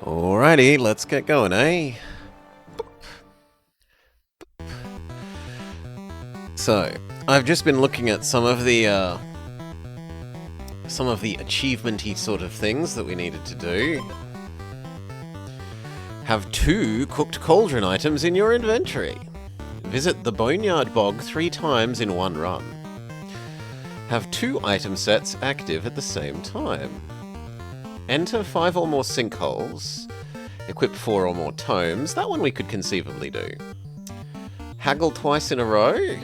Alrighty, let's get going, eh? So, I've just been looking at some of the achievement-y sort of things that we needed to do. Have 2 cooked cauldron items in your inventory. Visit the Boneyard Bog 3 times in one run. Have 2 item sets active at the same time. Enter 5 or more sinkholes. Equip 4 or more tomes. That one we could conceivably do. Haggle twice in a row.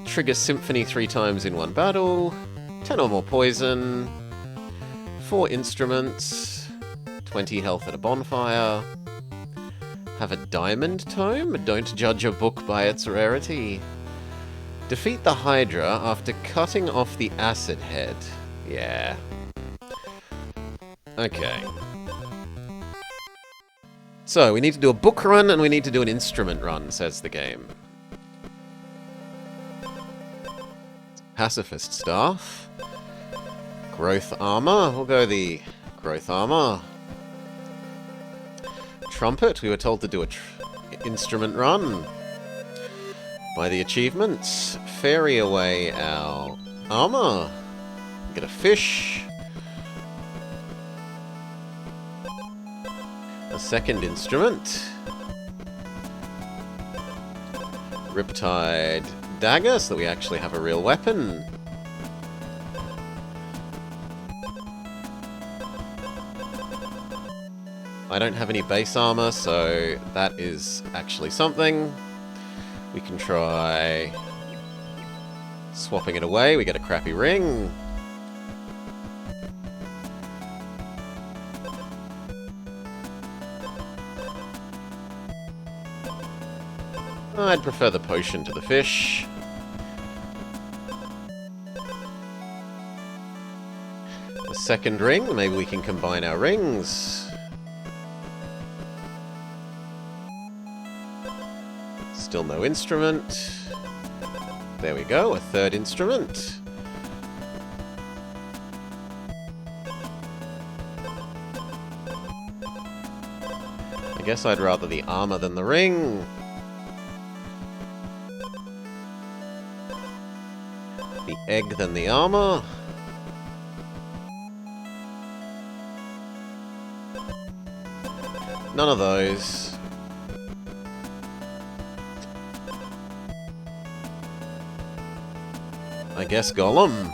Trigger Symphony 3 times in one battle. 10 or more poison. 4 instruments. 20 health at a bonfire. Have a diamond tome. Don't judge a book by its rarity. Defeat the Hydra after cutting off the acid head. Yeah. Okay. So, we need to do a book run and we need to do an instrument run, says the game. Pacifist Staff. Growth Armor. We'll go the Growth Armor. Trumpet. We were told to do a instrument run. By the achievements. Ferry away our armor. Get a fish. A second instrument. Riptide dagger, so that we actually have a real weapon. I don't have any base armor, so that is actually something. We can try swapping it away. We get a crappy ring. I'd prefer the potion to the fish. The second ring, maybe we can combine our rings. Still no instrument. There we go, a third instrument. I guess I'd rather the armor than the ring. The egg than the armor. None of those. I guess Golem.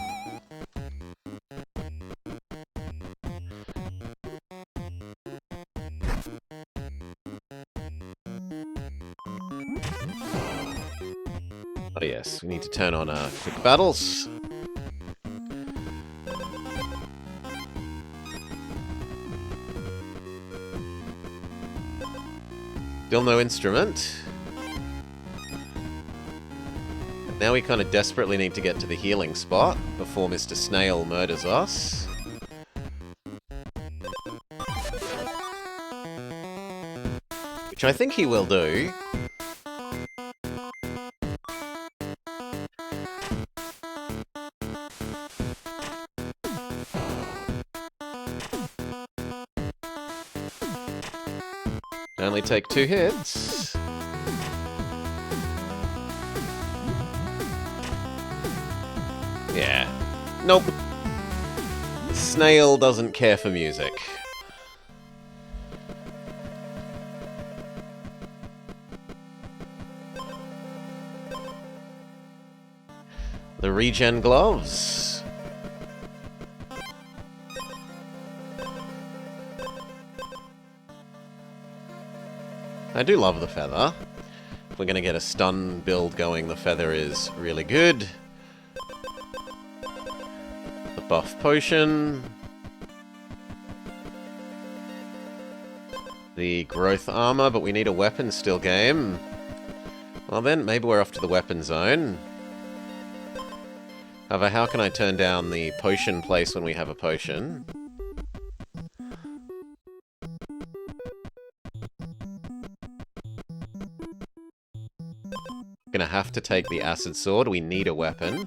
Oh yes, we need to turn on our quick battles. Still no instrument. Now we kind of desperately need to get to the healing spot before Mr. Snail murders us. Which I think he will do. Only take 2 hits. Yeah. Nope. Snail doesn't care for music. The regen gloves. I do love the feather. If we're going to get a stun build going, the feather is really good. The buff potion. The growth armor, but we need a weapon still, game. Well then, maybe we're off to the weapon zone. However, how can I turn down the potion place when we have a potion? Gonna have to take the acid sword. We need a weapon.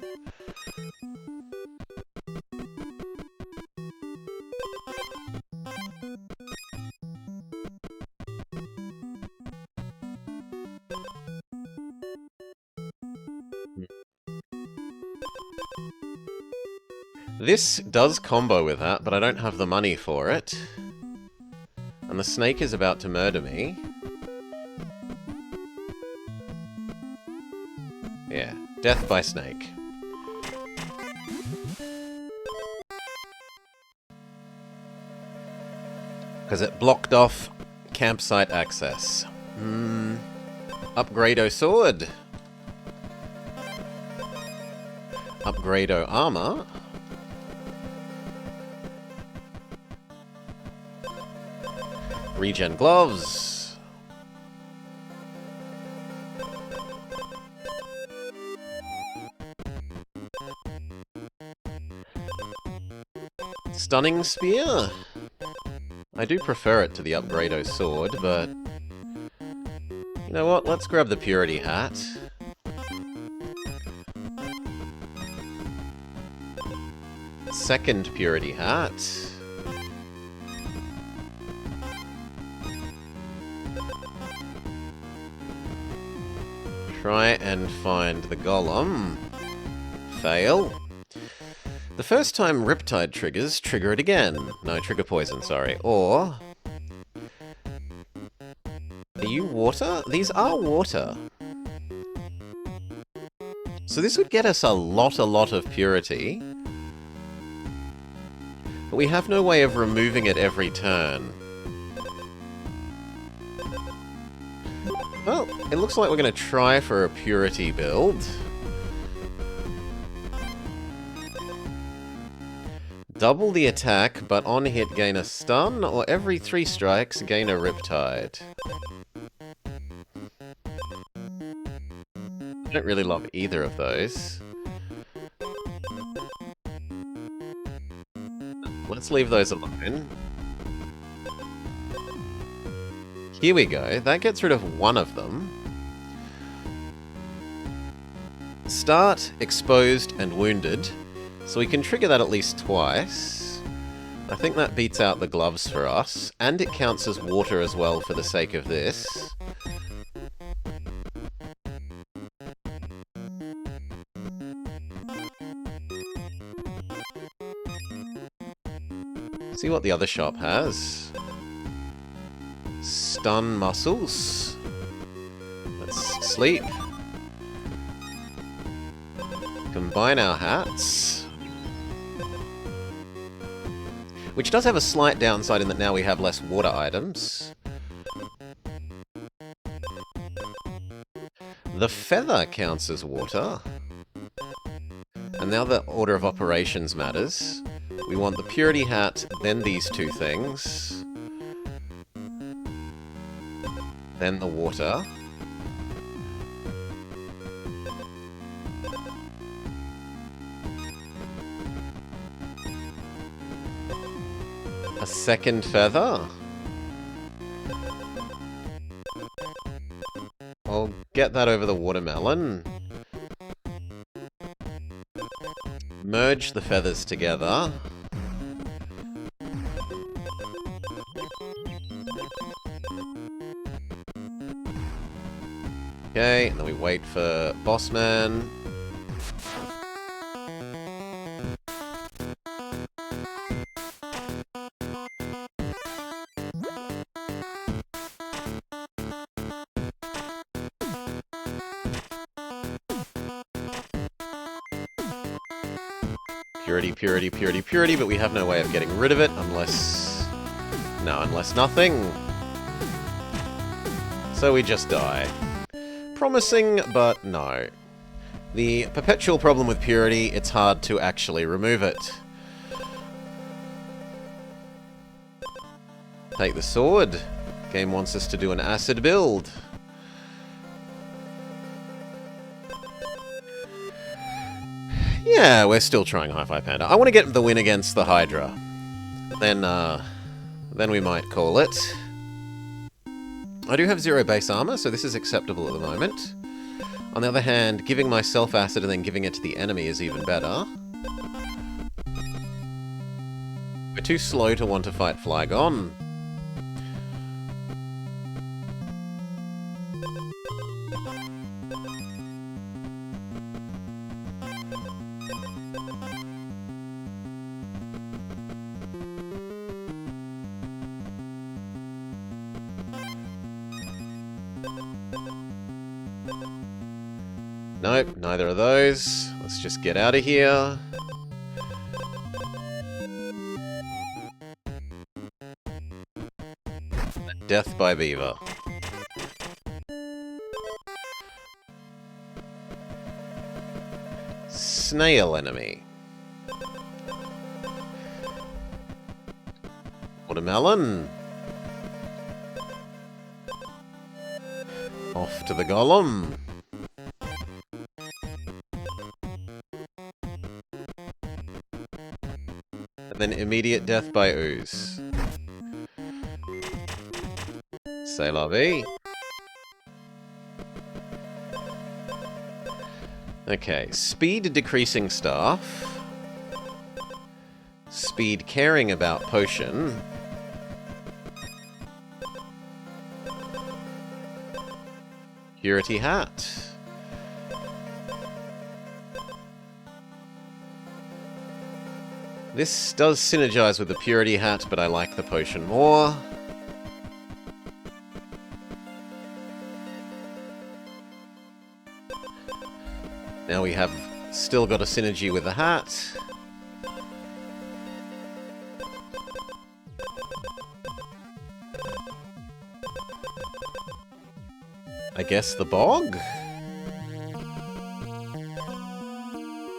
This does combo with that, but I don't have the money for it. And the snake is about to murder me. Yeah, death by snake. Because it blocked off campsite access. Upgrade-o sword. Upgrade-o armor. Regen gloves. Stunning spear. I do prefer it to the Upgrade-o sword, but you know what? Let's grab the Purity hat. Second Purity hat. Try and find the Golem. Fail. The first time Riptide triggers, trigger it again. No, trigger poison, sorry. Or... Are you water? These are water. So this would get us a lot of purity. But we have no way of removing it every turn. Well, it looks like we're going to try for a purity build. Double the attack, but on hit gain a stun, or every 3 strikes gain a Riptide. I don't really love either of those. Let's leave those alone. Here we go. That gets rid of one of them. Start, exposed, and wounded. So we can trigger that at least twice. I think that beats out the gloves for us. And it counts as water as well for the sake of this. See what the other shop has. Stun muscles. Let's sleep. Combine our hats. Which does have a slight downside in that now we have less water items. The feather counts as water. And now the order of operations matters. We want the purity hat, then these two things. Then the water. A second feather. I'll get that over the watermelon. Merge the feathers together. Okay, and then we wait for Bossman. Purity, purity, purity, purity, but we have no way of getting rid of it unless... No, unless nothing. So we just die. Promising, but no. The perpetual problem with purity, it's hard to actually remove it. Take the sword. Game wants us to do an acid build. Yeah, we're still trying Hi-Fi Panda. I want to get the win against the Hydra. Then we might call it. I do have 0 base armor, so this is acceptable at the moment. On the other hand, giving myself acid and then giving it to the enemy is even better. We're too slow to want to fight Flygon. Nope, neither of those. Let's just get out of here. Death by beaver. Snail enemy. Watermelon. Off to the golem. And then immediate death by ooze. C'est la vie. Okay, speed decreasing staff. Speed caring about potion. Purity hat. This does synergize with the Purity hat, but I like the potion more. Now we have still got a synergy with the hat. I guess the bog?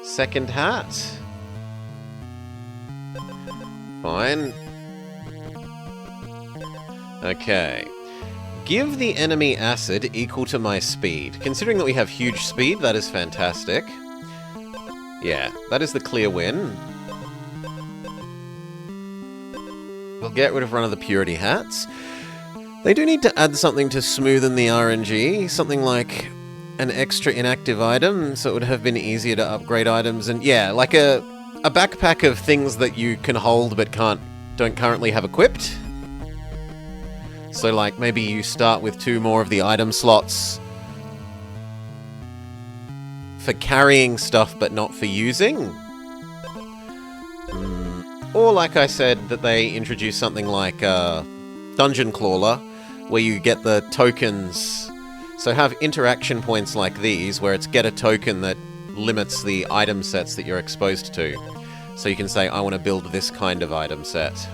Second hat. Fine. Okay. Give the enemy acid equal to my speed. Considering that we have huge speed, that is fantastic. Yeah, that is the clear win. We'll get rid of one of the Purity hats. They do need to add something to smoothen the RNG, something like an extra inactive item, so it would have been easier to upgrade items, and yeah, like a backpack of things that you can hold but don't currently have equipped. So like maybe you start with 2 more of the item slots for carrying stuff but not for using. Or like I said, that they introduce something like Dungeon Crawler, where you get the tokens. So have interaction points like these, where it's get a token that limits the item sets that you're exposed to. So you can say, I want to build this kind of item set.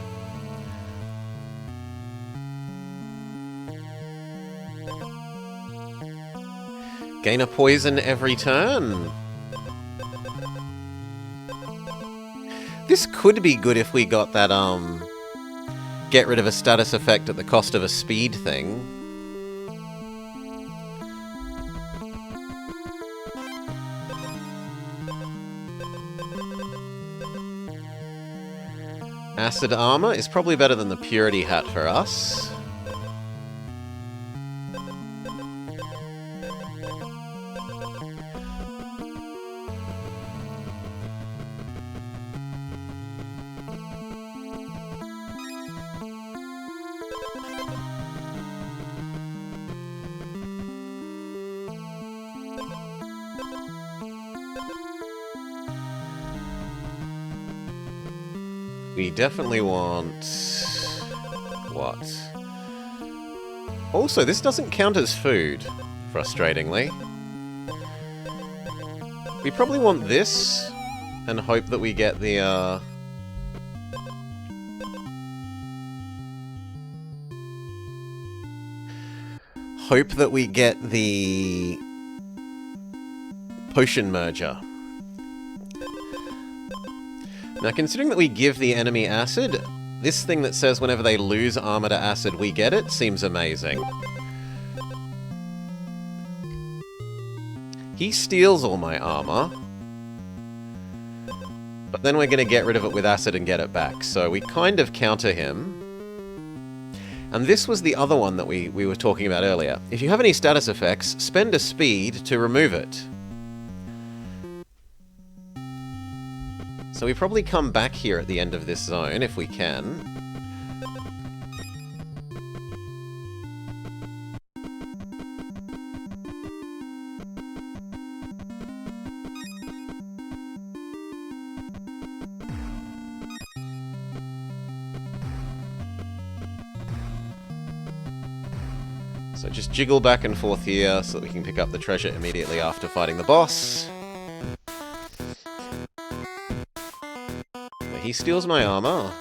Gain a poison every turn. This could be good if we got that, get rid of a status effect at the cost of a speed thing. Acid armor is probably better than the Purity hat for us. We definitely want... what? Also, this doesn't count as food, frustratingly. We probably want this, and hope that we get the, hope that we get the potion merger. Now, considering that we give the enemy acid, this thing that says whenever they lose armor to acid, we get it, seems amazing. He steals all my armor, but then we're going to get rid of it with acid and get it back, so we kind of counter him. And this was the other one that we were talking about earlier. If you have any status effects, spend a speed to remove it. So we probably come back here at the end of this zone, if we can. So just jiggle back and forth here so that we can pick up the treasure immediately after fighting the boss. He steals my armor.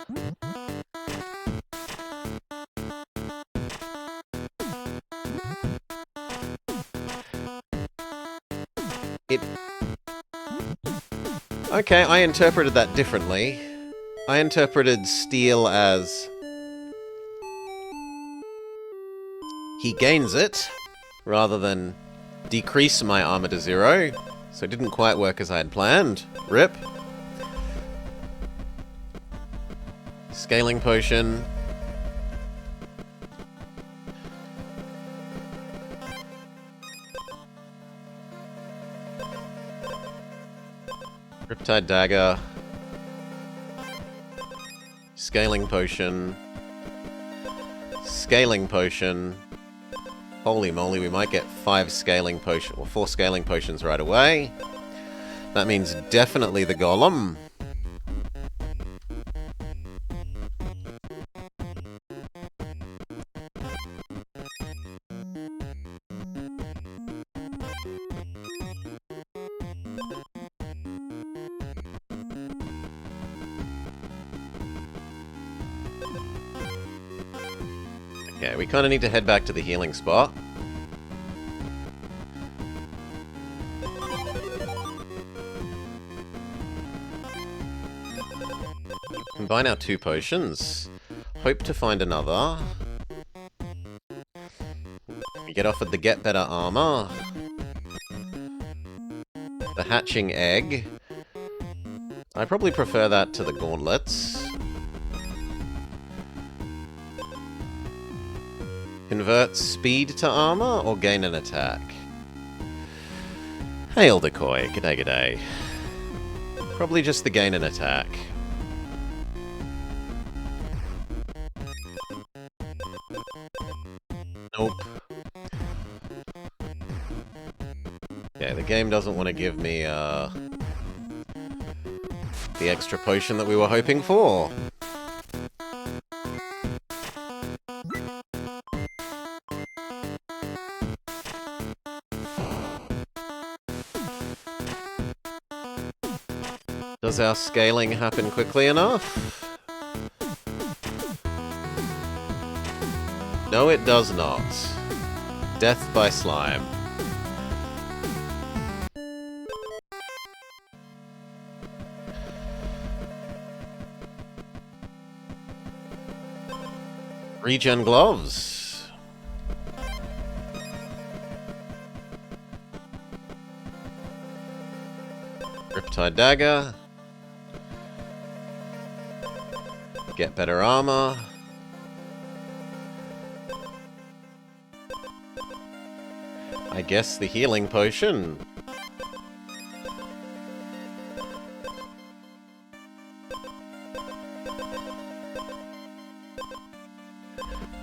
Okay, I interpreted that differently. I interpreted steal as he gains it, rather than decrease my armor to 0. So it didn't quite work as I had planned. RIP. Scaling potion. Riptide dagger. Scaling potion. Scaling potion. Holy moly, we might get 5 scaling potions, or 4 scaling potions right away. That means definitely the golem. Okay, we kind of need to head back to the healing spot. Combine our 2 potions. Hope to find another. We get offered the Get Better Armor. The Hatching Egg. I probably prefer that to the Gauntlets. Convert speed to armor or gain an attack? Hail Decoy, g'day g'day. Probably just the gain an attack. Nope. Yeah, the game doesn't want to give me the extra potion that we were hoping for. Does our scaling happen quickly enough? No, it does not. Death by slime. Regen gloves. Riptide dagger. Get better armor. I guess the healing potion.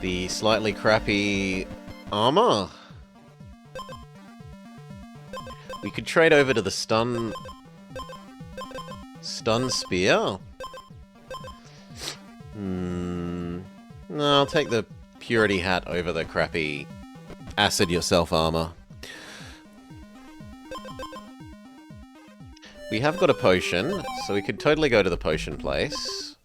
The slightly crappy armor. We could trade over to the stun spear. No, I'll take the purity hat over the crappy acid yourself armor. We have got a potion, so we could totally go to the potion place.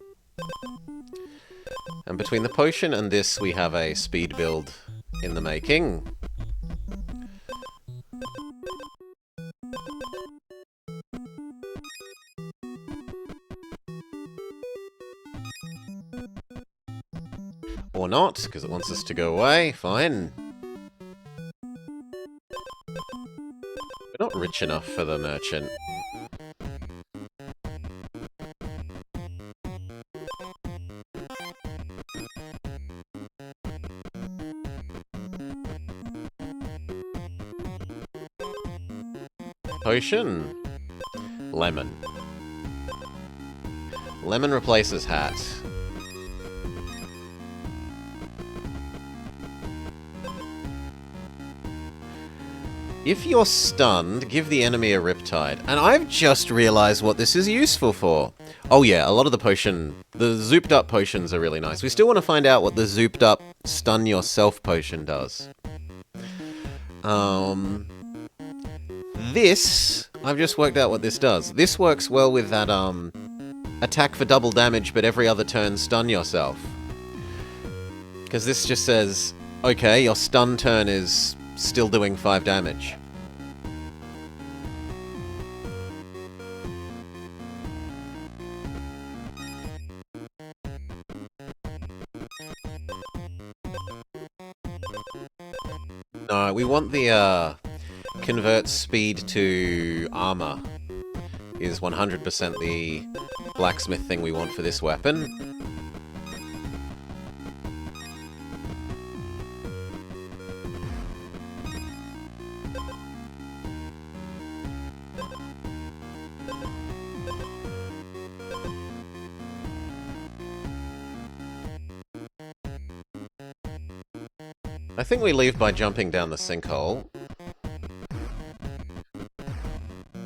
And between the potion and this, we have a speed build in the making. Or not, because it wants us to go away. Fine. We're not rich enough for the merchant. Potion. Lemon. Lemon replaces hat. If you're stunned, give the enemy a Riptide. And I've just realized what this is useful for. Oh yeah, a lot of the zooped up potions are really nice. We still want to find out what the zooped up stun yourself potion does. This, I've just worked out what this does. This works well with that, attack for double damage, but every other turn stun yourself. Because this just says, okay, your stun turn is still doing 5 damage. No, we want the, convert speed to armor. Is 100% the blacksmith thing we want for this weapon. I think we leave by jumping down the sinkhole.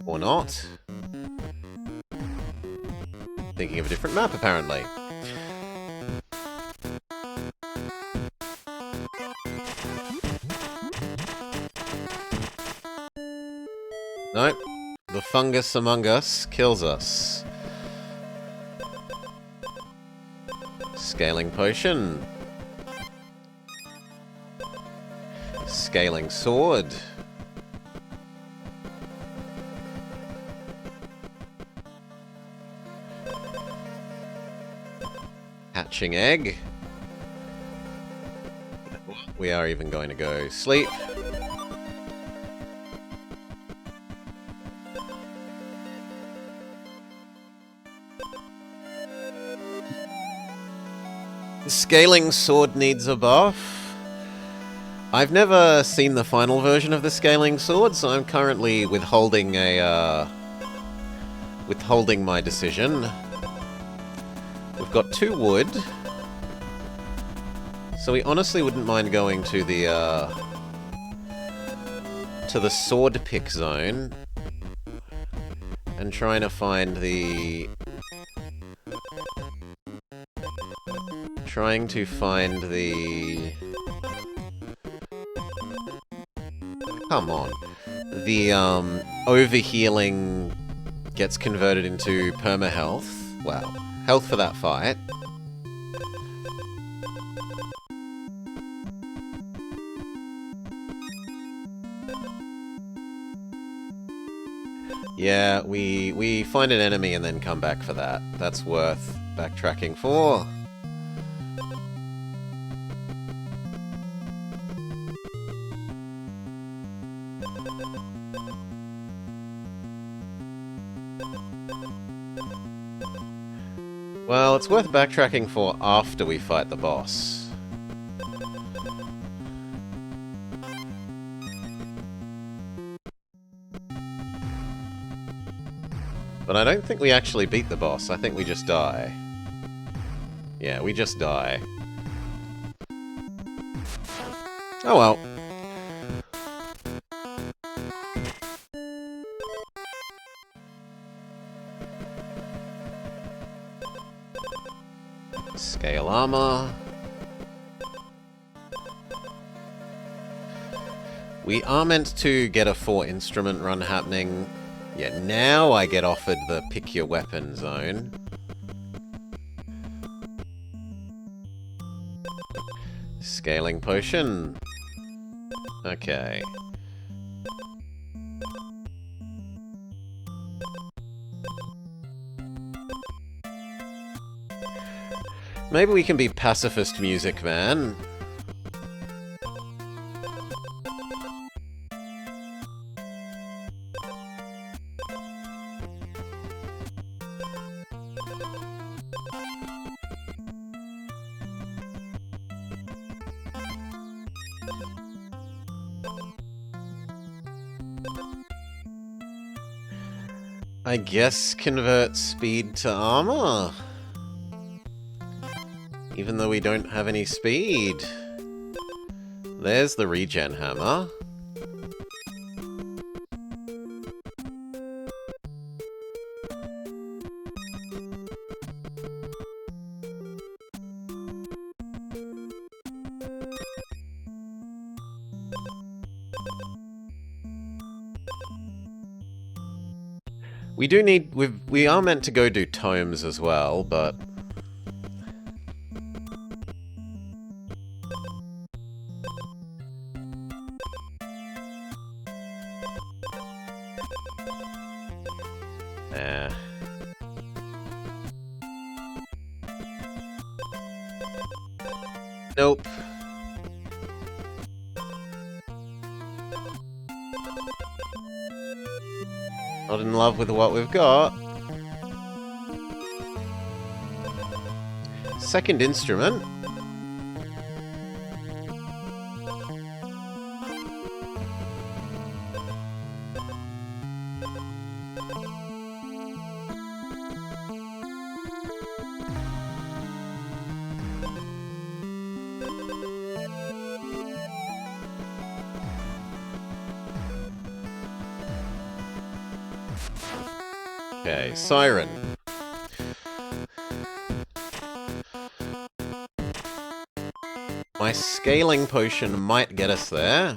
Or not. Thinking of a different map, apparently. Nope. The fungus among us kills us. Scaling potion. Scaling sword. Hatching egg. We are even going to go sleep. The scaling sword needs a buff. I've never seen the final version of the scaling sword, so I'm currently withholding my decision. We've got 2 wood, so we honestly wouldn't mind going to the sword pick zone and trying to find the come on. The overhealing gets converted into perma-health. Wow. Health for that fight. Yeah, we find an enemy and then come back for that. That's worth backtracking for. Well, it's worth backtracking for after we fight the boss. But I don't think we actually beat the boss. I think we just die. Yeah, we just die. Oh well. Scale armor. We are meant to get a 4 instrument run happening. Yeah, now I get offered the pick your weapon zone. Scaling potion. Okay. Maybe we can be pacifist music, man. I guess convert speed to armor. Even though we don't have any speed. There's the regen hammer. We do need... we are meant to go do tomes as well, but... Nah. Nope. Not in love with what we've got. Second instrument. Okay, Siren. My scaling potion might get us there.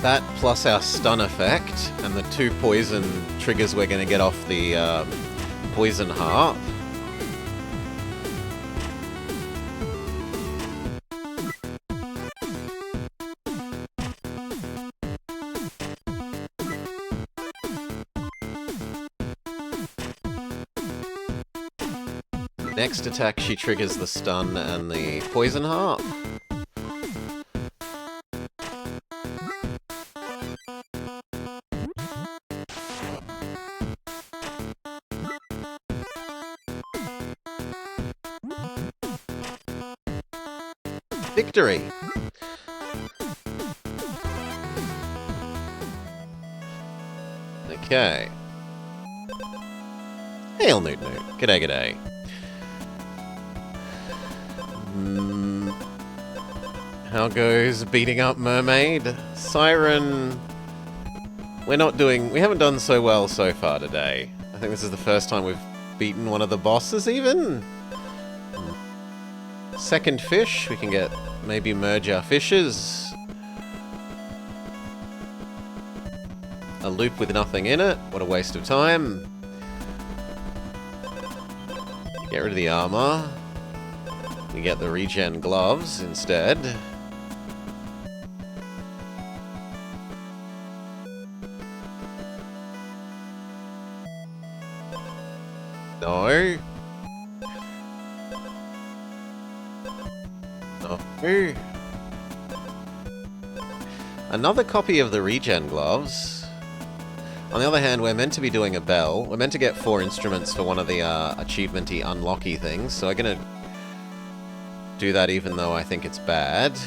That plus our stun effect and the 2 poison triggers we're going to get off the poison harp. Next attack, she triggers the stun and the poison harp. Victory! Okay. Hail Newt Newt. G'day g'day. How goes beating up Mermaid? Siren... we haven't done so well so far today. I think this is the first time we've beaten one of the bosses even. Second fish, we can maybe merge our fishes. A loop with nothing in it, what a waste of time. Get rid of the armor. We get the regen gloves instead. No. No. Another copy of the regen gloves. On the other hand, we're meant to be doing a bell. We're meant to get 4 instruments for one of the achievement-y, unlocky things, so I'm gonna do that even though I think it's bad.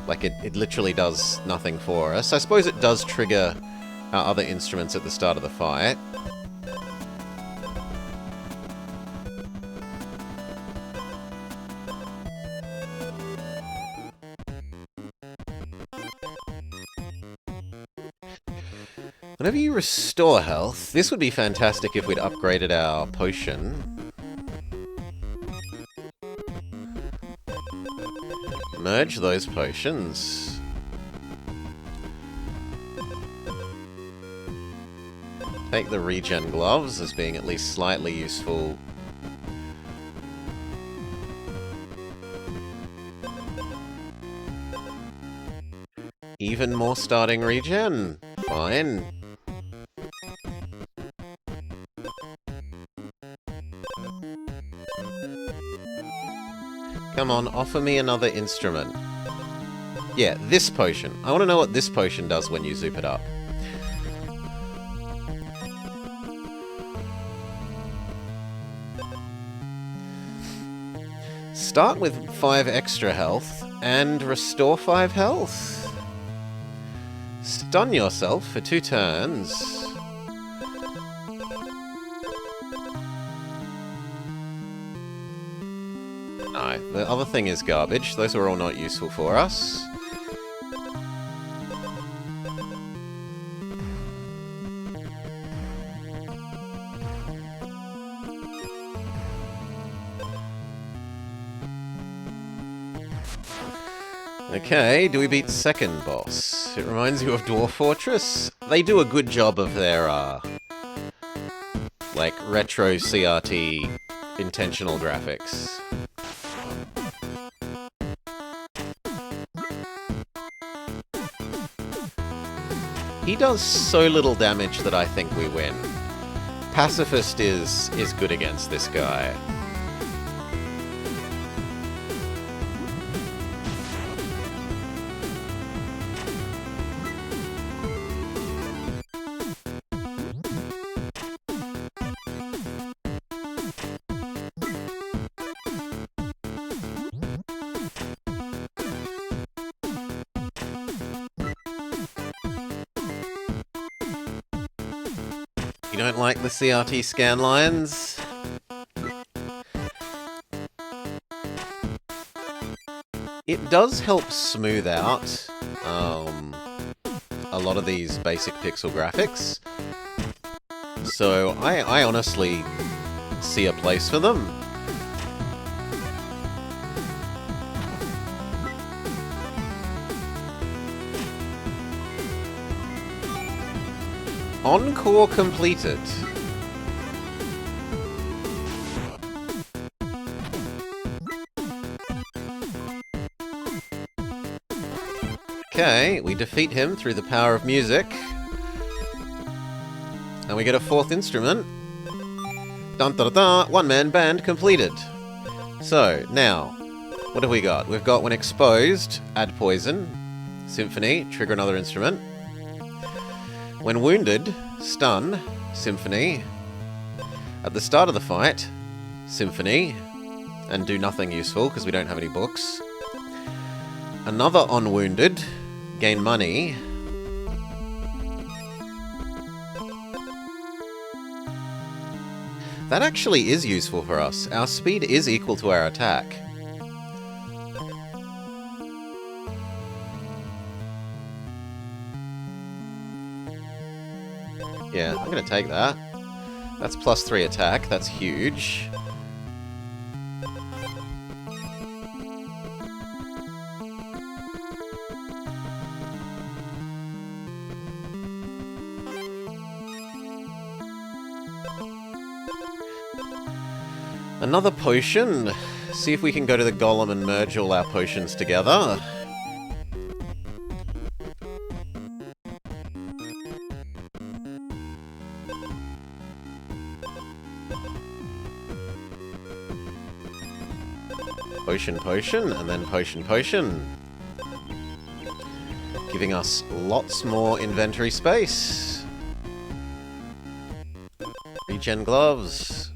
Like, it literally does nothing for us. I suppose it does trigger our other instruments at the start of the fight. Whenever you restore health, this would be fantastic if we'd upgraded our potion. Merge those potions. Take the regen gloves as being at least slightly useful. Even more starting regen. Fine. Come on, offer me another instrument. Yeah, this potion. I want to know what this potion does when you zoop it up. Start with 5 extra health and restore 5 health. Stun yourself for 2 turns. No, the other thing is garbage. Those are all not useful for us. Okay, do we beat second boss? It reminds you of Dwarf Fortress. They do a good job of their, like, retro CRT intentional graphics. He does so little damage that I think we win. Pacifist is good against this guy. You don't like the CRT scan lines? It does help smooth out a lot of these basic pixel graphics. So I honestly see a place for them. Encore completed. Okay, we defeat him through the power of music. And we get a fourth instrument. Dun dun dun, one-man band completed. So, now, what have we got? We've got when exposed, add poison. Symphony, trigger another instrument. When wounded, stun, symphony. At the start of the fight, symphony. And do nothing useful, because we don't have any books. Another on wounded, gain money. That actually is useful for us. Our speed is equal to our attack. Yeah, I'm gonna take that. That's +3 attack, that's huge. Another potion. See if we can go to the golem and merge all our potions together. Potion, and then potion. Giving us lots more inventory space. Regen gloves.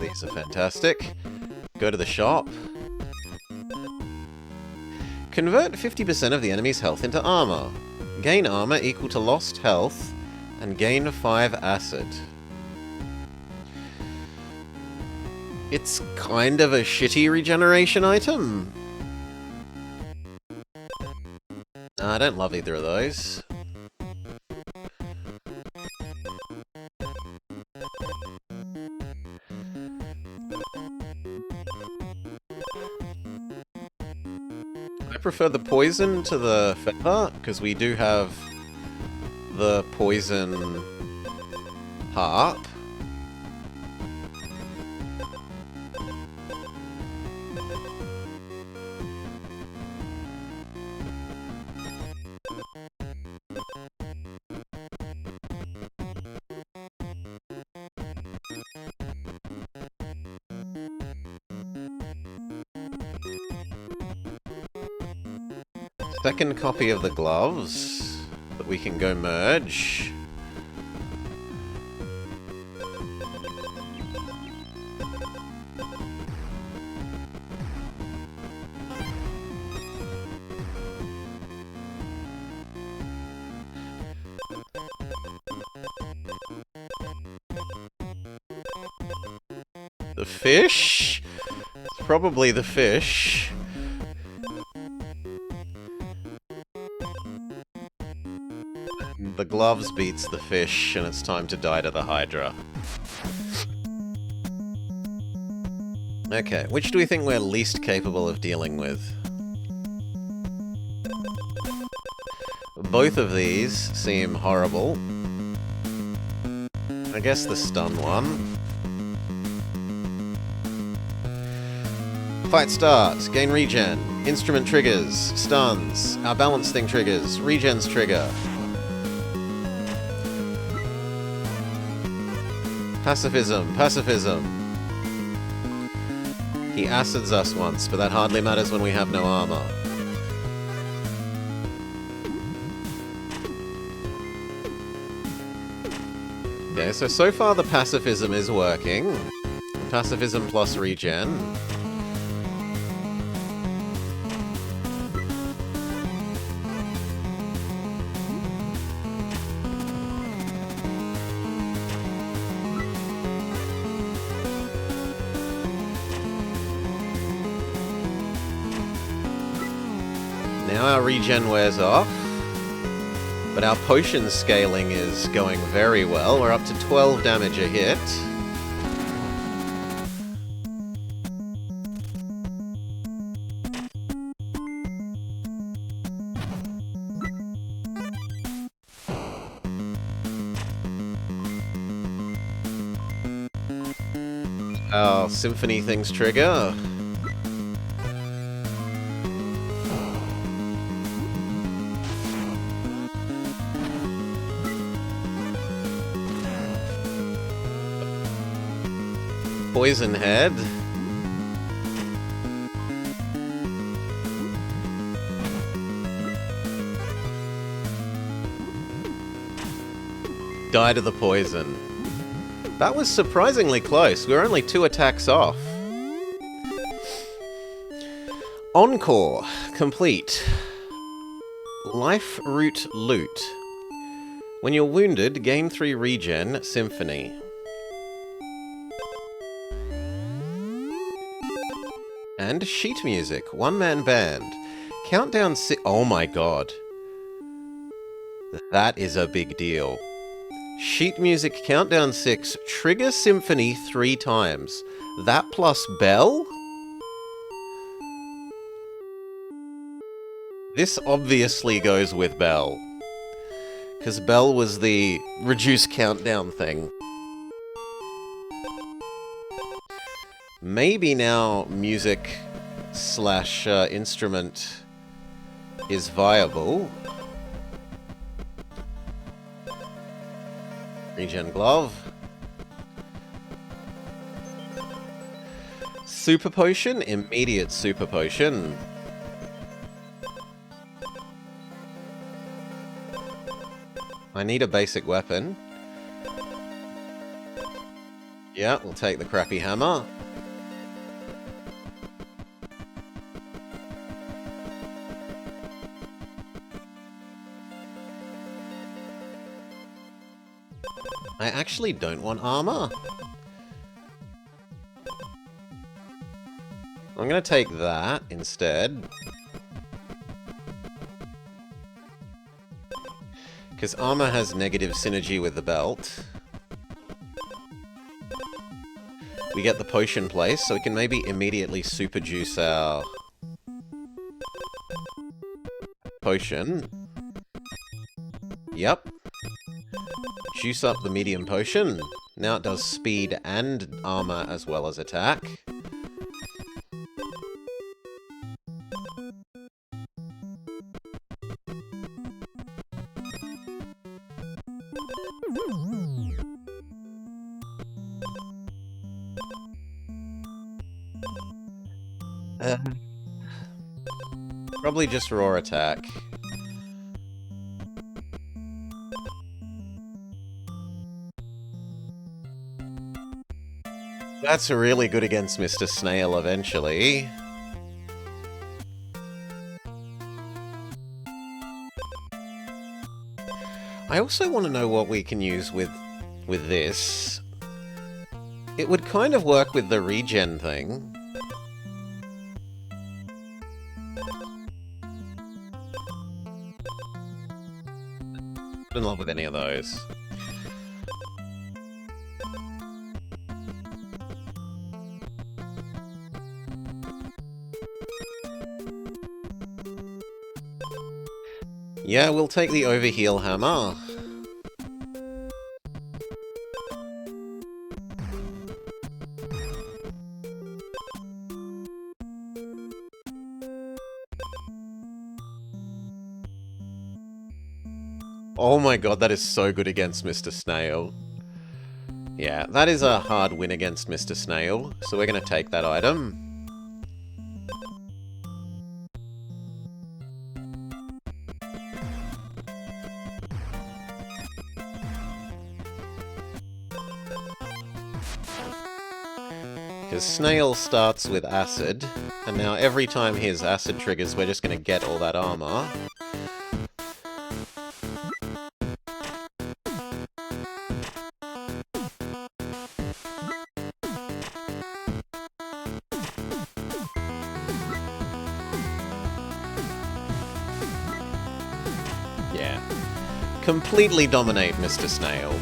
These are fantastic. Go to the shop. Convert 50% of the enemy's health into armor. Gain armor equal to lost health, and gain 5 acid. It's kind of a shitty regeneration item. I don't love either of those. I prefer the poison to the feather, because we do have the poison harp. Second copy of the gloves that we can go merge. The fish? It's probably the fish. The gloves beats the fish, and it's time to die to the Hydra. Okay, which do we think we're least capable of dealing with? Both of these seem horrible. I guess the stun one. Fight starts. Gain regen. Instrument triggers. Stuns. Our balance thing triggers. Regens trigger. Pacifism. Pacifism. He acids us once, but that hardly matters when we have no armor. Okay, so far the pacifism is working. Pacifism plus regen. Now our regen wears off. But our potion scaling is going very well. We're up to 12 damage a hit. Our symphony things trigger. Poison head. Die to the poison. That was surprisingly close. We were only 2 attacks off. Encore. Complete. Life Root Loot. When you're wounded, gain 3 regen, Symphony. And sheet music, one-man band. Countdown 6. Oh my god. That is a big deal. Sheet music, countdown 6, trigger symphony 3 times. That plus bell? This obviously goes with bell. Because bell was the reduce countdown thing. Maybe now music / instrument is viable. Regen glove. Super potion, immediate super potion. I need a basic weapon. Yeah, we'll take the crappy hammer. I actually don't want armor. I'm gonna take that instead. Because armor has negative synergy with the belt. We get the potion place, so we can maybe immediately super juice our potion. Yep. Juice up the medium potion. Now it does speed and armor as well as attack. Probably just raw attack. That's really good against Mr. Snail eventually. I also want to know what we can use with this. It would kind of work with the regen thing. Not in love with any of those. Yeah, we'll take the overheal hammer. Oh my god, that is so good against Mr. Snail. Yeah, that is a hard win against Mr. Snail, so we're going to take that item. Because Snail starts with acid, and now every time his acid triggers, we're just going to get all that armor. Yeah. Completely dominate Mr. Snail.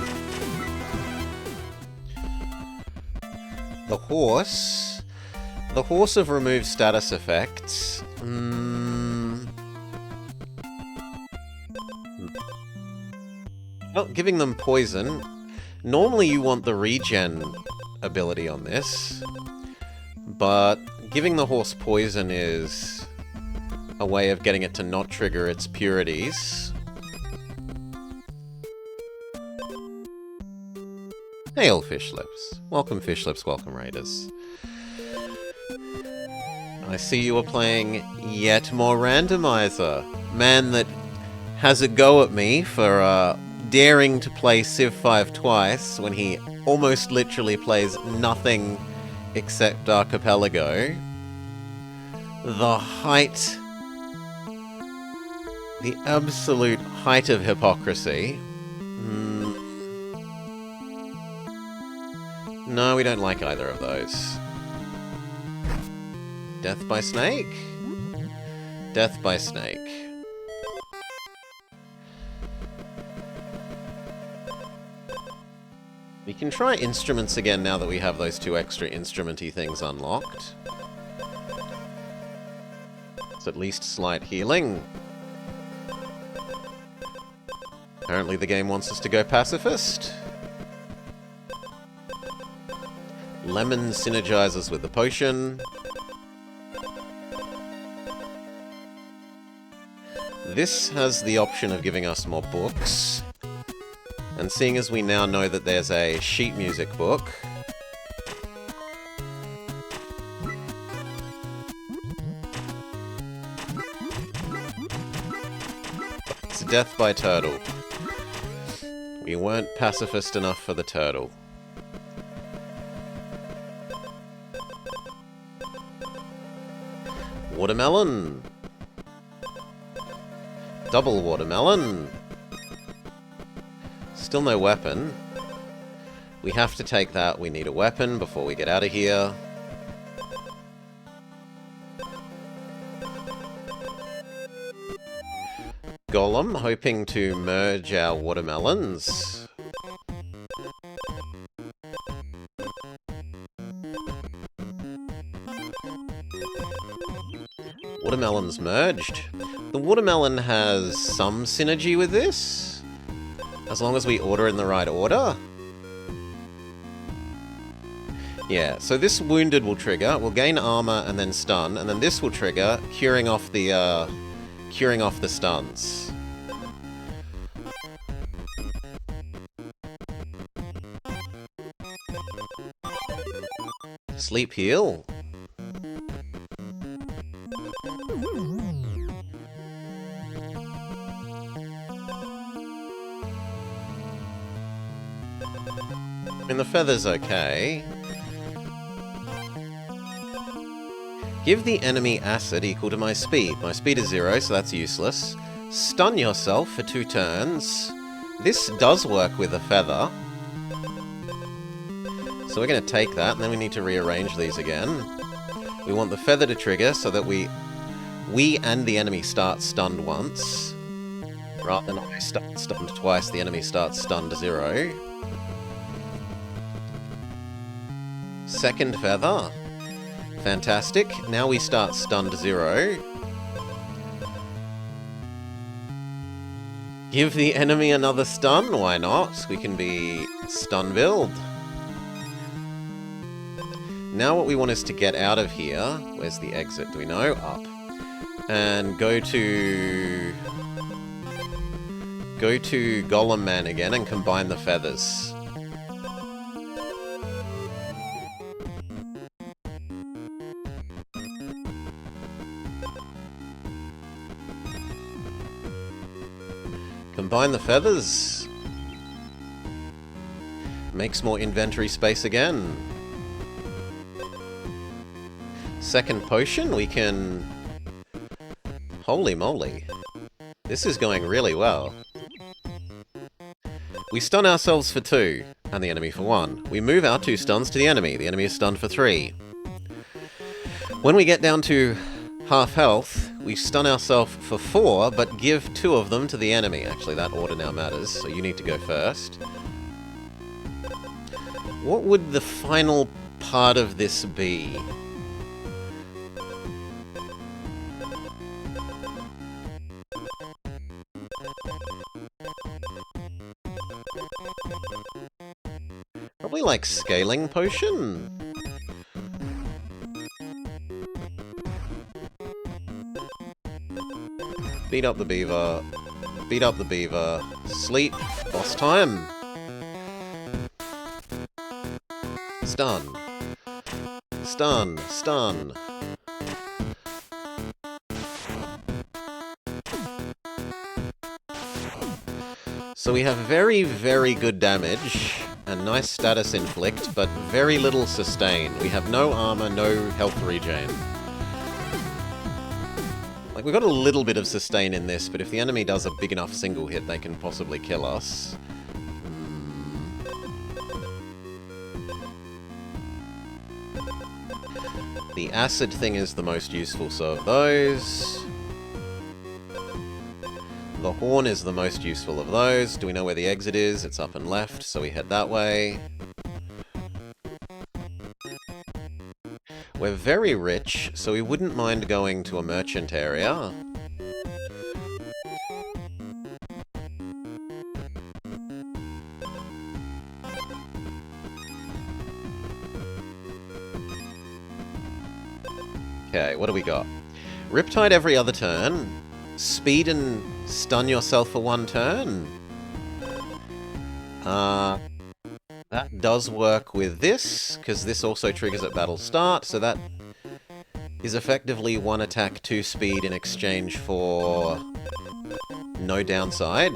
The horse... The horse have removed status effects. Well, giving them poison. Normally you want the regen ability on this, but giving the horse poison is a way of getting it to not trigger its purities. Hail, Fish Lips. Welcome, Fish Lips, welcome, Raiders. I see you are playing yet more randomizer. Man that has a go at me for daring to play Civ 5 twice when he almost literally plays nothing except Archipelago. The height... The absolute height of hypocrisy. No, we don't like either of those. Death by snake? Death by snake. We can try instruments again now that we have those two extra instrument-y things unlocked. It's at least slight healing. Apparently the game wants us to go pacifist. Lemon synergizes with the potion. This has the option of giving us more books. And seeing as we now know that there's a sheet music book, it's death by turtle. We weren't pacifist enough for the turtle. Watermelon! Double watermelon! Still no weapon. We have to take that. We need a weapon before we get out of here. Golem, hoping to merge our watermelons. Watermelons merged. The watermelon has some synergy with this, as long as we order in the right order. Yeah, so this wounded will trigger, we'll gain armor and then stun, and then this will trigger, curing off the stuns. Sleep heal. I mean, the feather's okay. Give the enemy acid equal to my speed. My speed is 0, so that's useless. Stun yourself for 2 turns. This does work with a feather. So we're going to take that, and then we need to rearrange these again. We want the feather to trigger so that we and the enemy start stunned once. Rather than I start stunned twice, the enemy starts stunned 0. Second feather. Fantastic. Now we start stunned 0. Give the enemy another stun, why not? We can be stun build. Now what we want is to get out of here. Where's the exit? Do we know? Up. And go to Golem Man again and combine the feathers. Combine the feathers. Makes more inventory space again. Second potion, we can... Holy moly. This is going really well. We stun ourselves for 2, and the enemy for 1. We move our 2 stuns to the enemy is stunned for 3. When we get down to half health, we stun ourselves for 4, but give 2 of them to the enemy. Actually, that order now matters, so you need to go first. What would the final part of this be? Probably like scaling potion? Beat up the beaver. Beat up the beaver. Sleep. Boss time. Stun. Stun. Stun. So we have very, very good damage, and nice status inflict, but very little sustain. We have no armor, no health regen. Like, we've got a little bit of sustain in this, but if the enemy does a big enough single hit, they can possibly kill us. The acid thing is the most useful, so of those. The horn is the most useful of those. Do we know where the exit is? It's up and left, so we head that way. We're very rich, so we wouldn't mind going to a merchant area. Okay, what do we got? Riptide every other turn. Speed and stun yourself for 1 turn. That does work with this, because this also triggers at battle start, so that is effectively 1 attack, 2 speed in exchange for no downside.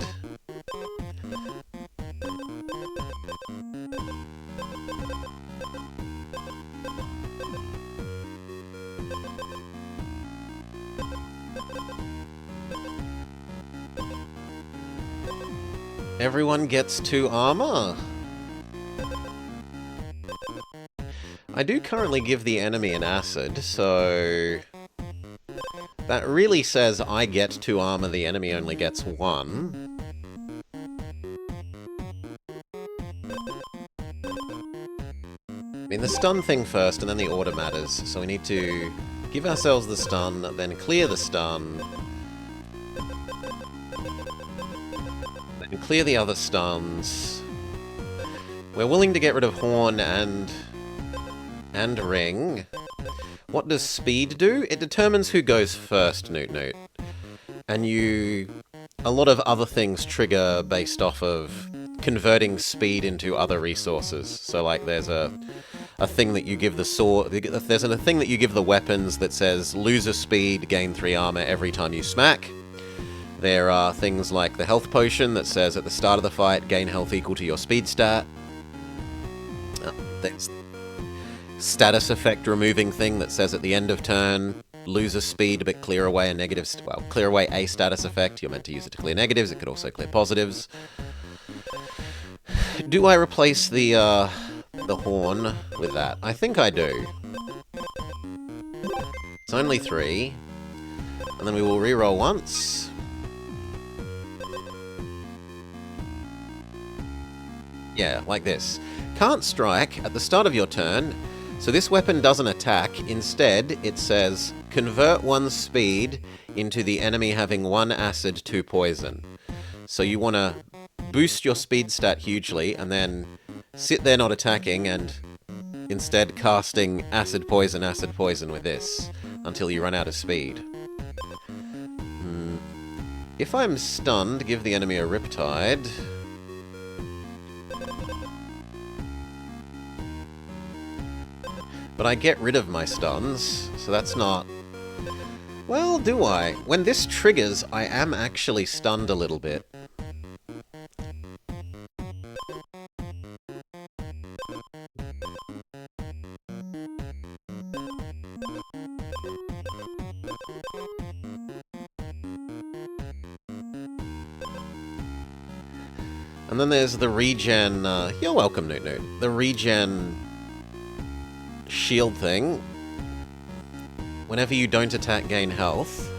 Everyone gets 2 armor. I do currently give the enemy an acid, so that really says I get 2 armor, the enemy only gets 1. I mean, the stun thing first, and then the order matters, so we need to give ourselves the stun, then clear the stun, then clear the other stuns. We're willing to get rid of Horn and Ring. What does speed do? It determines who goes first, Newt Newt. And a lot of other things trigger based off of converting speed into other resources. So, like, there's a thing that you give the sword, there's a thing that you give the weapons that says lose a speed, gain 3 armor every time you smack. There are things like the health potion that says at the start of the fight, gain health equal to your speed stat. There's status effect removing thing that says at the end of turn, lose a speed but clear away a negative, clear away a status effect. You're meant to use it to clear negatives, it could also clear positives. Do I replace the horn with that? I think I do. It's only 3. And then we will reroll once. Yeah, like this. Can't strike at the start of your turn, so this weapon doesn't attack. Instead, it says, convert 1 speed into the enemy having 1 acid, 2 poison. So you want to boost your speed stat hugely, and then sit there not attacking, and instead casting acid poison with this, until you run out of speed. If I'm stunned, give the enemy a Riptide. But I get rid of my stuns, so that's not... Well, do I? When this triggers, I am actually stunned a little bit. And then there's the regen... you're welcome, Newt Newt. The regen... shield thing. Whenever you don't attack, gain health.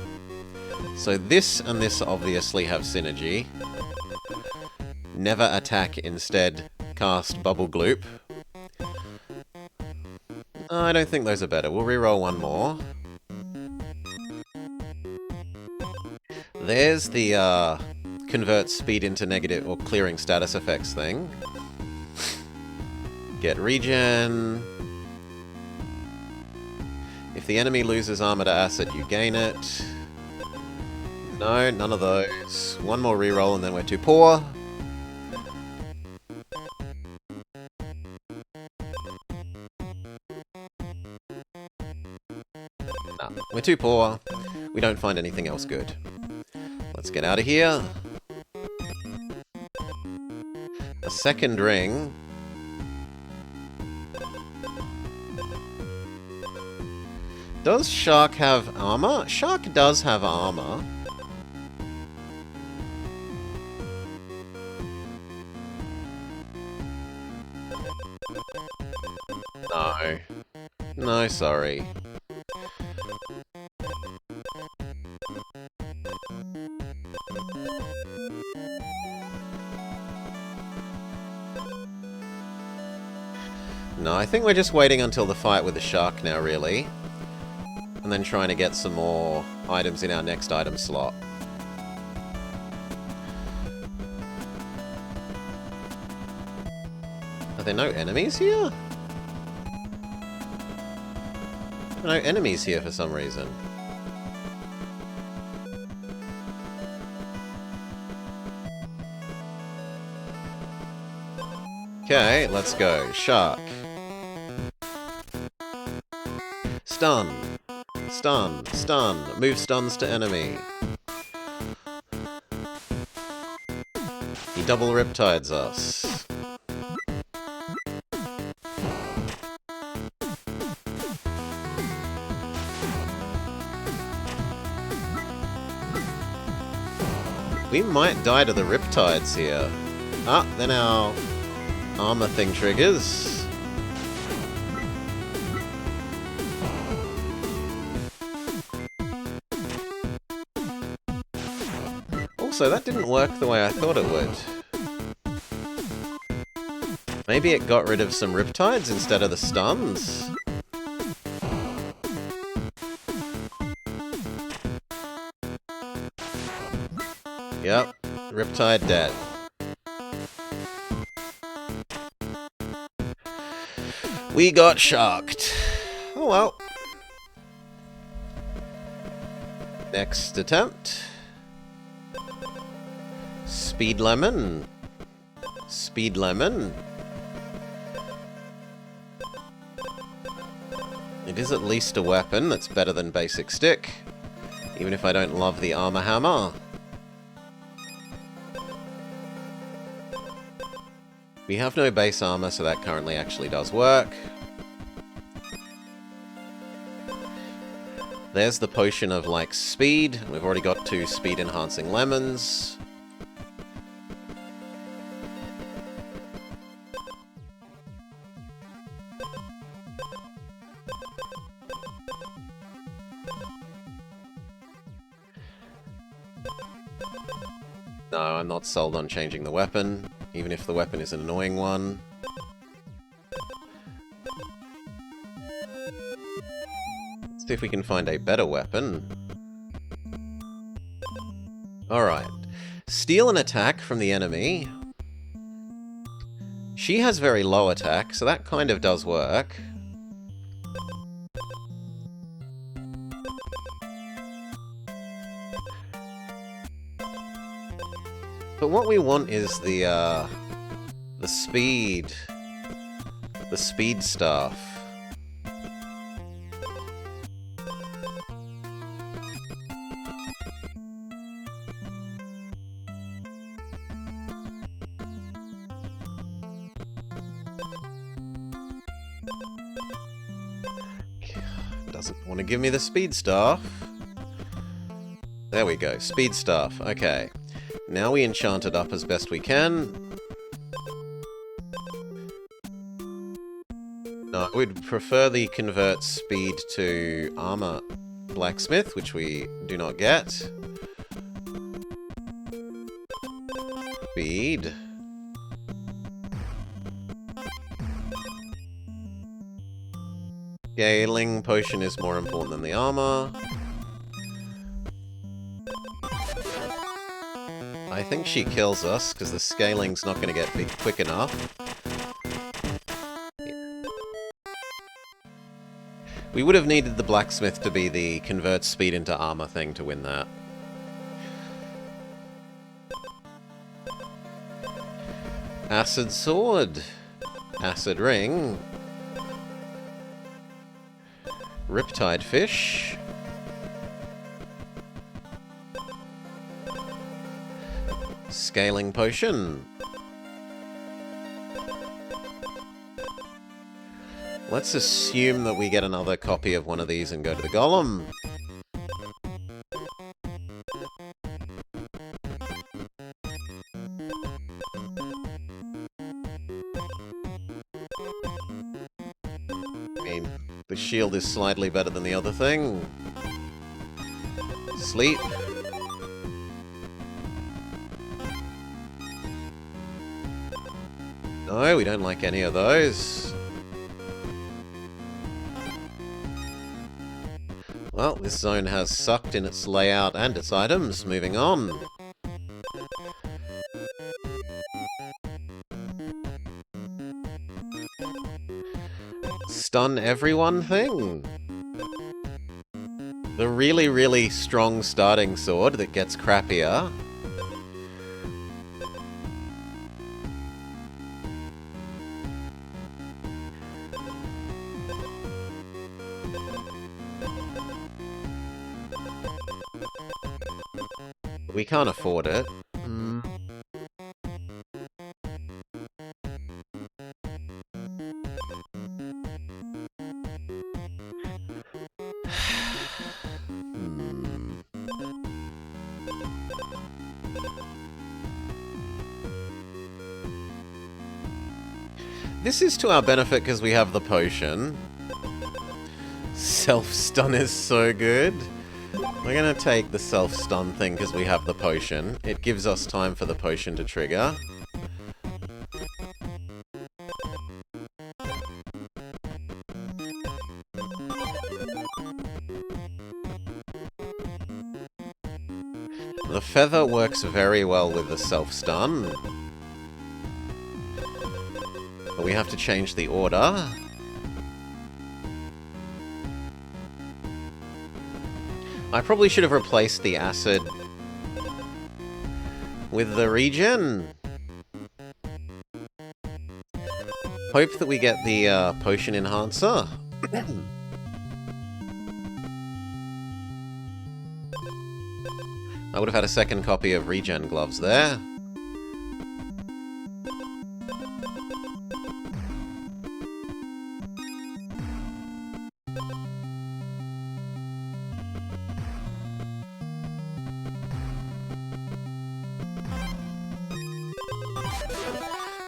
So this and this obviously have synergy. Never attack, instead cast Bubble Gloop. I don't think those are better. We'll reroll one more. There's the convert speed into negative or clearing status effects thing. Get regen. If the enemy loses armor to acid, you gain it. No, none of those. One more reroll and then we're too poor. Nah, we're too poor. We don't find anything else good. Let's get out of here. A second ring. Does Shark have armor? Shark does have armor. No. No, sorry. No, I think we're just waiting until the fight with the shark now, really. And then trying to get some more items in our next item slot. Are there no enemies here? There are no enemies here for some reason. Okay, let's go. Shark. Stun. Stun. Stun. Move stuns to enemy. He double riptides us. We might die to the riptides here. Ah, then our armor thing triggers. Also, that didn't work the way I thought it would. Maybe it got rid of some riptides instead of the stuns? Yep, riptide dead. We got sharked. Oh well. Next attempt. Speed Lemon. Speed Lemon. It is at least a weapon that's better than basic stick, even if I don't love the armor hammer. We have no base armor, so that currently actually does work. There's the potion of, like, speed. We've already got 2 speed-enhancing lemons. No, I'm not sold on changing the weapon. even if the weapon is an annoying one. Let's see if we can find a better weapon. Alright. Steal an attack from the enemy. She has very low attack, so that kind of does work. But what we want is the speed. The speed staff. Doesn't want to give me the speed staff. There we go, speed staff. Okay. Now we enchant it up as best we can. No, we'd prefer the convert speed to armor blacksmith, which we do not get. Speed. Scaling potion is more important than the armor. I think she kills us, because the scaling's not going to get big quick enough. We would have needed the blacksmith to be the convert speed into armor thing to win that. Acid sword. Acid ring. Riptide fish. Scaling potion. Let's assume that we get another copy of one of these and go to the golem. I mean, the shield is slightly better than the other thing. Sleep. No, we don't like any of those. Well, this zone has sucked in its layout and its items. Moving on. Stun everyone thing. The really, really strong starting sword that gets crappier. We can't afford it. This is to our benefit because we have the potion. Self-stun is so good. We're going to take the self-stun thing because we have the potion. It gives us time for the potion to trigger. The feather works very well with the self-stun. But we have to change the order. I probably should have replaced the acid with the regen. Hope that we get the potion enhancer. I would have had a second copy of regen gloves there.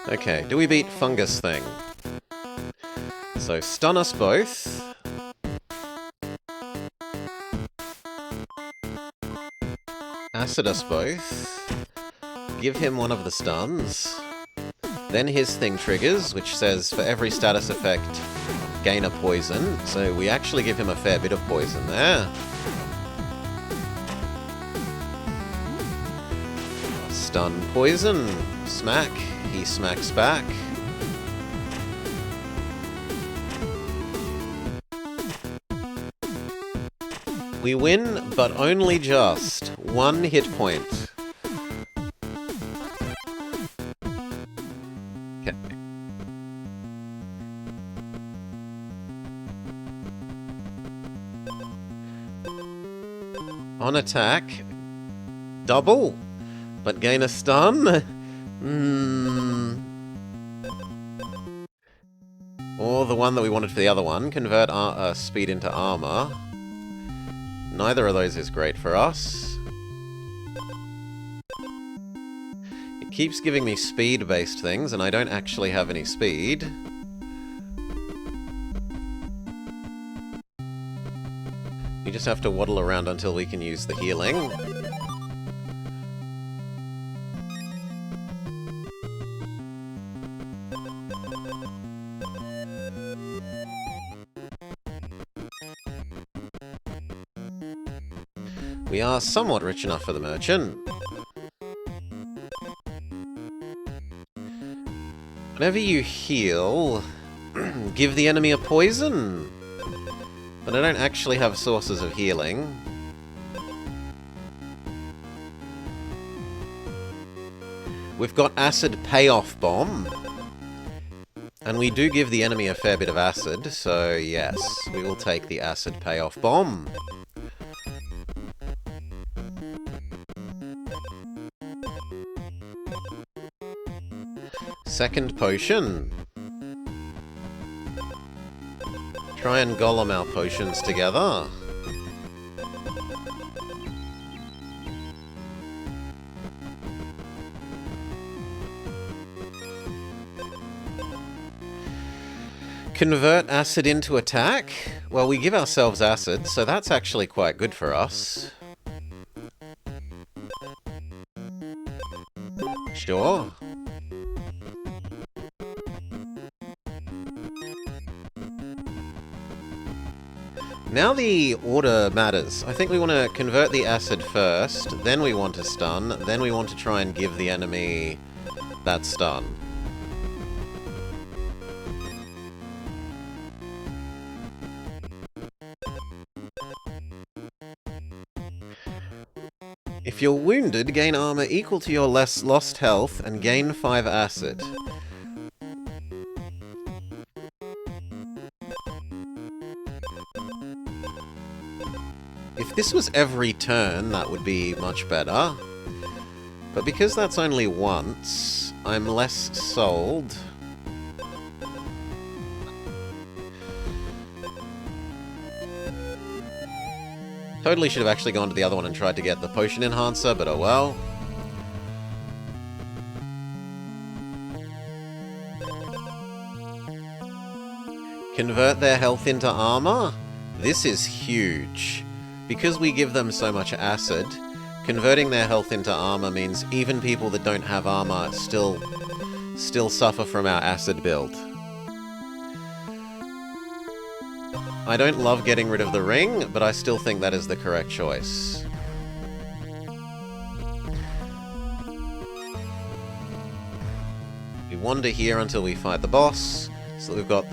Okay, do we beat Fungus Thing? So, stun us both. Acid us both. Give him one of the stuns. Then his thing triggers, which says for every status effect, gain a poison. So we actually give him a fair bit of poison there. Stun, poison, smack. He smacks back. We win, but only just. 1 hit point. Okay. On attack, double, but gain a stun? Or the one that we wanted for the other one, convert speed into armor. Neither of those is great for us. It keeps giving me speed-based things, and I don't actually have any speed. We just have to waddle around until we can use the healing. We are somewhat rich enough for the merchant. Whenever you heal, give the enemy a poison. But I don't actually have sources of healing. We've got acid payoff bomb. And we do give the enemy a fair bit of acid, so yes, we will take the acid payoff bomb. Second potion. Try and golem our potions together. Convert acid into attack? Well, we give ourselves acid, so that's actually quite good for us. Sure. Now the order matters. I think we want to convert the acid first, then we want to stun, then we want to try and give the enemy that stun. If you're wounded, gain armor equal to your lost health and gain 5 acid. If this was every turn, that would be much better. But because that's only once, I'm less sold. Totally should have actually gone to the other one and tried to get the potion enhancer, but oh well. Convert their health into armor? This is huge. Because we give them so much acid, converting their health into armor means even people that don't have armor still suffer from our acid build. I don't love getting rid of the ring, but I still think that is the correct choice. We wander here until we fight the boss, so that we've got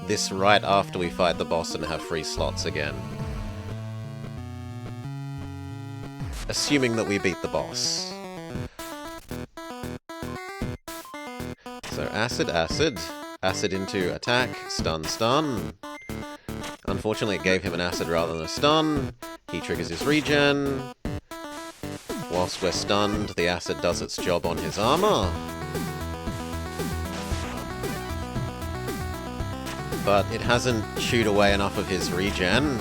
this right after we fight the boss and have free slots again. Assuming that we beat the boss. So acid, acid, acid into attack, stun, stun. Unfortunately it gave him an acid rather than a stun. He triggers his regen. Whilst we're stunned, the acid does its job on his armor. But it hasn't chewed away enough of his regen.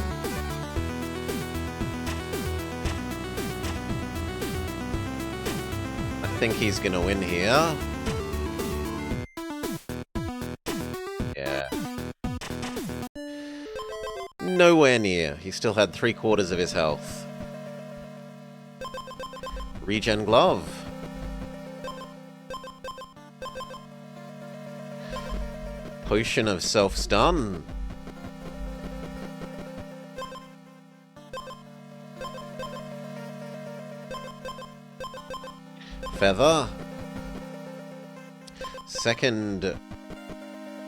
I think he's gonna win here. Yeah. Nowhere near. He still had 3/4 of his health. Regen glove. Potion of self-stun. Feather. Second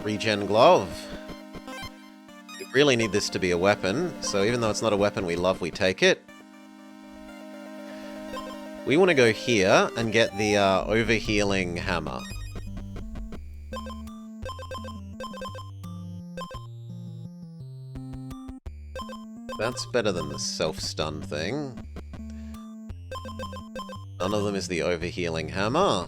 regen glove. We really need this to be a weapon, so even though it's not a weapon we love, we take it. We want to go here and get the overhealing hammer. That's better than the self-stun thing. None of them is the overhealing hammer.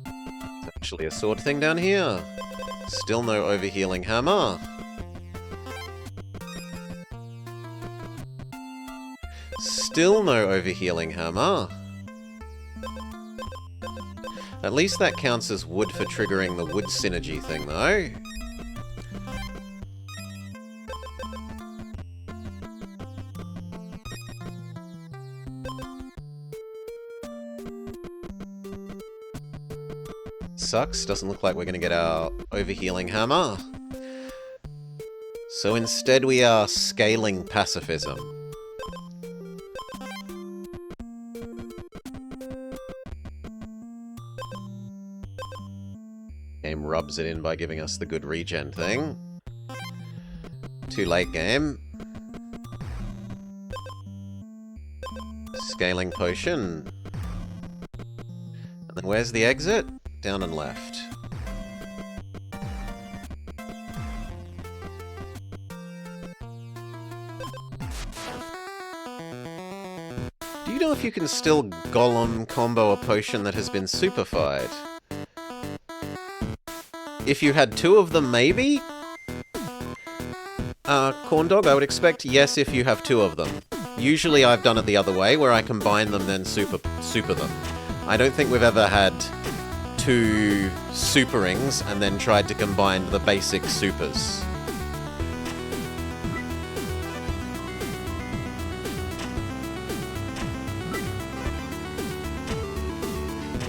There's actually a sword thing down here. Still no overhealing hammer. Still no overhealing hammer. At least that counts as wood for triggering the wood synergy thing, though. Sucks. Doesn't look like we're going to get our overhealing hammer. So instead we are scaling pacifism. Game rubs it in by giving us the good regen thing. Too late, game. Scaling potion. And then where's the exit? Down and left. Do you know if you can still golem combo a potion that has been superfied? If you had two of them, maybe? Corn Dog, I would expect yes if you have two of them. Usually I've done it the other way, where I combine them then super them. I don't think we've ever had two super rings and then tried to combine the basic supers.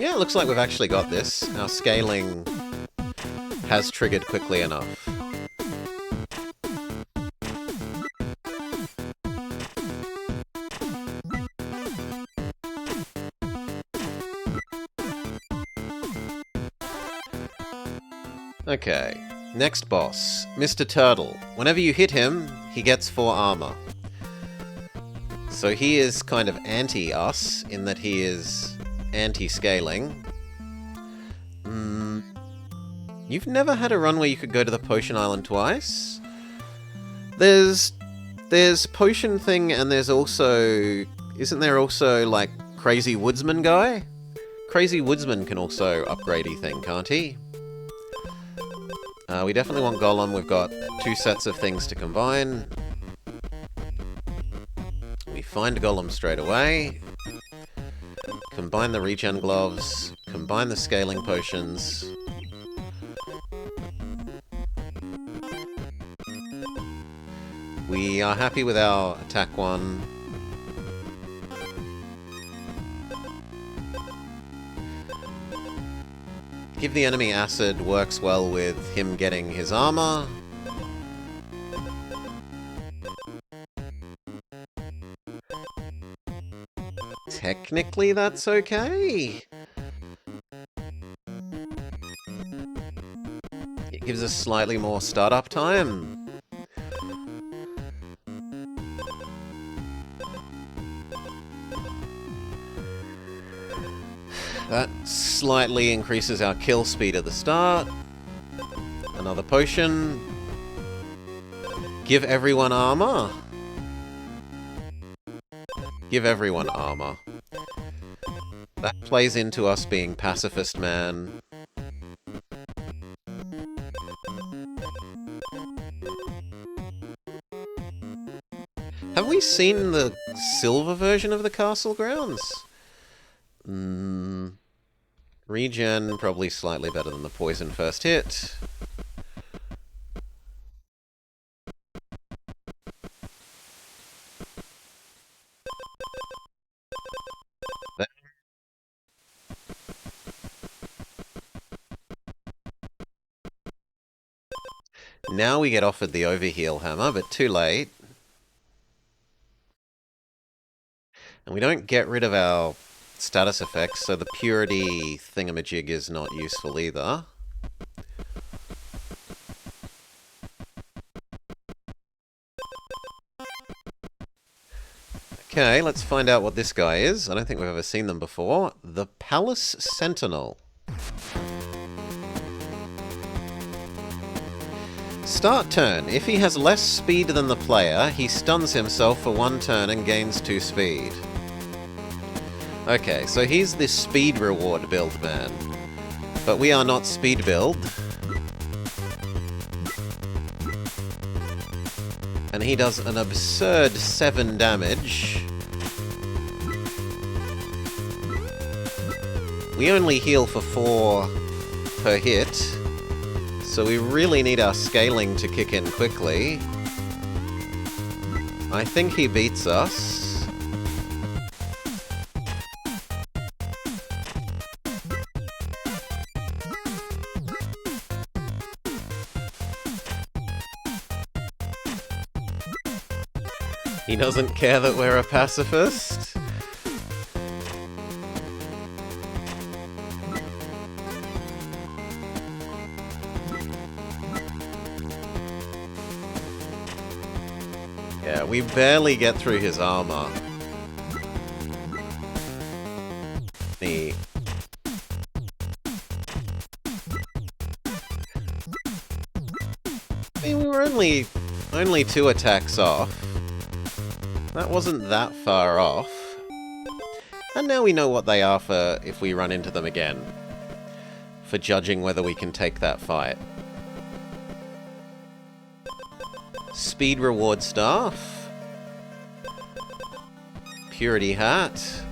Yeah, it looks like we've actually got this. Our scaling has triggered quickly enough. Okay, next boss, Mr. Turtle. Whenever you hit him, he gets 4 armor. So he is kind of anti-us, in that he is anti-scaling. You've never had a run where you could go to the Potion Island twice? There's Potion thing, and there's also... Isn't there also, like, Crazy Woodsman guy? Crazy Woodsman can also upgrade-y thing, can't he? We definitely want Golem. We've got 2 sets of things to combine. We find Golem straight away. Combine the regen gloves. Combine the scaling potions. We are happy with our attack 1. Give the enemy acid works well with him getting his armor. Technically, that's okay. It gives us slightly more startup time. That slightly increases our kill speed at the start. Another potion. Give everyone armor. Give everyone armor. That plays into us being pacifist man. Have we seen the silver version of the castle grounds? Regen, probably slightly better than the poison first hit. Now we get offered the overheal hammer, but too late. And we don't get rid of our status effects, so the purity thingamajig is not useful either. Okay, let's find out what this guy is. I don't think we've ever seen them before. The Palace Sentinel. Start turn. If he has less speed than the player, he stuns himself for 1 turn and gains 2 speed. Okay, so he's this speed reward build man. But we are not speed build. And he does an absurd 7 damage. We only heal for 4 per hit, so we really need our scaling to kick in quickly. I think he beats us. He doesn't care that we're a pacifist. Yeah, we barely get through his armor. I mean, we were only 2 attacks off. That wasn't that far off. And now we know what they are for if we run into them again. For judging whether we can take that fight. Speed reward staff. Purity hat.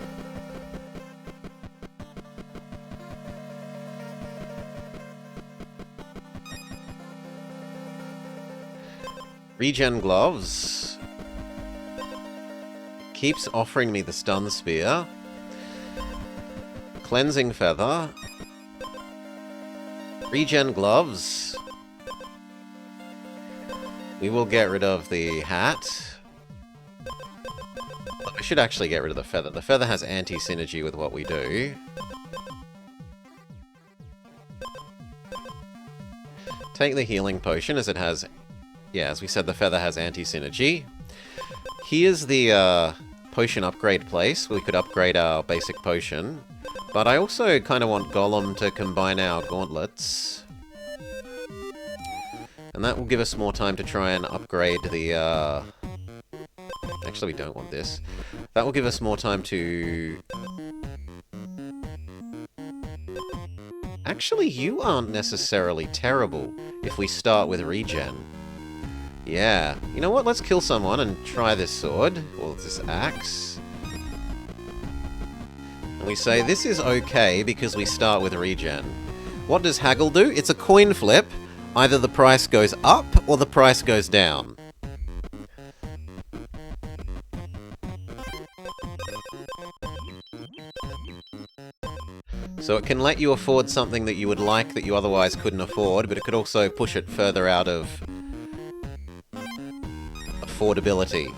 Regen gloves. Keeps offering me the stun spear. Cleansing feather. Regen gloves. We will get rid of the hat. I should actually get rid of the feather. The feather has anti-synergy with what we do. Take the healing potion as it has... Yeah, as we said, the feather has anti-synergy. Here's the potion upgrade place. We could upgrade our basic potion. But I also kind of want Golem to combine our gauntlets. And that will give us more time to try and upgrade the... Actually, we don't want this. That will give us more time to... Actually, you aren't necessarily terrible if we start with regen. Yeah. You know what? Let's kill someone and try this sword. Or this axe. And we say, this is okay because we start with regen. What does haggle do? It's a coin flip. Either the price goes up or the price goes down. So it can let you afford something that you would like that you otherwise couldn't afford, but it could also push it further out of affordability.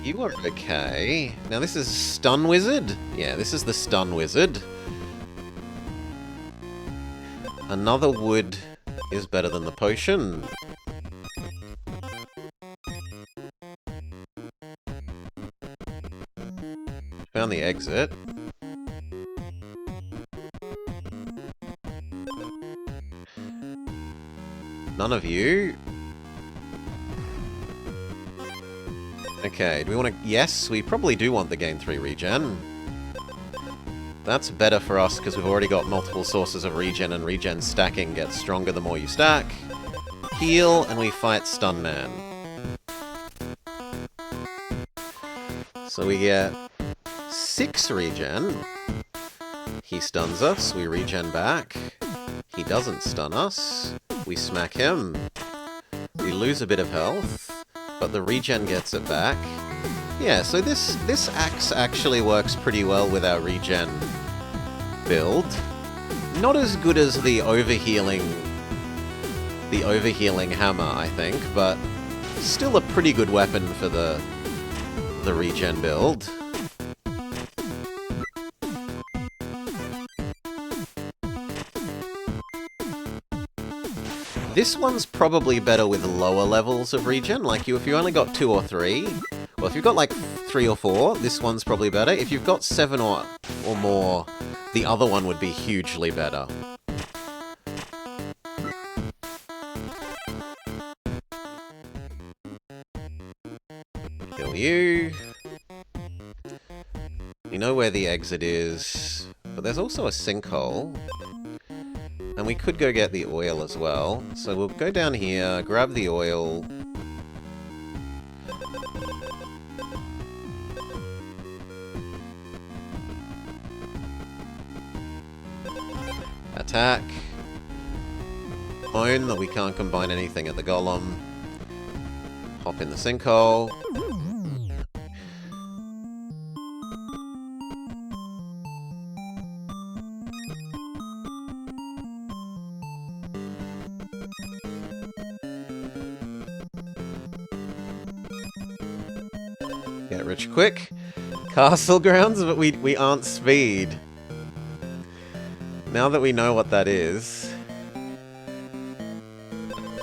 You are okay. Now this is Stun Wizard? Yeah, this is the Stun Wizard. Another wood is better than the potion. Found the exit. None of you. Okay, do we want to... Yes, we probably do want the gain 3 regen. That's better for us because we've already got multiple sources of regen, and regen stacking gets stronger the more you stack. Heal, and we fight Stun Man. So we get 6 regen. He stuns us, we regen back. He doesn't stun us. We smack him. We lose a bit of health, but the regen gets it back. Yeah, so this axe actually works pretty well with our regen build. Not as good as the overhealing hammer, I think, but still a pretty good weapon for the regen build. This one's probably better with lower levels of regen, like if you only got 2 or 3, well, if you've got like 3 or 4, this one's probably better. If you've got 7 or more, the other one would be hugely better. Kill you. You know where the exit is, but there's also a sinkhole. And we could go get the oil as well. So we'll go down here, grab the oil. Attack. Own that we can't combine anything at the golem. Hop in the sinkhole. Get rich quick. Castle grounds, but we aren't speed. Now that we know what that is,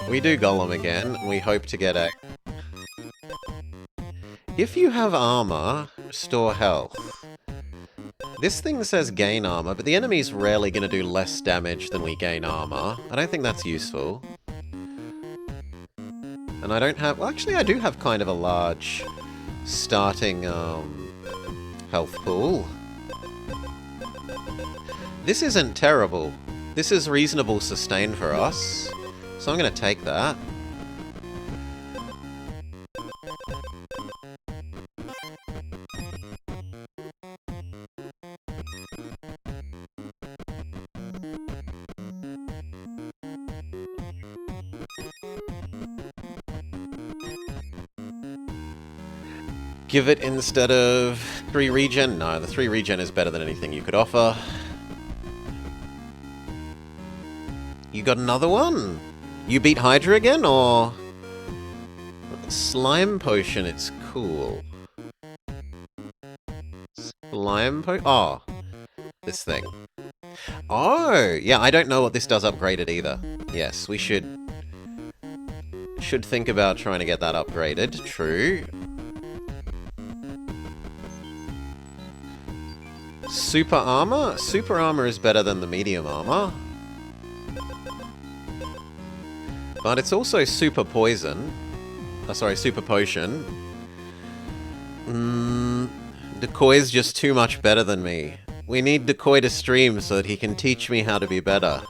we do golem again, and we hope to get a... If you have armor, restore health. This thing says gain armor, but the enemy's rarely going to do less damage than we gain armor. I don't think that's useful. And I don't have... Well, actually, I do have kind of a large starting health pool. This isn't terrible. This is reasonable sustain for us. So I'm going to take that. Give it instead of 3 regen? No, the 3 regen is better than anything you could offer. You got another one? You beat Hydra again, or... Slime potion, it's cool. Slime potion? Oh. This thing. Oh! Yeah, I don't know what this does upgraded either. Yes, we should think about trying to get that upgraded. True. Super armor? Super armor is better than the medium armor. But it's also super poison. Sorry, super potion. Decoy's just too much better than me. We need Decoy to stream so that he can teach me how to be better.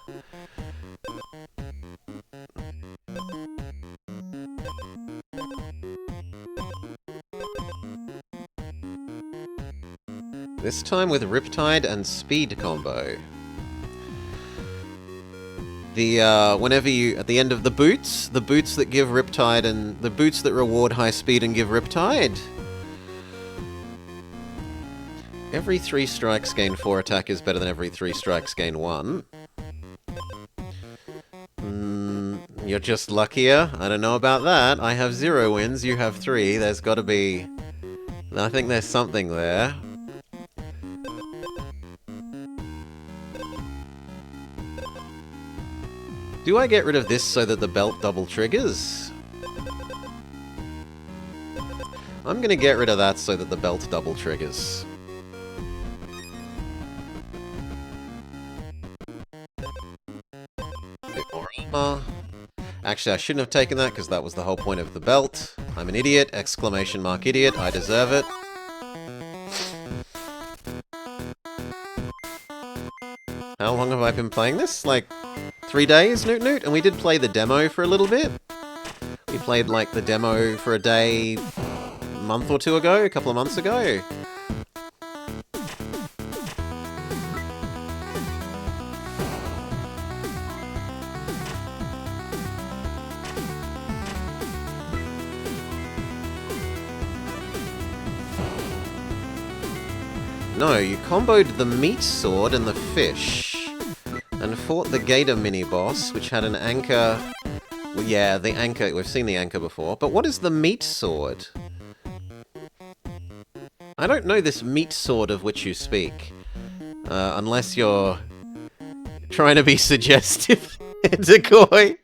This time with Riptide and Speed combo. Whenever you, at the end of the boots that give Riptide and the boots that reward high speed and give Riptide. Every 3 strikes gain 4 attack is better than every 3 strikes gain 1. You're just luckier? I don't know about that. I have 0 wins, you have 3. There's gotta be... I think there's something there. Do I get rid of this so that the belt double triggers? I'm gonna get rid of that so that the belt double triggers. Bit more armor. Actually, I shouldn't have taken that because that was the whole point of the belt. I'm an idiot! Exclamation mark idiot. I deserve it. How long have I been playing this? Like... 3 days, Newt Newt? And we did play the demo for a little bit. We played, like, the demo for a day a month or 2 ago, a couple of months ago. No, you comboed the meat sword and the fish, and fought the gator mini-boss, which had an anchor... Well, yeah, the anchor, we've seen the anchor before, but what is the meat sword? I don't know this meat sword of which you speak, unless you're trying to be suggestive, Decoy.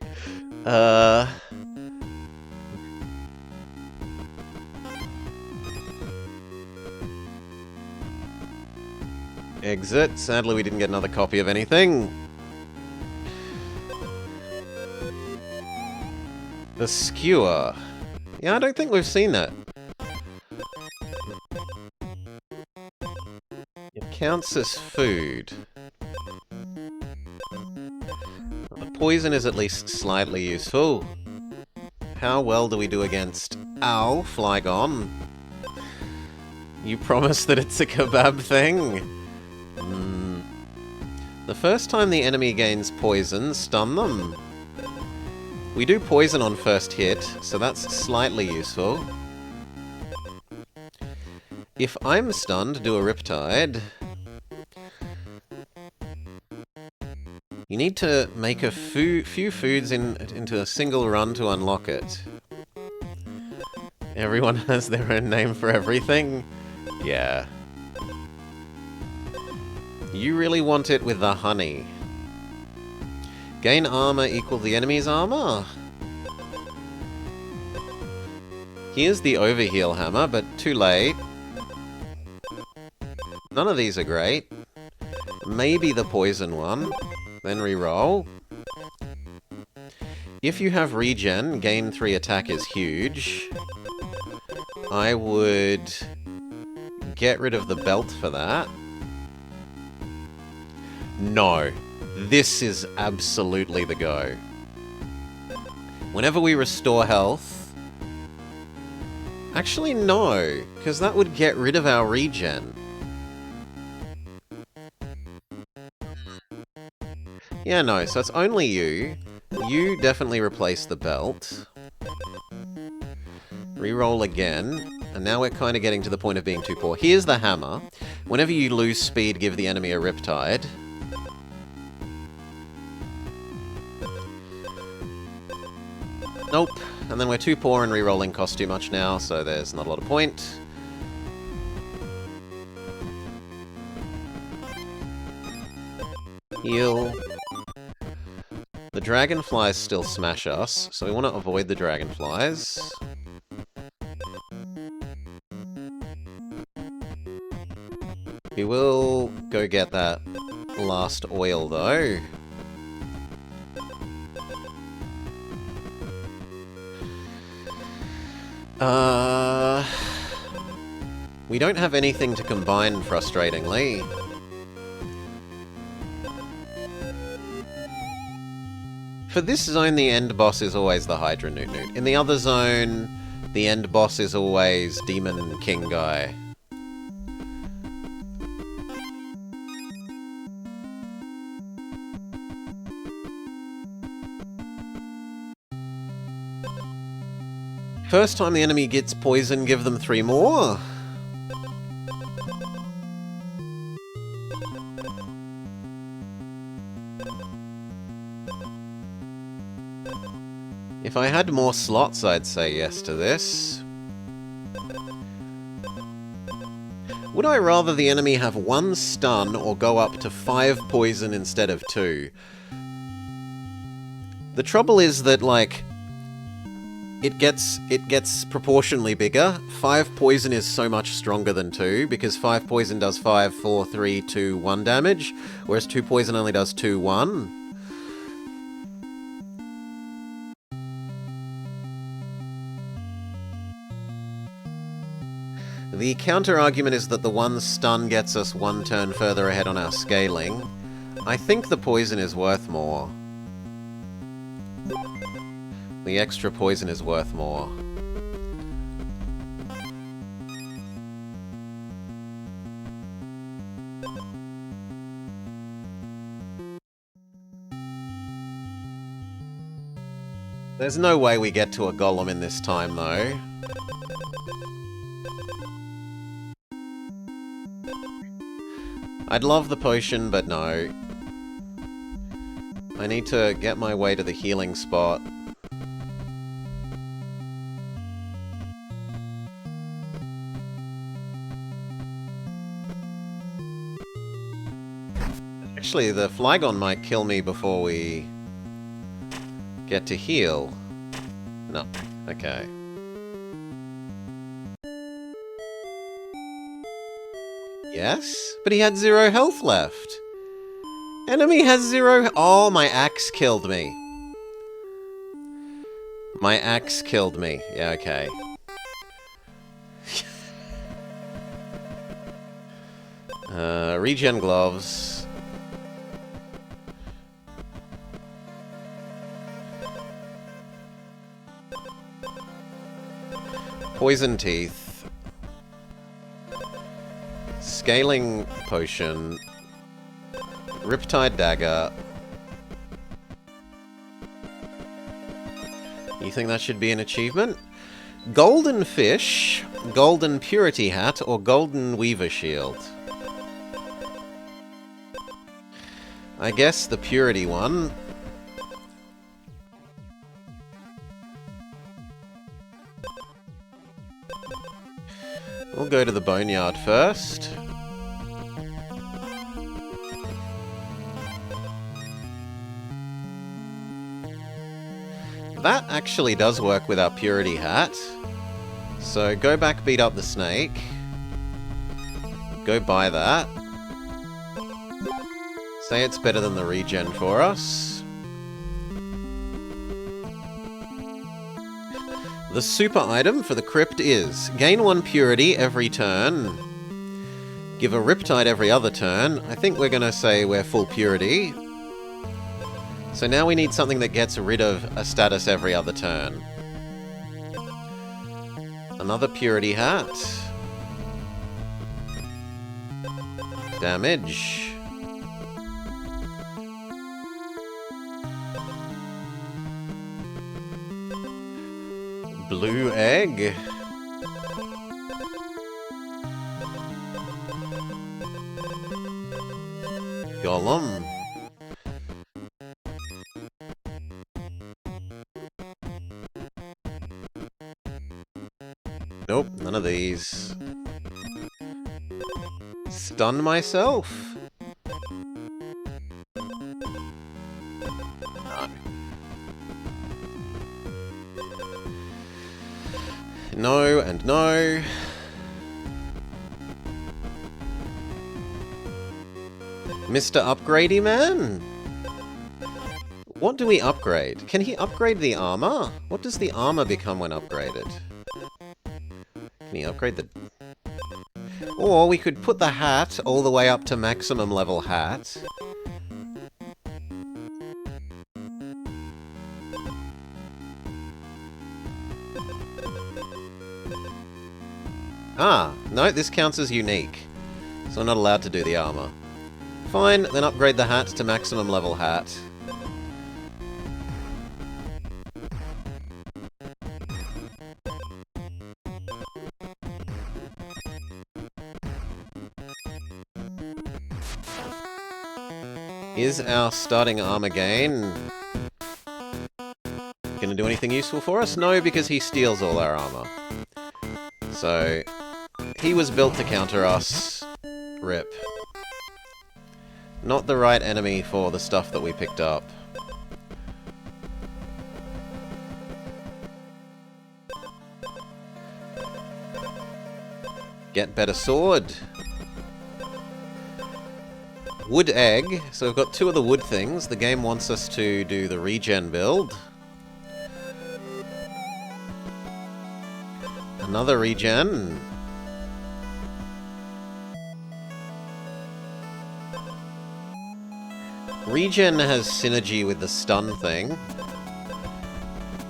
Exit. Sadly, we didn't get another copy of anything. The skewer. Yeah, I don't think we've seen that. It counts as food. The poison is at least slightly useful. How well do we do against Ow, Flygon? You promise that it's a kebab thing? The first time the enemy gains poison, stun them. We do poison on first hit, so that's slightly useful. If I'm stunned, do a Riptide. You need to make a few foods into a single run to unlock it. Everyone has their own name for everything? Yeah. You really want it with the honey. Gain armor equal the enemy's armor? Here's the overheal hammer, but too late. None of these are great. Maybe the poison one. Then reroll. If you have regen, gain 3 attack is huge. I would get rid of the belt for that. No. This is absolutely the go. Whenever we restore health... Actually, no, because that would get rid of our regen. Yeah, no, so it's only you. You definitely replace the belt. Reroll again. And now we're kind of getting to the point of being too poor. Here's the hammer. Whenever you lose speed, give the enemy a Riptide. Nope. And then we're too poor and rerolling costs too much now, so there's not a lot of point. Heal. The dragonflies still smash us, so we want to avoid the dragonflies. We will go get that last oil, though. We don't have anything to combine, frustratingly. For this zone, the end boss is always the Hydra Newt. In the other zone, the end boss is always Demon King guy. First time the enemy gets poison, give them 3 more. If I had more slots, I'd say yes to this. Would I rather the enemy have 1 stun or go up to 5 poison instead of 2? The trouble is that, like, it gets proportionally bigger. 5 poison is so much stronger than 2, because 5 poison does 5, 4, 3, 2, 1 damage, whereas 2 poison only does 2, 1. The counter-argument is that the 1 stun gets us 1 turn further ahead on our scaling. I think the poison is worth more. The extra poison is worth more. There's no way we get to a golem in this time, though. I'd love the potion, but no. I need to get my way to the healing spot. Actually, the Flygon might kill me before we get to heal. No. Okay. Yes? But he had 0 health left. Enemy has 0... Oh, my axe killed me. My axe killed me. Yeah, okay. Regen gloves. Poison teeth. Scaling potion. Riptide dagger. You think that should be an achievement? Golden fish, golden purity hat, or golden weaver shield? I guess the purity one. We'll go to the boneyard first. That actually does work with our purity hat. So go back, beat up the snake. Go buy that. Say it's better than the regen for us. The super item for the crypt is gain 1 purity every turn. Give a riptide every other turn. I think we're going to say we're full purity. So now we need something that gets rid of a status every other turn. Another purity hat. Damage. Blue egg. Golem. Nope, none of these. Stun myself? No, and no. Mr. Upgradey Man? What do we upgrade? Can he upgrade the armor? What does the armor become when upgraded? Can he upgrade the... Or we could put the hat all the way up to maximum level hat. Ah, no, this counts as unique. So we're not allowed to do the armor. Fine, then upgrade the hat to maximum level hat. Is our starting armor gain gonna do anything useful for us? No, because he steals all our armor. So, he was built to counter us. Rip. Not the right enemy for the stuff that we picked up. Get better sword. Wood egg. So we've got 2 of the wood things. The game wants us to do the regen build. Another regen. Regen has synergy with the stun thing,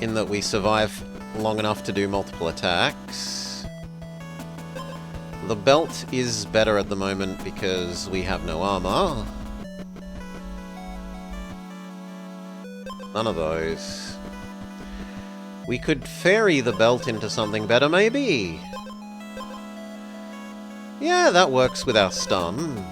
in that we survive long enough to do multiple attacks. The belt is better at the moment because we have no armor. None of those. We could fairy the belt into something better, maybe? Yeah, that works with our stun.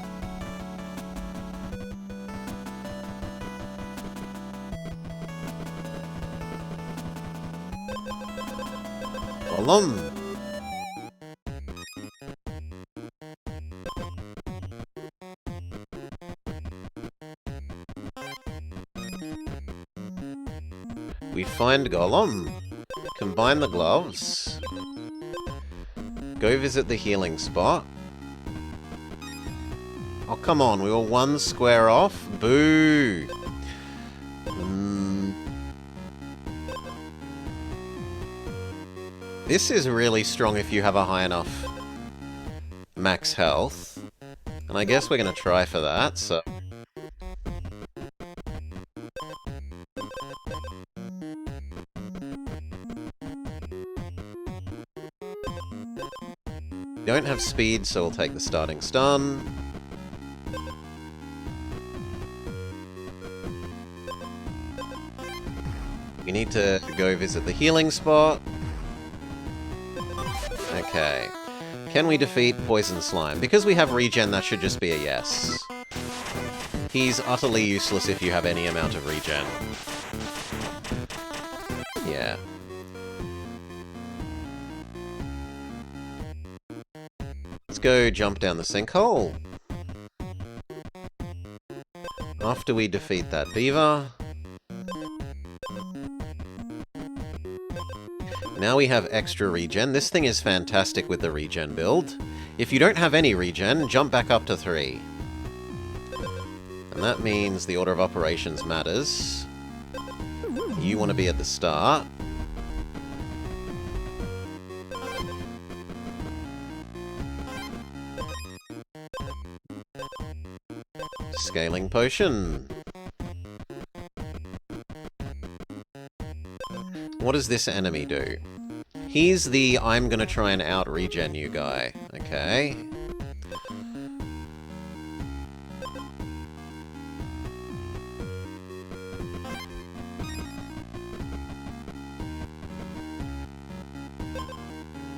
Golem. We find Golem. Combine the gloves. Go visit the healing spot. Oh, come on, we were one square off? Boo! This is really strong if you have a high enough max health. And I guess we're gonna try for that, so... Don't have speed, so we'll take the starting stun. We need to go visit the healing spot. Okay. Can we defeat Poison Slime? Because we have regen, that should just be a yes. He's utterly useless if you have any amount of regen. Yeah. Let's go jump down the sinkhole. After we defeat that beaver. Now we have extra regen. This thing is fantastic with the regen build. If you don't have any regen, jump back up to 3. And that means the order of operations matters. You want to be at the start. Scaling potion. What does this enemy do? He's the I'm gonna try and out-regen you guy. Okay.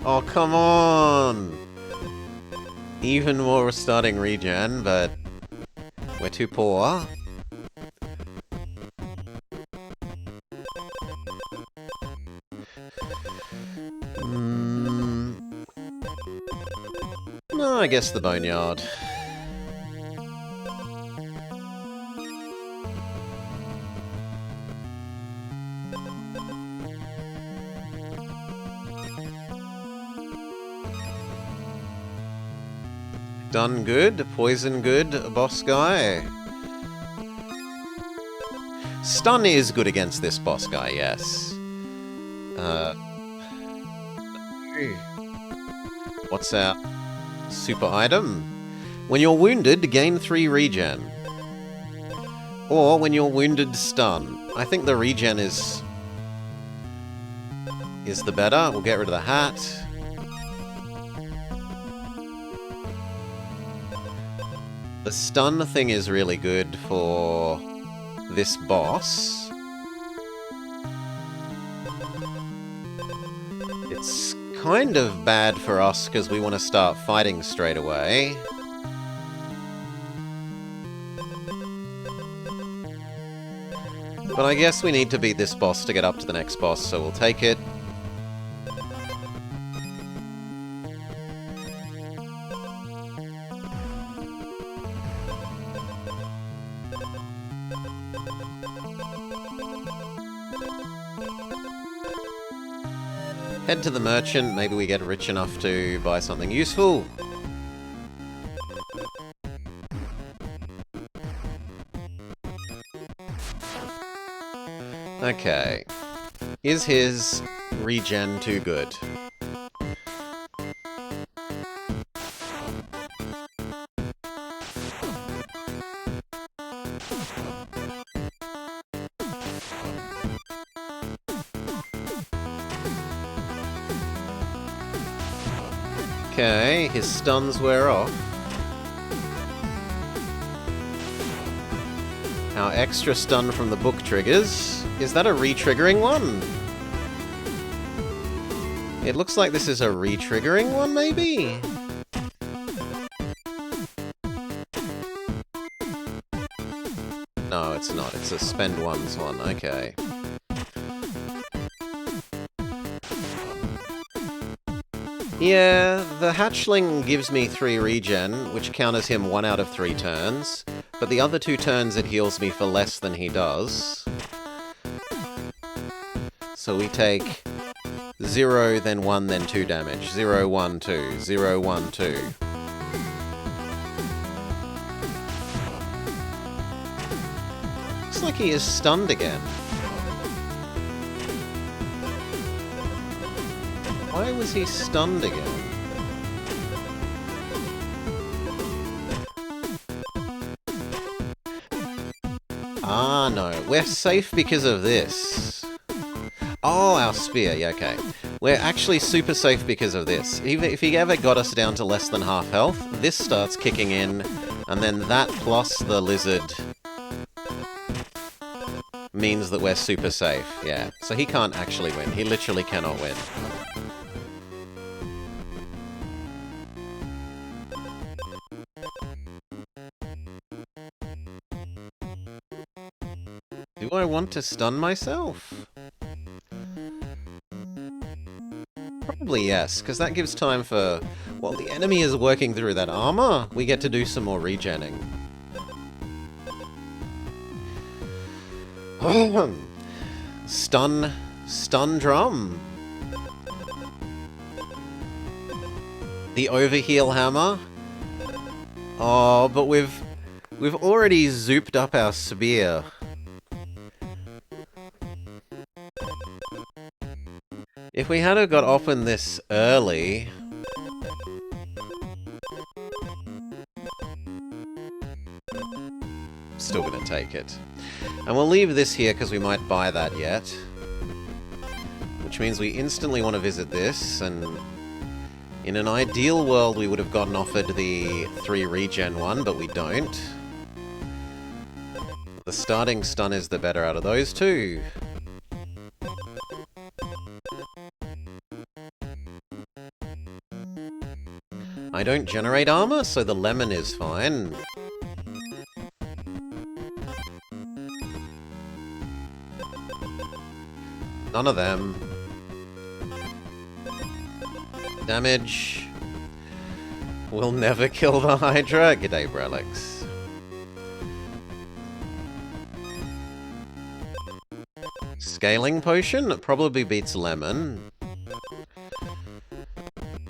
Oh, come on! Even more starting regen, but we're too poor. No, I guess the Boneyard. Done good, poison good, boss guy. Stun is good against this boss guy, yes. What's our super item? When you're wounded, gain 3 regen. Or when you're wounded, stun. I think the regen is the better. We'll get rid of the hat. The stun thing is really good for this boss. It's kind of bad for us because we want to start fighting straight away. But I guess we need to beat this boss to get up to the next boss, so we'll take it. Head to the merchant, maybe we get rich enough to buy something useful. Okay. Is his regen too good? Okay, his stuns wear off. Our extra stun from the book triggers. Is that a re-triggering one? It looks like this is a re-triggering one, maybe? No, it's not. It's a spend ones one. Okay. Yeah, the hatchling gives me 3 regen, which counters him 1 out of 3 turns, but the other 2 turns it heals me for less than he does. So we take 0, then 1, then 2 damage. 0, 1, 2. 0, 1, 2. Looks like he is stunned again. Why was he stunned again? Ah, no. We're safe because of this. Oh, our spear. Yeah, okay. We're actually super safe because of this. Even if he ever got us down to less than half health, this starts kicking in, and then that plus the lizard means that we're super safe. Yeah. So he can't actually win. He literally cannot win. Do I want to stun myself? Probably yes, because that gives time for... While the enemy is working through that armor, we get to do some more regenning. Stun drum. The overheal hammer. Oh, but we've already zooped up our spear. If we had got open this early... Still gonna take it. And we'll leave this here because we might buy that yet. Which means we instantly want to visit this, and... In an ideal world we would have gotten offered the 3 regen one, but we don't. The starting stun is the better out of those two. I don't generate armor, so the lemon is fine. None of them. Damage. We'll never kill the Hydra. G'day, Brelix. Scaling potion probably beats lemon.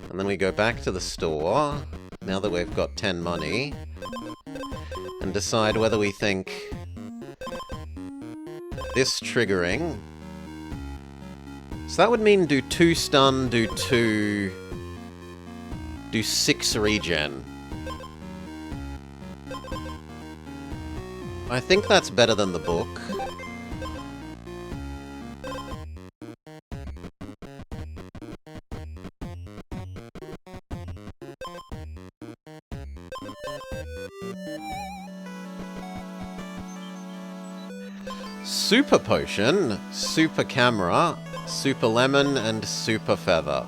And then we go back to the store, now that we've got 10 money, and decide whether we think this triggering... So that would mean do 2 stun, do 6 regen. I think that's better than the book. Super potion, super camera, super lemon, and super feather.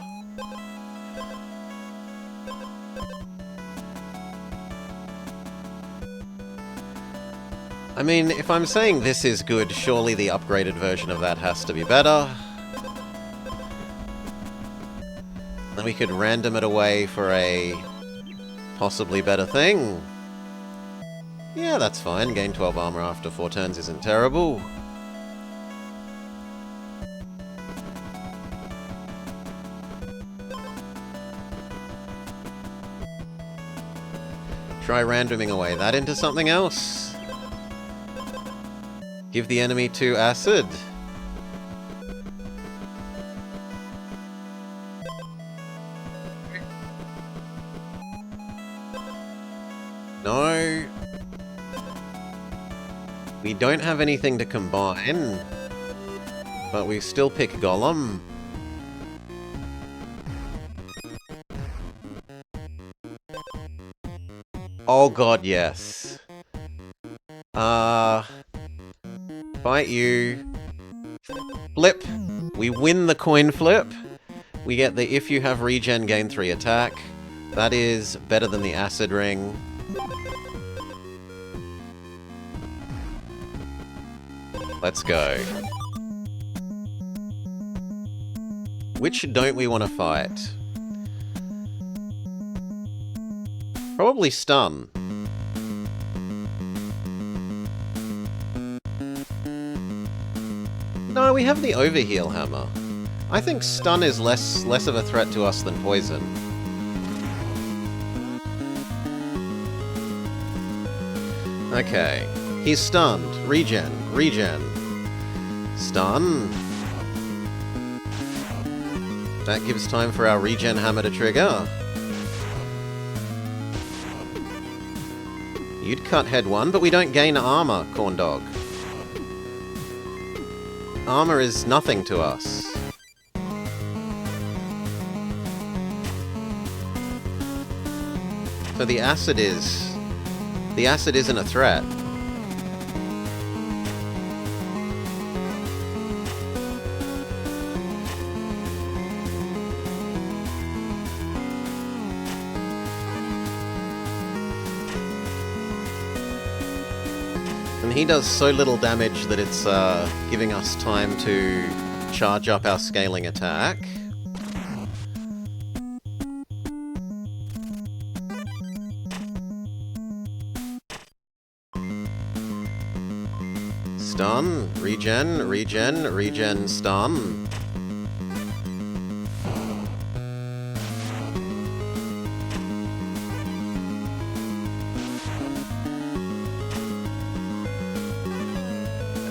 I mean, if I'm saying this is good, surely the upgraded version of that has to be better. Then we could random it away for a possibly better thing. Yeah, that's fine. Gain 12 armor after 4 turns isn't terrible. Try randoming away that into something else. Give the enemy 2 acid. No. We don't have anything to combine, but we still pick Golem. Oh god, yes. Fight you. Flip. We win the coin flip. We get the if you have regen, gain 3 attack. That is better than the acid ring. Let's go. Which don't we want to fight? Probably stun. No, we have the overheal hammer. I think stun is less of a threat to us than poison. Okay. He's stunned. Regen. Regen. Stun. That gives time for our regen hammer to trigger. You'd cut head 1, but we don't gain armor, Corn Dog. Armor is nothing to us. So the acid isn't a threat. And he does so little damage that it's giving us time to charge up our scaling attack. Stun, regen, regen, regen, stun.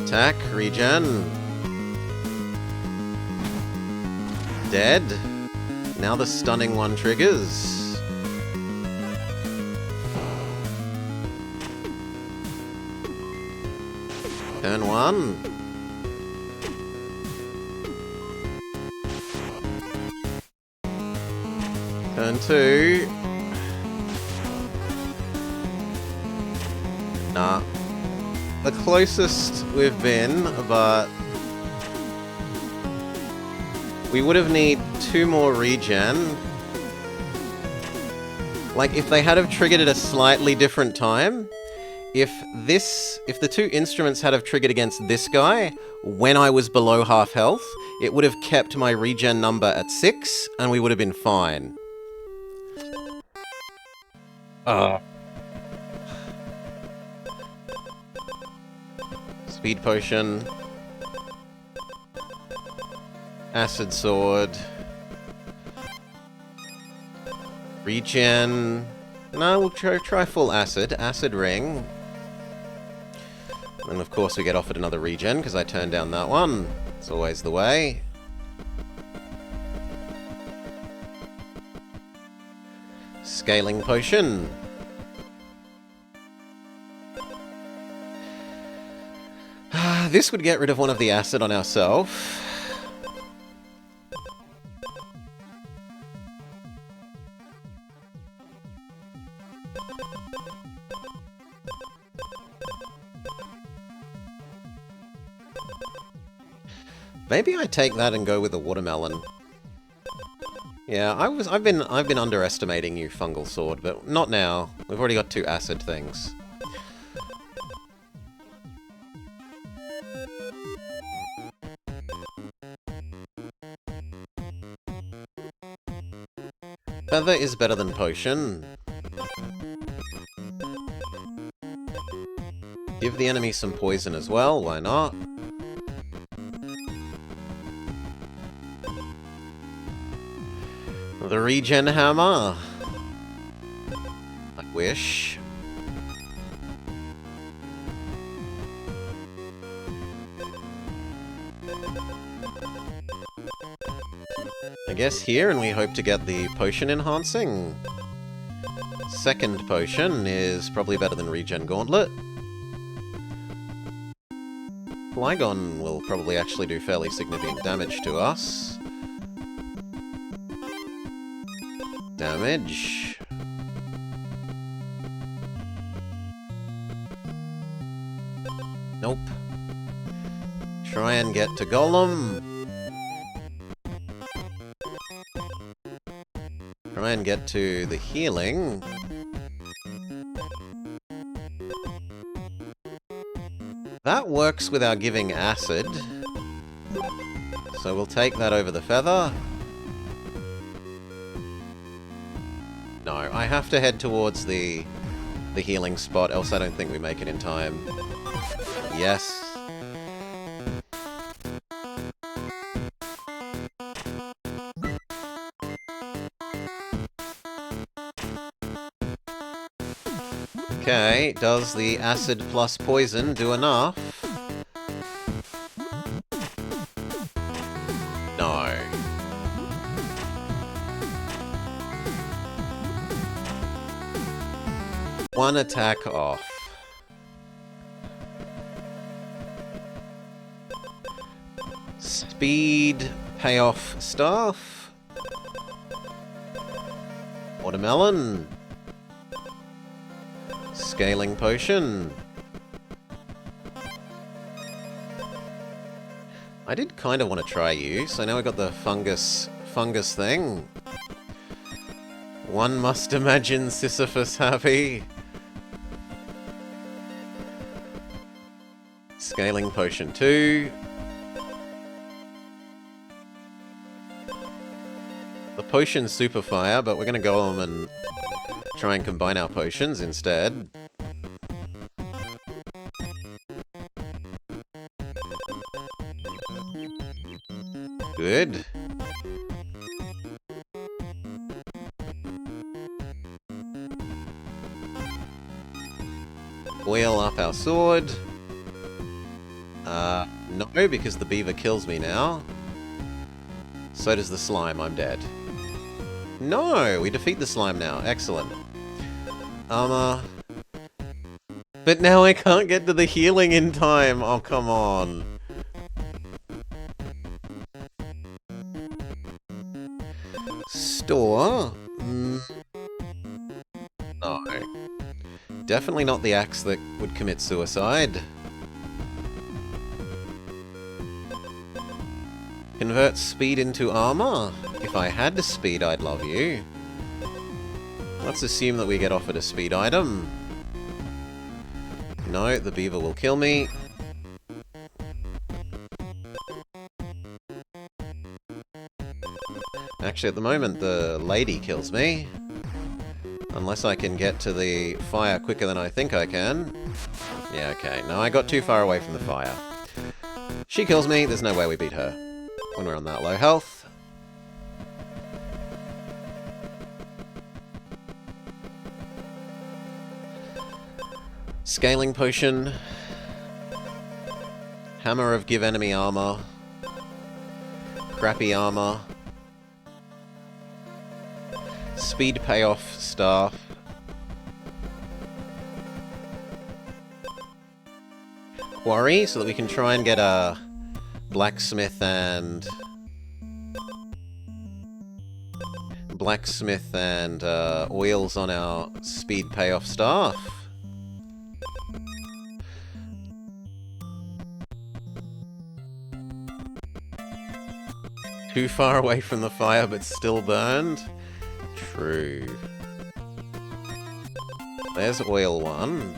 Attack, regen. Dead. Now the stunning one triggers. Turn 1. Turn 2. Nah. The closest we've been, but we would have need 2 more regen. Like, if they had have triggered at a slightly different time, if the 2 instruments had have triggered against this guy when I was below half health, it would have kept my regen number at 6, and we would have been fine. Speed potion. Acid sword. Regen. No, we'll try full acid. Acid ring. And of course we get offered another regen, because I turned down that one. It's always the way. Scaling potion. This would get rid of one of the acid on ourselves. Maybe I take that and go with the watermelon. Yeah, I've been underestimating you, Fungal Sword, but not now. We've already got 2 acid things. Feather is better than potion. Give the enemy some poison as well, why not? The regen hammer. I wish. I guess here, and we hope to get the potion enhancing. Second potion is probably better than regen gauntlet. Flygon will probably actually do fairly significant damage to us. Damage. Nope. Try and get to Golem. Try and get to the healing. That works with our giving acid. So we'll take that over the feather. No, I have to head towards the healing spot, else I don't think we make it in time. Yes. Okay, does the acid plus poison do enough? No. One attack off. Speed payoff staff. Watermelon. Scaling potion. I did kind of want to try you, so now I got the fungus thing. One must imagine Sisyphus happy. Scaling potion 2. The potion's super fire, but we're going to go on and try and combine our potions instead. Good. Oil up our sword. No, because the beaver kills me now. So does the slime, I'm dead. No, we defeat the slime now. Excellent. Armor. But now I can't get to the healing in time. Oh, come on. Store? No. Definitely not the axe that would commit suicide. Convert speed into armor? If I had the speed, I'd love you. Let's assume that we get offered a speed item. No, the beaver will kill me. Actually, at the moment, the lady kills me. Unless I can get to the fire quicker than I think I can. Yeah, okay. No, I got too far away from the fire. She kills me, there's no way we beat her when we're on that low health. Scaling potion. Hammer of give enemy armor. Crappy armor. Speed payoff staff. Quarry, so that we can try and get a blacksmith and oils on our speed payoff staff. Too far away from the fire, but still burned. True. There's oil 1.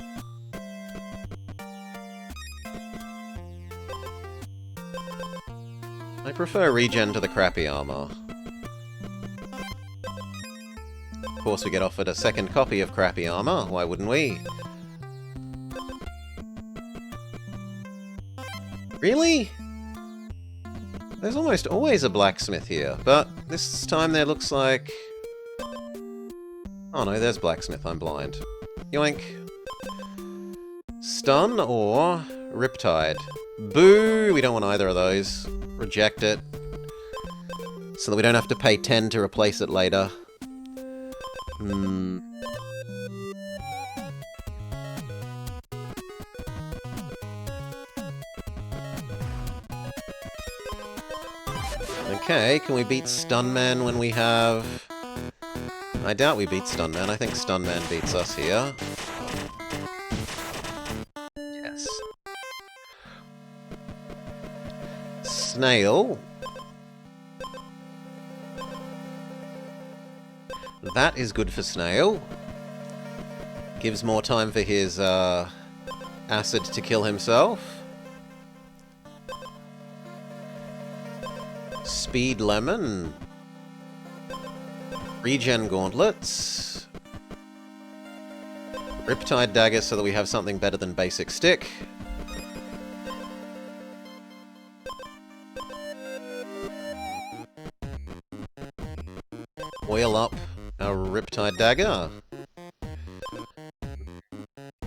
I prefer regen to the crappy armor. Of course, we get offered a second copy of crappy armor. Why wouldn't we? Really? There's almost always a blacksmith here, but this time there looks like... Oh no, there's blacksmith, I'm blind. Yoink. Stun or Riptide? Boo! We don't want either of those. Reject it. So that we don't have to pay 10 to replace it later. Okay, can we beat Stunman when we have... I doubt we beat Stunman. I think Stunman beats us here. Yes. Snail. That is good for Snail. Gives more time for his acid to kill himself. Speed Lemon. Regen Gauntlets. Riptide Dagger so that we have something better than basic stick. Oil up our Riptide Dagger.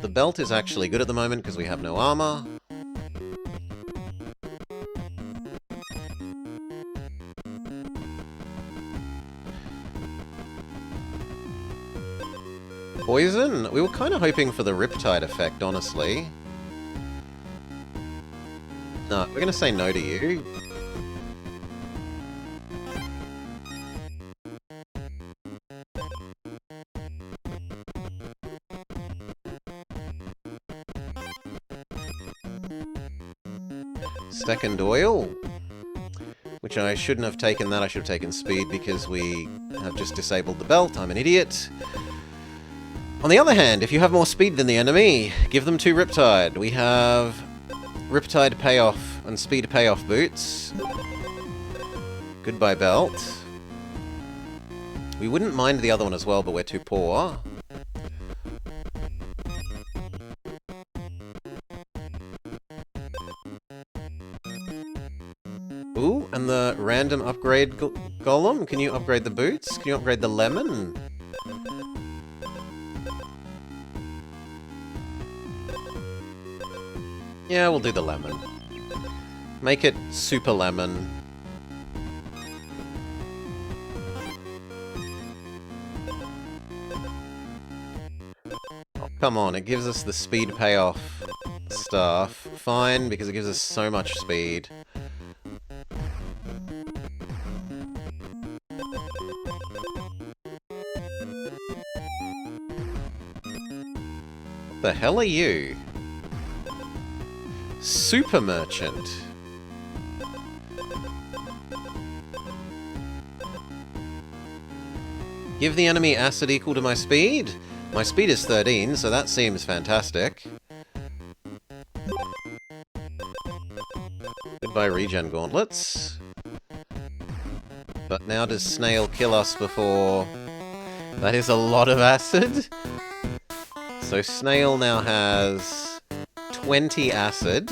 The belt is actually good at the moment because we have no armor. Poison? We were kind of hoping for the Riptide effect, honestly. No, we're going to say no to you. Second oil. Which I shouldn't have taken that, I should have taken speed because we have just disabled the belt. I'm an idiot. On the other hand, if you have more speed than the enemy, give them 2 Riptide. We have Riptide Payoff and Speed Payoff boots. Goodbye belt. We wouldn't mind the other one as well, but we're too poor. Ooh, and the random upgrade golem. Can you upgrade the boots? Can you upgrade the lemon? Yeah, we'll do the lemon. Make it super lemon. Oh, come on, it gives us the speed payoff stuff. Fine, because it gives us so much speed. What the hell are you? Super Merchant. Give the enemy acid equal to my speed? My speed is 13, so that seems fantastic. Goodbye regen gauntlets. But now does Snail kill us before... That is a lot of acid. So Snail now has 20 acid.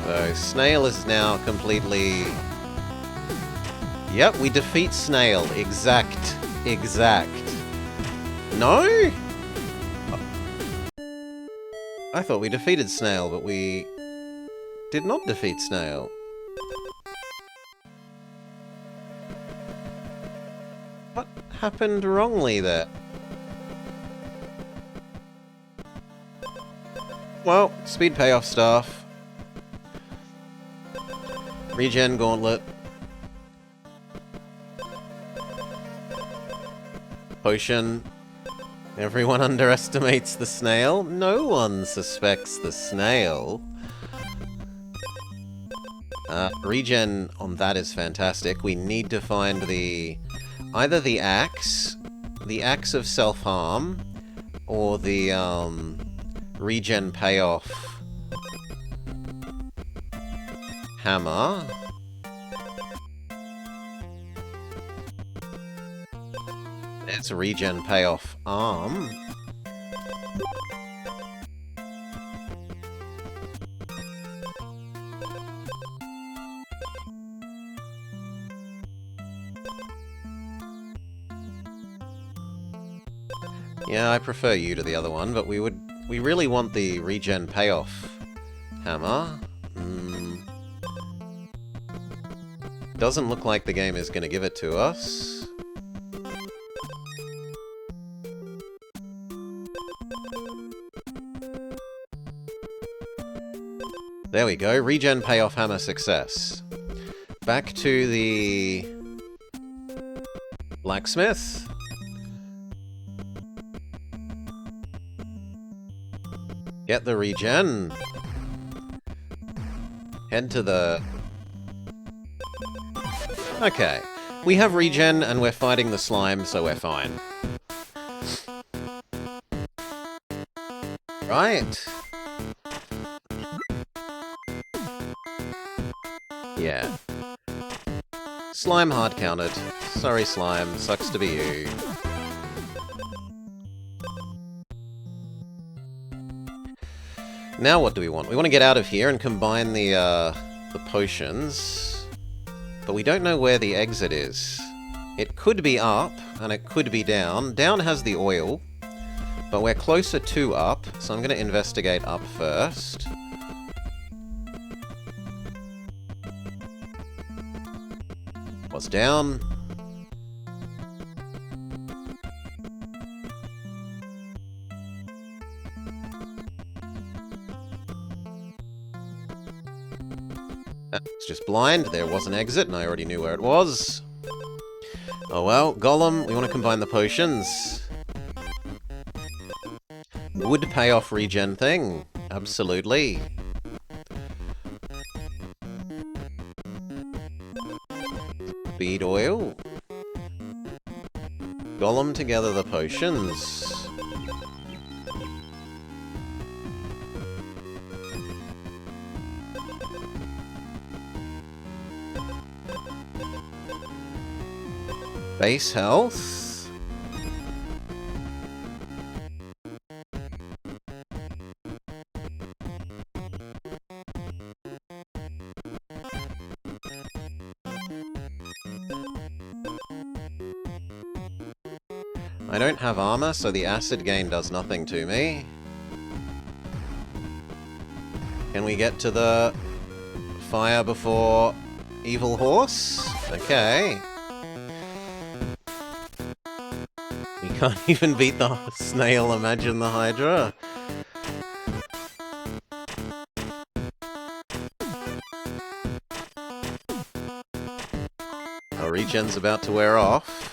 So Snail is now completely... Yep, we defeat Snail. Exact. No? I thought we defeated Snail, but we did not defeat Snail. What happened wrongly there? Well, speed payoff staff. Regen gauntlet. Potion. Everyone underestimates the snail. No one suspects the snail. Regen on that is fantastic. We need to find either the axe of self-harm, or the regen payoff hammer. It's a regen payoff arm. Yeah, I prefer you to the other one, but we really want the regen payoff hammer. Doesn't look like the game is going to give it to us. There we go, regen payoff hammer success. Back to the blacksmith. Get the regen. Head to the... Okay. We have regen and we're fighting the slime, so we're fine. Right. Yeah. Slime hard counted. Sorry, Slime. Sucks to be you. Now what do we want? We want to get out of here and combine the potions. But we don't know where the exit is. It could be up, and it could be down. Down has the oil, but we're closer to up, so I'm going to investigate up first. What's down? It's just blind. There was an exit, and I already knew where it was. Oh well, Golem, we want to combine the potions. Would pay off regen thing. Absolutely. Bead oil. Golem together the potions. Base health. I don't have armor, so the acid gain does nothing to me. Can we get to the fire before evil horse? Okay. We can't even beat the snail, imagine the Hydra. Our regen's about to wear off.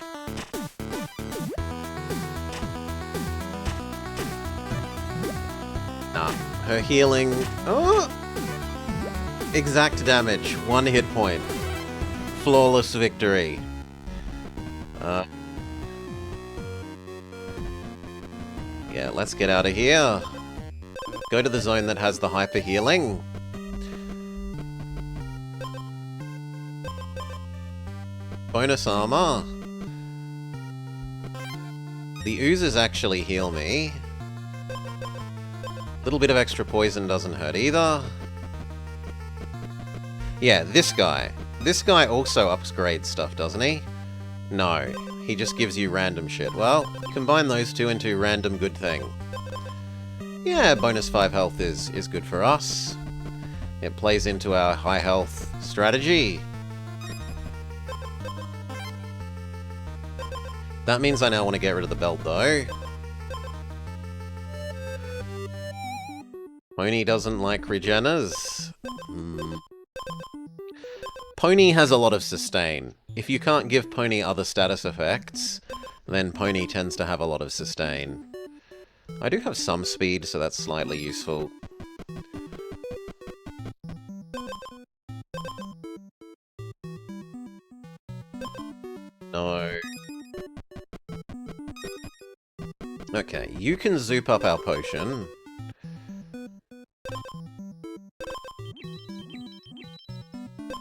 Nah, her healing... Oh! Exact damage, 1 hit point. Flawless victory. Yeah, let's get out of here. Go to the zone that has the hyper healing. Bonus armor. The oozes actually heal me. A little bit of extra poison doesn't hurt either. Yeah, this guy. This guy also upgrades stuff, doesn't he? No. He just gives you random shit. Well, combine those two into random good thing. Yeah, bonus 5 health is good for us. It plays into our high health strategy. That means I now want to get rid of the belt, though. Pony doesn't like regeners. Pony has a lot of sustain. If you can't give Pony other status effects, then Pony tends to have a lot of sustain. I do have some speed, so that's slightly useful. No. Okay, you can zoop up our potion.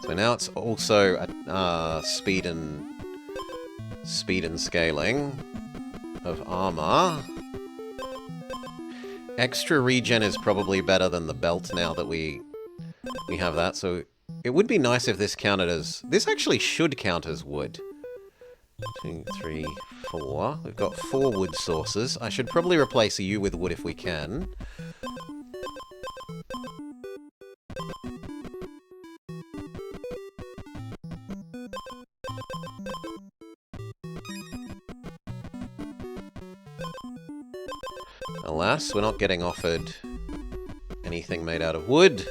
So now it's also speed and scaling of armor. Extra regen is probably better than the belt now that we have that. So it would be nice if this counted as... This actually should count as wood. 2, 3, 4. We've got 4 wood sources. I should probably replace you with wood if we can. Alas, we're not getting offered anything made out of wood.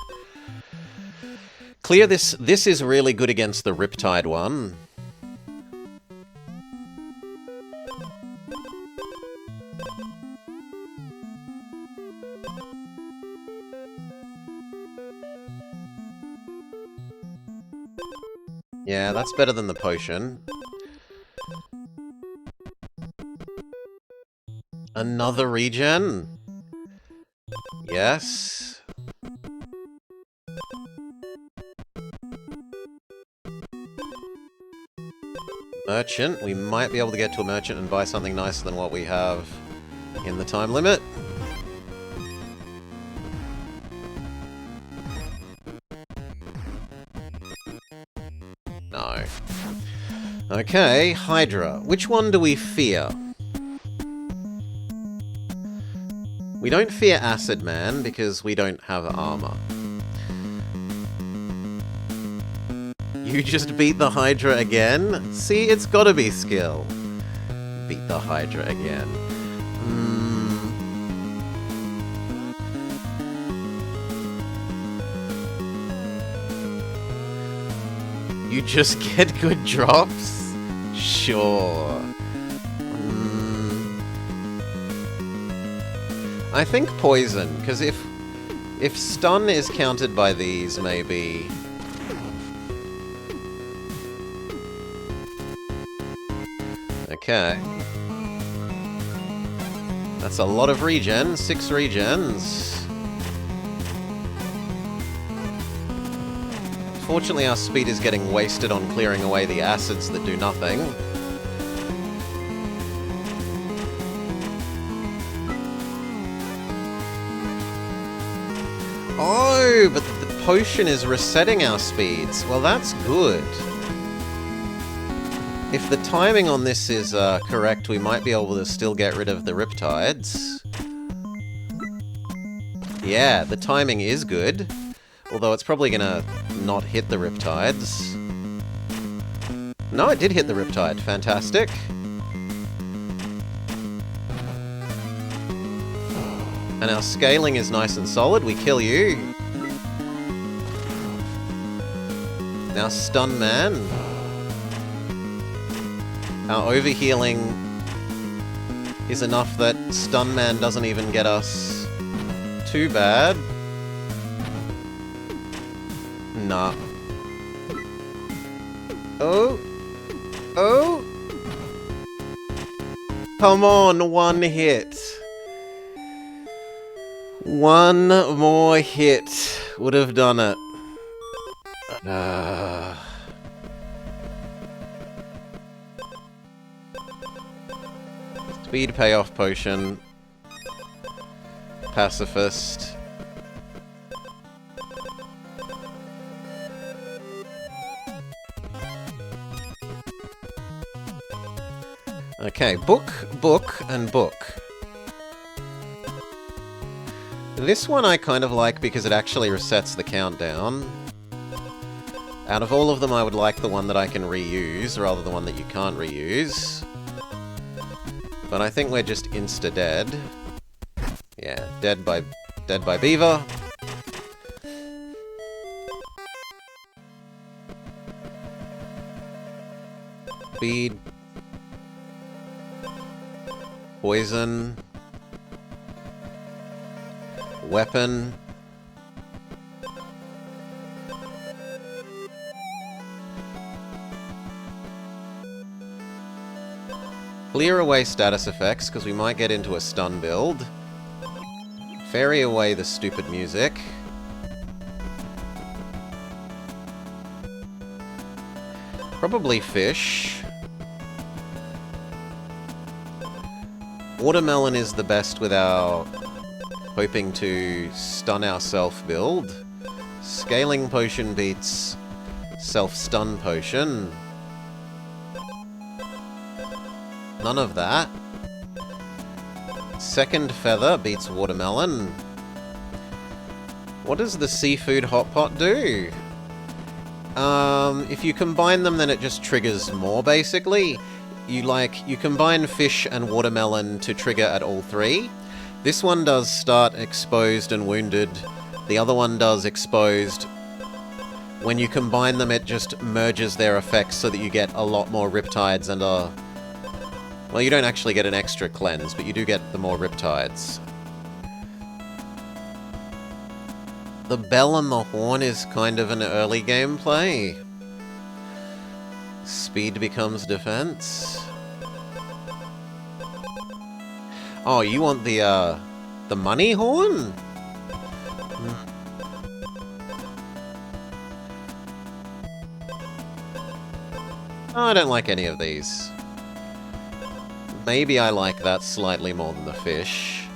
Clear this. This is really good against the Riptide one. Yeah, that's better than the potion. Another regen? Yes. Merchant. We might be able to get to a merchant and buy something nicer than what we have in the time limit. No. Okay, Hydra. Which one do we fear? We don't fear Acid Man because we don't have armor. You just beat the Hydra again? See, it's gotta be skill. Beat the Hydra again. You just get good drops? Sure. I think poison, because if stun is counted by these, maybe... Okay. That's a lot of regen. 6 regens. Fortunately, our speed is getting wasted on clearing away the acids that do nothing. Oh, but the potion is resetting our speeds. Well, that's good. If the timing on this is correct, we might be able to still get rid of the Riptides. Yeah, the timing is good. Although it's probably gonna not hit the Riptides. No, it did hit the Riptide. Fantastic. And our scaling is nice and solid. We kill you. Now Stun Man. Our overhealing is enough that Stun Man doesn't even get us too bad. Nah. Oh. Oh. Come on, one hit. One more hit would have done it. Speed payoff potion. Pacifist. Okay, book, book, and book. This one I kind of like because it actually resets the countdown. Out of all of them, I would like the one that I can reuse, rather than the one that you can't reuse. But I think we're just insta-dead. Yeah, dead by Beaver. Speed. Poison. Weapon. Clear away status effects, because we might get into a stun build. Ferry away the stupid music. Probably fish. Watermelon is the best with our hoping to stun ourself build. Scaling potion beats self-stun potion. None of that. Second feather beats watermelon. What does the seafood hot pot do? If you combine them, then it just triggers more, basically. You combine fish and watermelon to trigger at all three. This one does start exposed and wounded. The other one does exposed. When you combine them, it just merges their effects so that you get a lot more Riptides and a... Well, you don't actually get an extra cleanse, but you do get the more Riptides. The bell and the horn is kind of an early gameplay. Speed becomes defense. Oh, you want the money horn? Oh, I don't like any of these. Maybe I like that slightly more than the fish.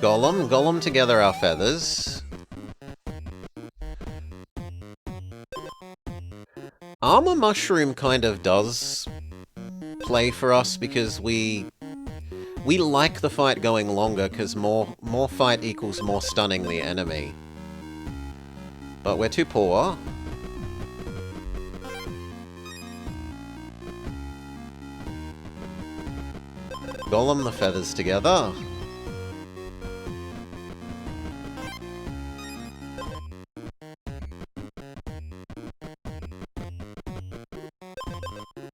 Golem to gather our feathers. Armor Mushroom kind of does play for us because we like the fight going longer because more fight equals more stunning the enemy. But we're too poor. Golem the feathers together.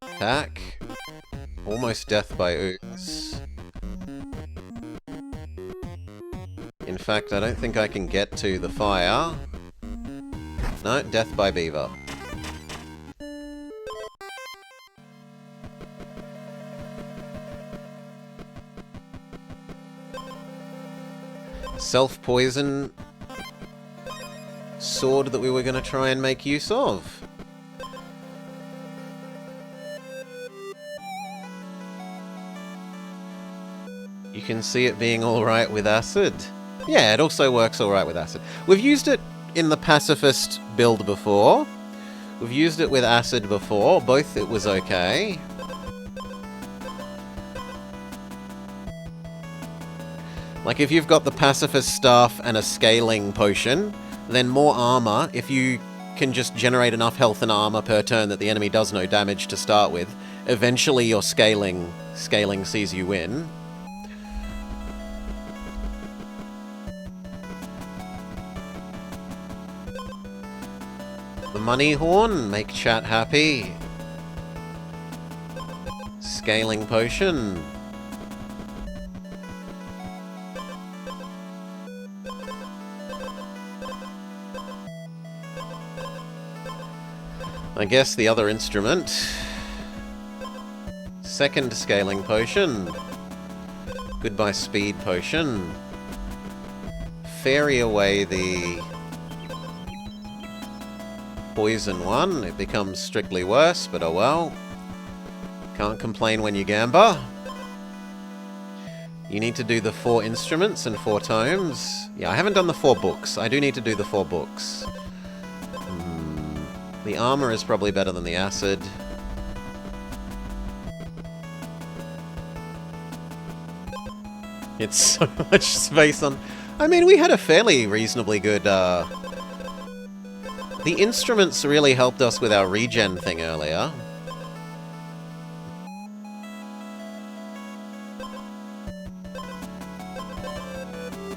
Attack. Almost death by ooze. In fact, I don't think I can get to the fire. No, death by beaver. Self-poison sword that we were going to try and make use of. You can see it being alright with acid. Yeah, it also works alright with acid. We've used it in the pacifist build before. We've used it with acid before. Both it was okay. Like, if you've got the pacifist staff and a scaling potion, then more armor, if you can just generate enough health and armor per turn that the enemy does no damage to start with, eventually your scaling sees you win. The money horn, make chat happy. Scaling potion. I guess the other instrument. Second scaling potion. Goodbye speed potion. Fairy away the poison one. It becomes strictly worse, but oh well. Can't complain when you gamba. You need to do the 4 instruments and 4 tomes. Yeah, I haven't done the 4 books. I do need to do the 4 books. The armor is probably better than the acid. It's so much space on... I mean, we had a fairly reasonably good... The instruments really helped us with our regen thing earlier.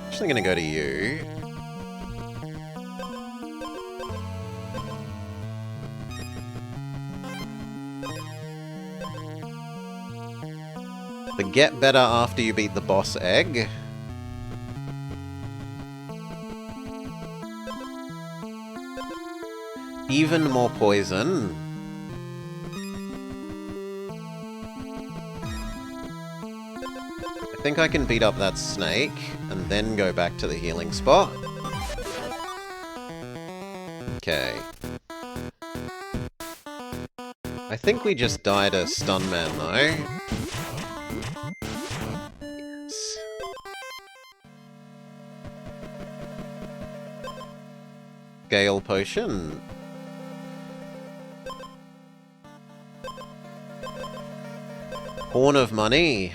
Actually gonna go to you. The get better after you beat the boss egg. Even more poison. I think I can beat up that snake and then go back to the healing spot. Okay. I think we just died a stun man though. Yes. Gale potion. Horn of money.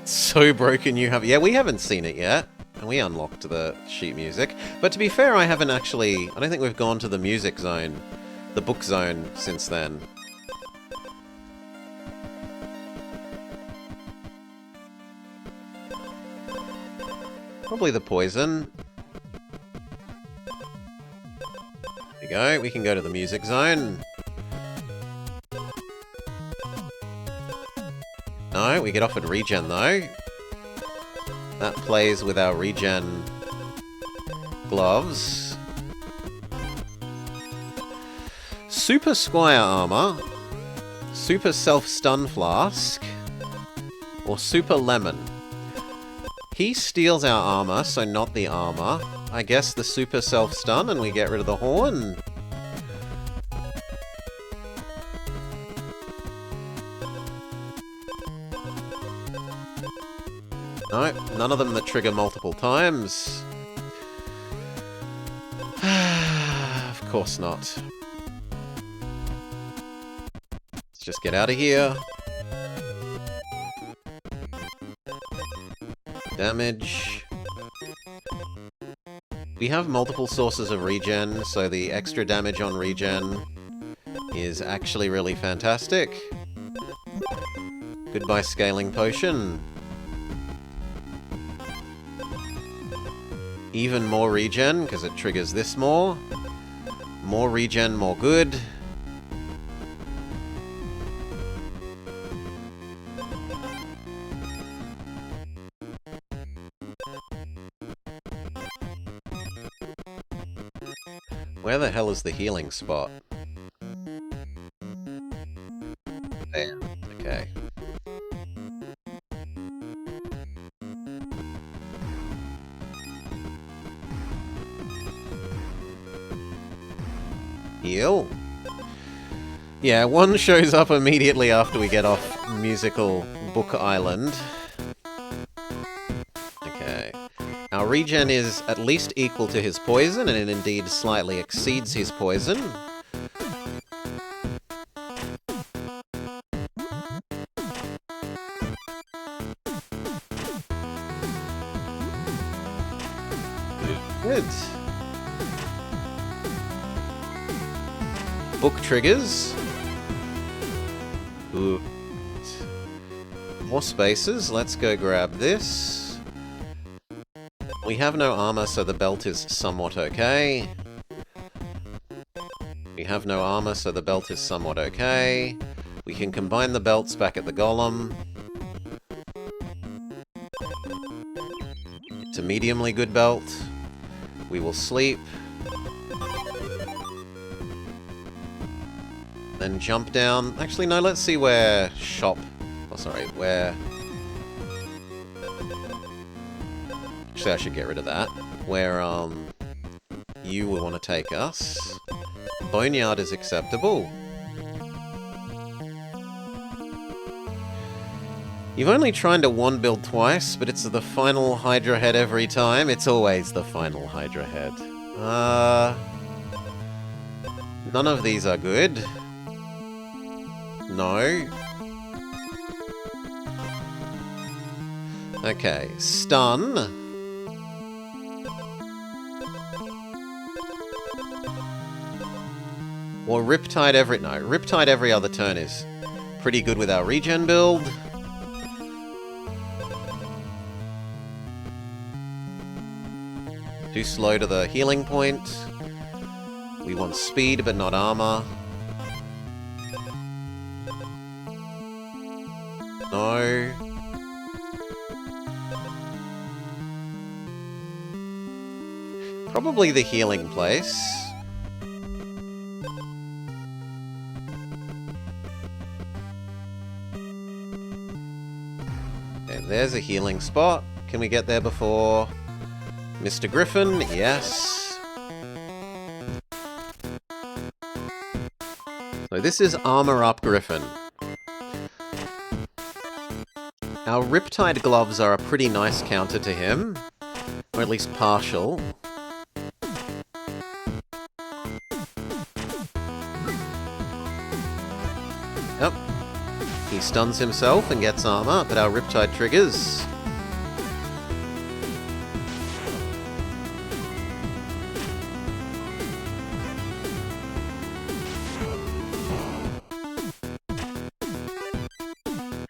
So broken you have... Yeah, we haven't seen it yet. And we unlocked the sheet music. But to be fair, I haven't actually... I don't think we've gone to the music zone. The book zone since then. Probably the poison. There we go. We can go to the music zone. No, we get offered regen though. That plays with our regen gloves. Super Squire armor. Super Self-Stun Flask or Super Lemon. He steals our armor, so not the armor. I guess the Super Self-Stun and we get rid of the horn. Nope, none of them that trigger multiple times. Of course not. Let's just get out of here. Damage. We have multiple sources of regen, so the extra damage on regen is actually really fantastic. Goodbye scaling potion. Even more regen, because it triggers this more. More regen, more good. Where the hell is the healing spot? There. Okay. Heal. Yeah, one shows up immediately after we get off Musical Book Island. Okay. Our regen is at least equal to his poison, and it indeed slightly exceeds his poison. Good. Book triggers. Ooh. More spaces. Let's go grab this. We have no armor, so the belt is somewhat okay. We have no armor, so the belt is somewhat okay. We can combine the belts back at the golem. It's a mediumly good belt. We will sleep. Then jump down. Actually, no, let's see where shop... Oh, sorry, where... Actually, I should get rid of that. Where, you will want to take us. Boneyard is acceptable. You've only tried to one build twice, but it's the final Hydra head every time. It's always the final Hydra head. None of these are good. No. Okay, stun. Or Riptide every... No, Riptide every other turn is pretty good with our regen build. Too slow to the healing point. We want speed, but not armor. No. Probably the healing place. Okay, there's a healing spot. Can we get there before Mr. Griffin? Yes. So this is Armor Up Griffin. Our Riptide gloves are a pretty nice counter to him. Or at least partial. Yep. He stuns himself and gets armor, but our Riptide triggers.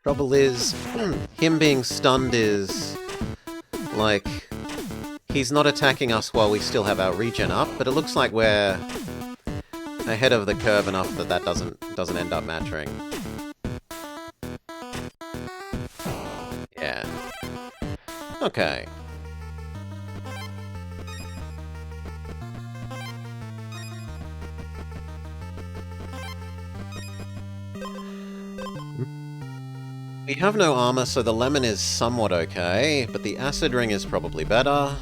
Trouble is, him being stunned is, like, he's not attacking us while we still have our regen up, but it looks like we're ahead of the curve enough that that doesn't end up mattering. Yeah. Okay. have no armor, so the lemon is somewhat okay, but the acid ring is probably better.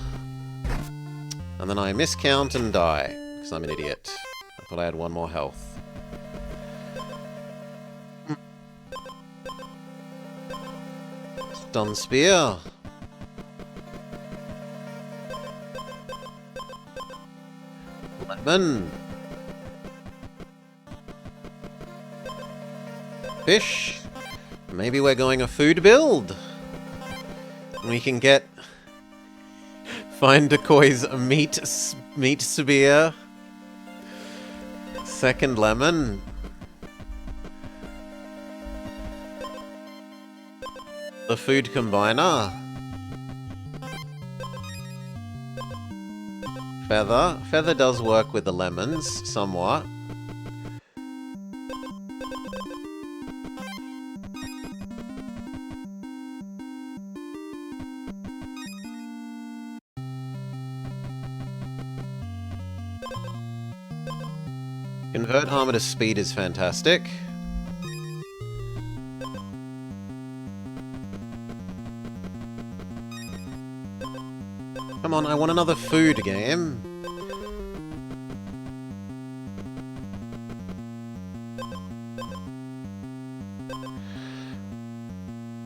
And then I miscount and die, because I'm an idiot. I thought I had one more health. Stun spear. Lemon. Fish. Maybe we're going a food build. We can get... Find Decoy's meat spear. Second lemon. The food combiner. Feather. Feather does work with the lemons, somewhat. Convert armor to speed is fantastic. Come on, I want another food game.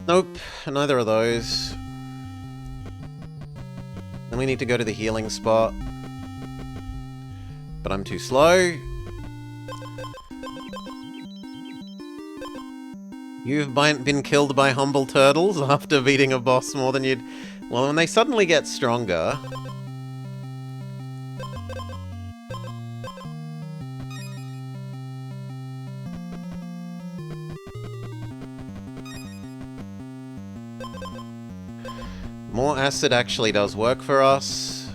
Nope, neither of those. Then we need to go to the healing spot. But I'm too slow. You've been killed by humble turtles after beating a boss more than you'd... Well, when they suddenly get stronger... More acid actually does work for us.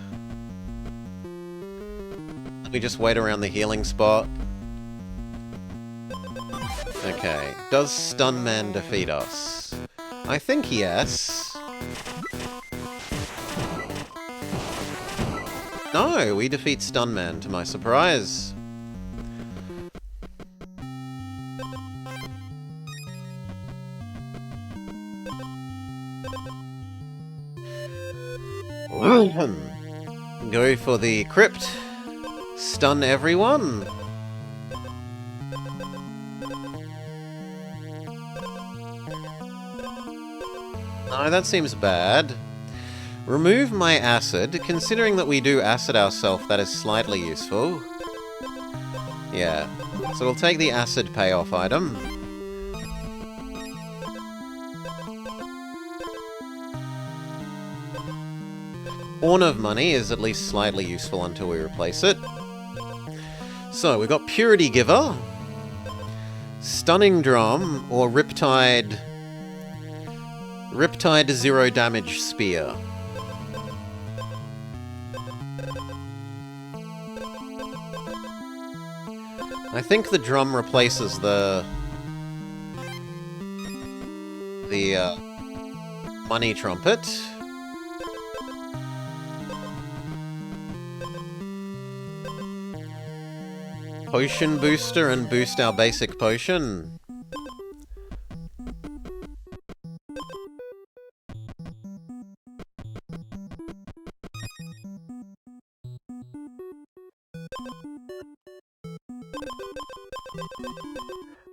Let me just wait around the healing spot. Okay. Does Stun Man defeat us? I think yes. No, we defeat Stun Man, to my surprise. Go for the crypt. Stun everyone. No, that seems bad. Remove my acid. Considering that we do acid ourselves, that is slightly useful. Yeah. So we'll take the acid payoff item. Horn of Money is at least slightly useful until we replace it. So, we've got Purity Giver, Stunning Drum, or Riptide Zero Damage Spear. I think the drum replaces the money trumpet. Potion booster and boost our basic potion.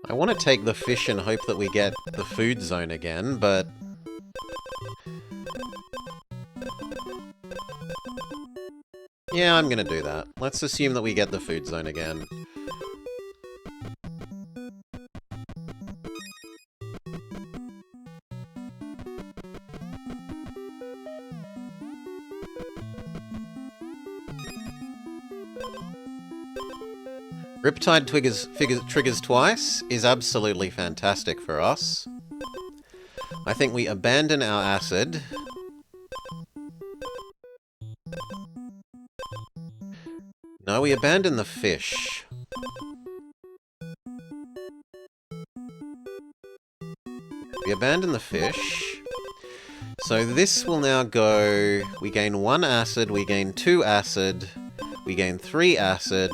I want to take the fish and hope that we get the food zone again, but... yeah, I'm gonna do that. Let's assume that we get the food zone again. Riptide triggers twice is absolutely fantastic for us. I think we abandon our acid. No, we abandon the fish. We abandon the fish. So this will now go... we gain 1 acid, we gain 2 acid, we gain 3 acid.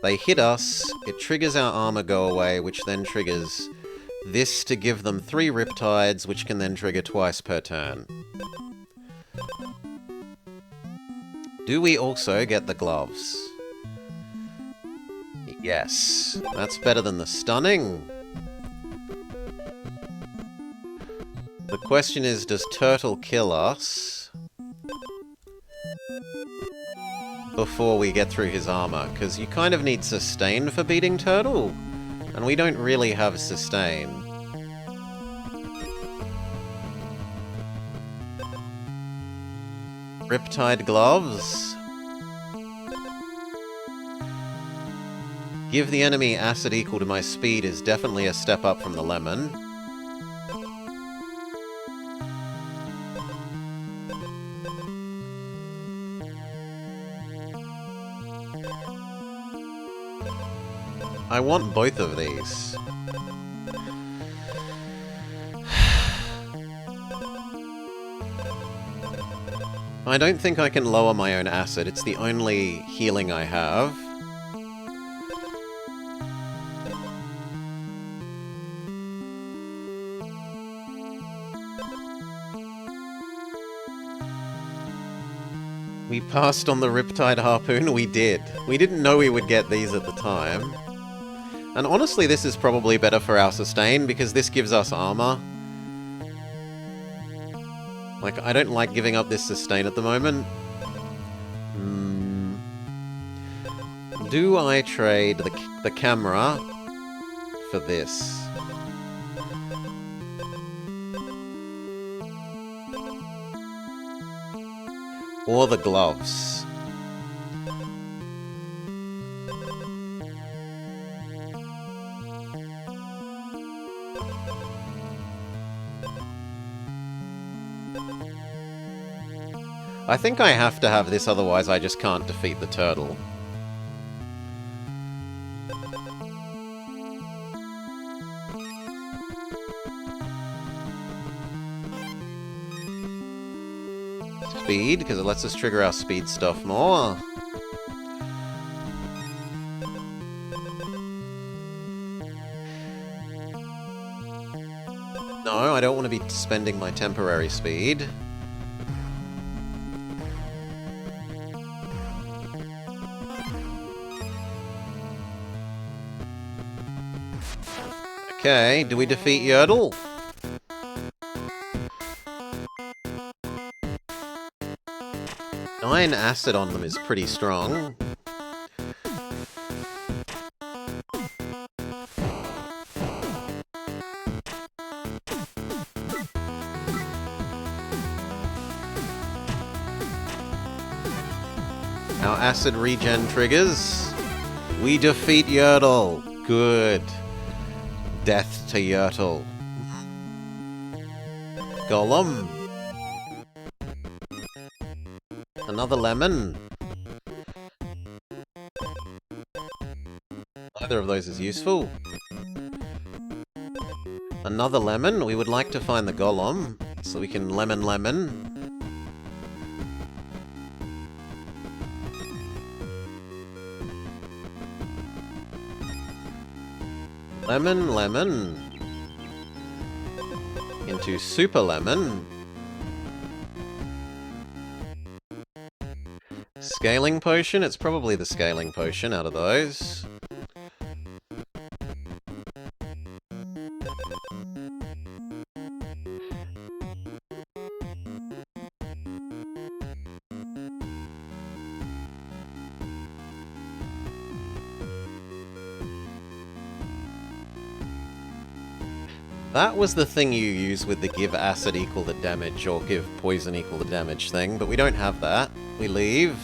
They hit us, it triggers our armor go away, which then triggers this to give them 3 Riptides, which can then trigger twice per turn. Do we also get the gloves? Yes. That's better than the stunning. The question is, does Turtle kill us before we get through his armor? Because you kind of need sustain for beating Turtle, and we don't really have sustain. Riptide gloves. Give the enemy acid equal to my speed is definitely a step up from the lemon. I want both of these. I don't think I can lower my own acid. It's the only healing I have. We passed on the Riptide Harpoon. We did. We didn't know we would get these at the time. And honestly, this is probably better for our sustain, because this gives us armor. Like, I don't like giving up this sustain at the moment. Do I trade the camera for this? Or the gloves? I think I have to have this, otherwise I just can't defeat the turtle. Speed, because it lets us trigger our speed stuff more. No, I don't want to be spending my temporary speed. Okay, do we defeat Yertle? Nine acid on them is pretty strong. Our acid regen triggers. We defeat Yertle. Good. Death to Yertle. Golem. Another lemon. Neither of those is useful. Another lemon. We would like to find the golem, so we can lemon. Lemon. Into super lemon. Scaling potion? It's probably the scaling potion out of those. That was the thing you use with the give acid equal the damage or give poison equal the damage thing, but we don't have that. We leave.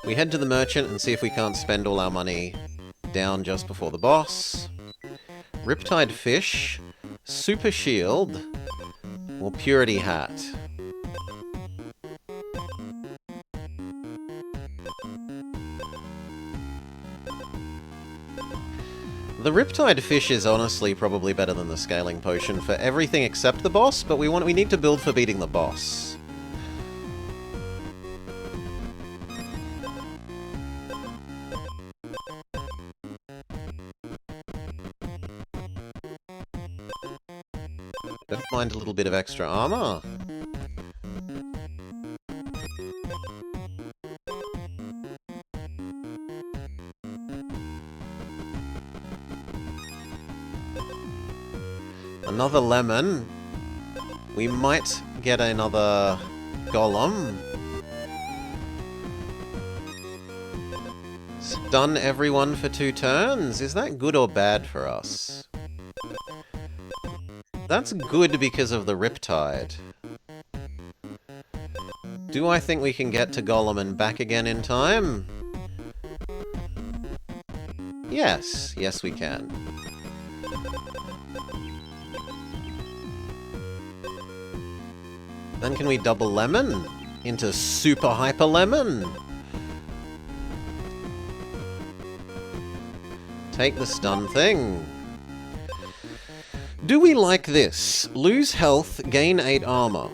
We head to the merchant and see if we can't spend all our money down just before the boss. Riptide fish, super shield, or purity hat. The Riptide Fish is honestly probably better than the Scaling Potion for everything except the boss, but we need to build for beating the boss. Mind a little bit of extra armor. Another lemon. We might get another golem. Stun everyone for 2 turns? Is that good or bad for us? That's good because of the Riptide. Do I think we can get to Golem and back again in time? Yes. Yes, we can. Then can we double lemon into super hyper lemon? Take the stun thing. Do we like this? Lose health, gain 8 armor.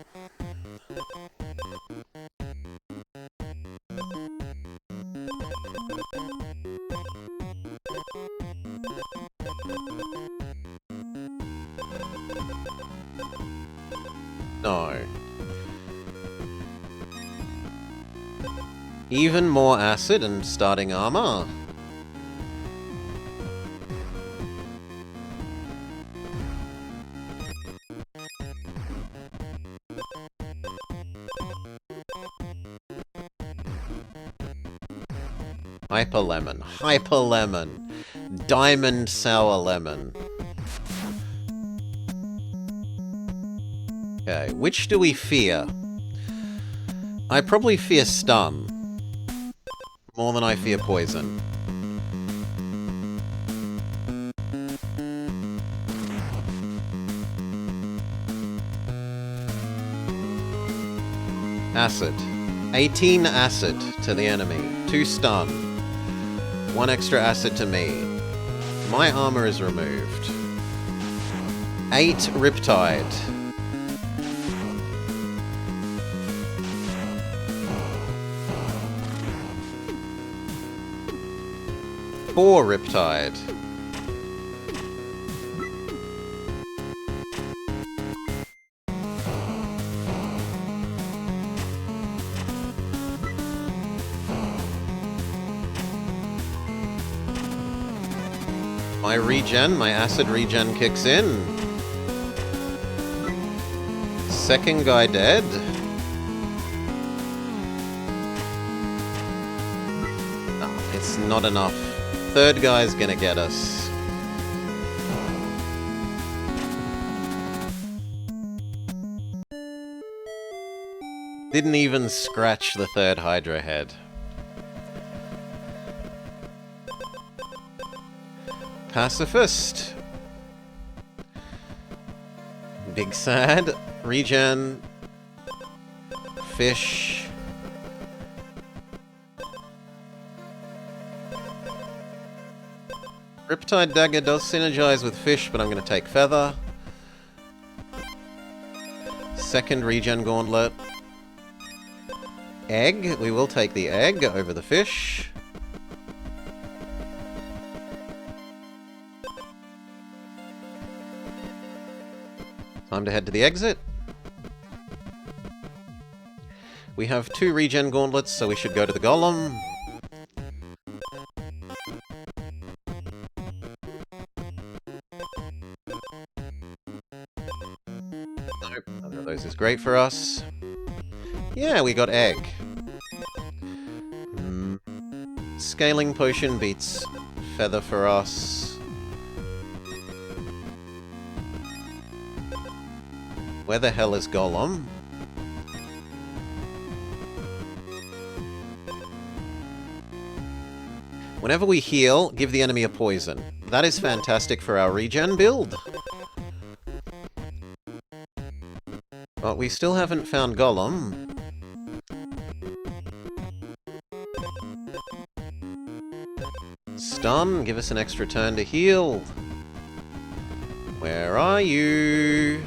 No. Even more acid and starting armor. Hyper lemon. Hyper lemon. Diamond sour lemon. Okay, which do we fear? I probably fear stun. More than I fear poison. Acid. 18 acid to the enemy. 2 stun. 1 extra acid to me. My armor is removed. 8 Riptide. 4 Riptide. My regen, my acid regen kicks in. Second guy dead. Oh, it's not enough. Third guy's gonna get us. Didn't even scratch the third Hydra head. Pacifist. Big sad. Regen. Fish. Riptide Dagger does synergize with fish, but I'm going to take Feather. Second regen gauntlet. Egg. We will take the egg over the fish. Time to head to the exit. We have 2 regen gauntlets, so we should go to the golem. Nope, none of those is great for us. Yeah, we got egg. Scaling potion beats feather for us. Where the hell is Golem? Whenever we heal, give the enemy a poison. That is fantastic for our regen build. But we still haven't found Golem. Stun, give us an extra turn to heal. Where are you?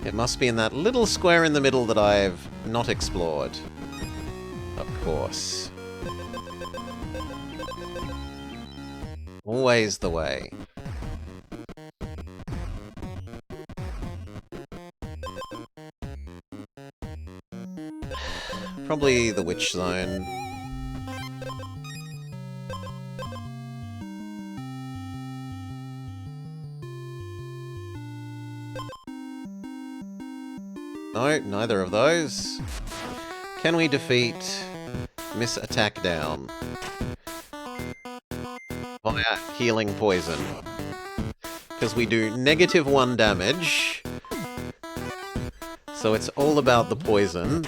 It must be in that little square in the middle that I've not explored. Of course. Always the way. Probably the Witch Zone. No, neither of those. Can we defeat Miss Attack Down via healing poison? Because we do -1 damage, so it's all about the poison.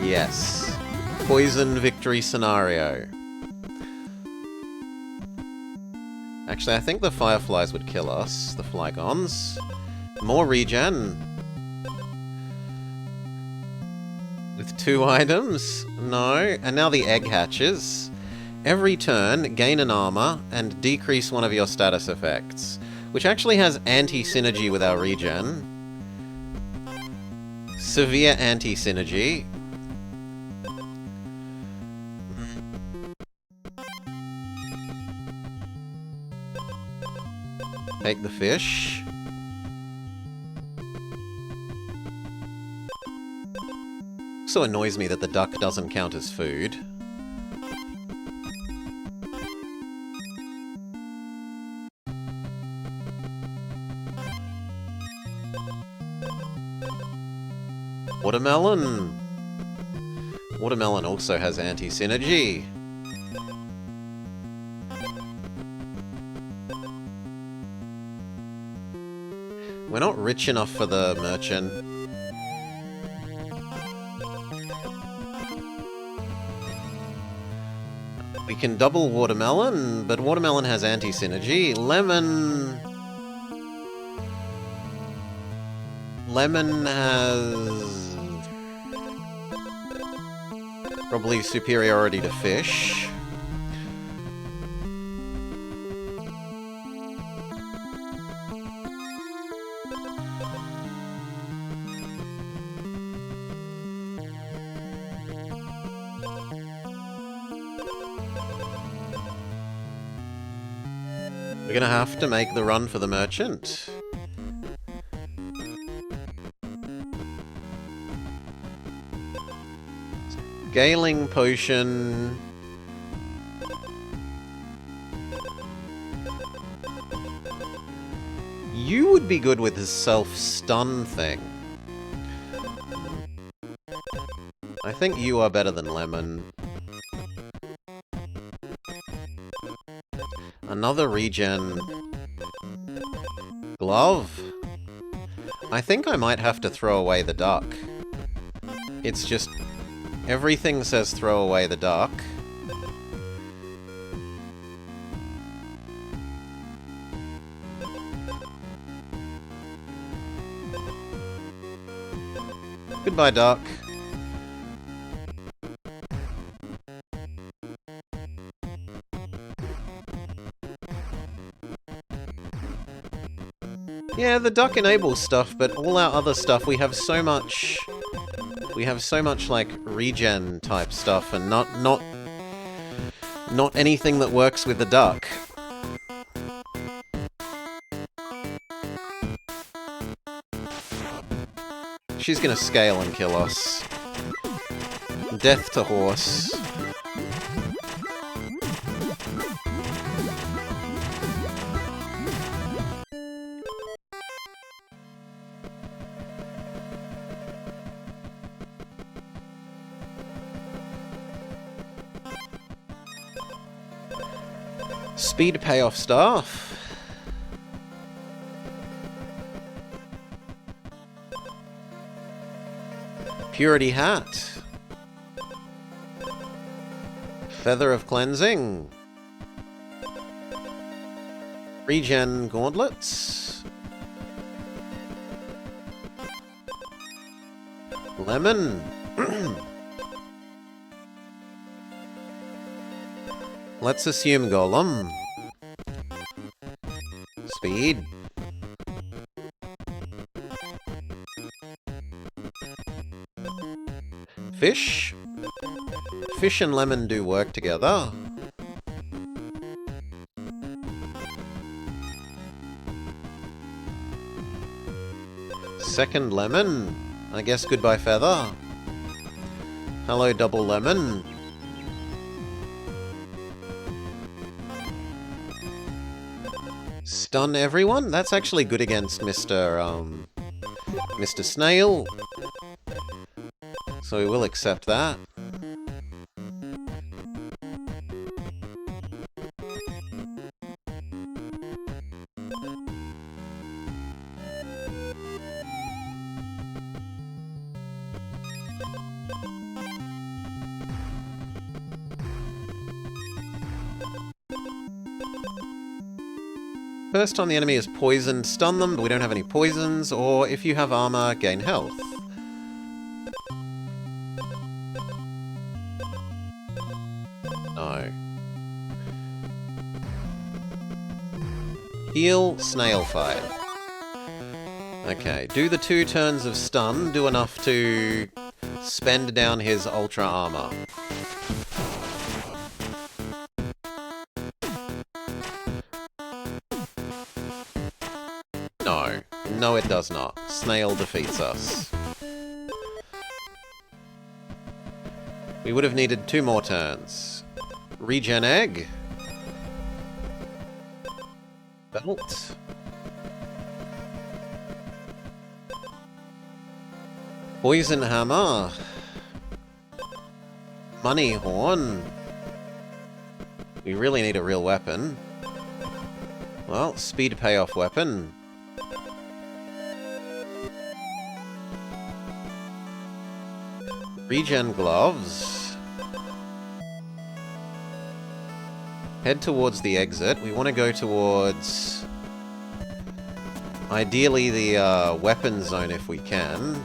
Yes. Poison victory scenario. Actually, I think the fireflies would kill us, the flygons. More regen. With 2 items? No. And now the egg hatches. Every turn, gain an armor and decrease one of your status effects, which actually has anti-synergy with our regen. Severe anti-synergy. Take the fish. Also annoys me that the duck doesn't count as food. Watermelon! Watermelon also has anti-synergy. We're not rich enough for the merchant. We can double watermelon, but watermelon has anti-synergy. Lemon... Lemon has... probably superiority to fish. We're gonna have to make the run for the merchant. Scaling potion. You would be good with the self-stun thing. I think you are better than Lemon. Another regen glove? I think I might have to throw away the duck. It's just... everything says throw away the duck. Goodbye, duck. Yeah, the duck enables stuff, but all our other stuff, we have so much... we have so much, like, regen type stuff, and not anything that works with the duck. She's gonna scale and kill us. Death to horse. Speed payoff staff. Purity hat. Feather of cleansing. Regen gauntlets. Lemon. Let's assume golem. Speed. Fish. Fish and lemon do work together. Second lemon. I guess goodbye feather. Hello double lemon. Stun everyone? That's actually good against Mr. Snail. So we will accept that. First time the enemy is poisoned, stun them, but we don't have any poisons, or if you have armor, gain health. No. Heal, snail fight. Okay, do the 2 turns of stun, do enough to spend down his ultra armor. No. No, it does not. Snail defeats us. We would have needed 2 more turns. Regen egg. Belt. Poison hammer. Money horn. We really need a real weapon. Well, speed payoff weapon. Regen gloves. Head towards the exit. We want to go towards... ideally the weapon zone if we can.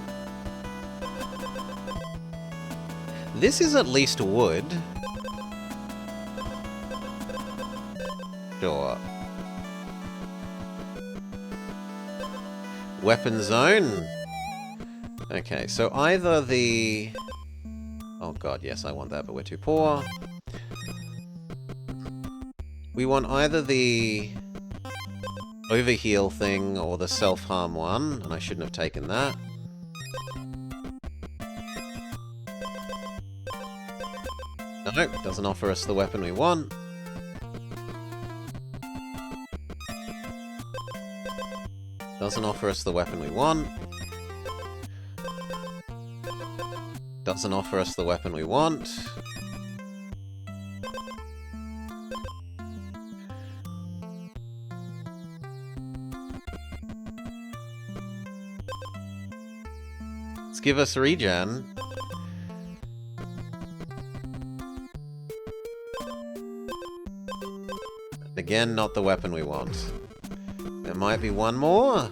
This is at least wood. Sure. Weapon zone. Okay, so either the... oh god, yes, I want that, but we're too poor. We want either the overheal thing or the self-harm one, and I shouldn't have taken that. No, it doesn't offer us the weapon we want. Doesn't offer us the weapon we want. Doesn't offer us the weapon we want. Let's give us regen. Again, not the weapon we want. There might be one more.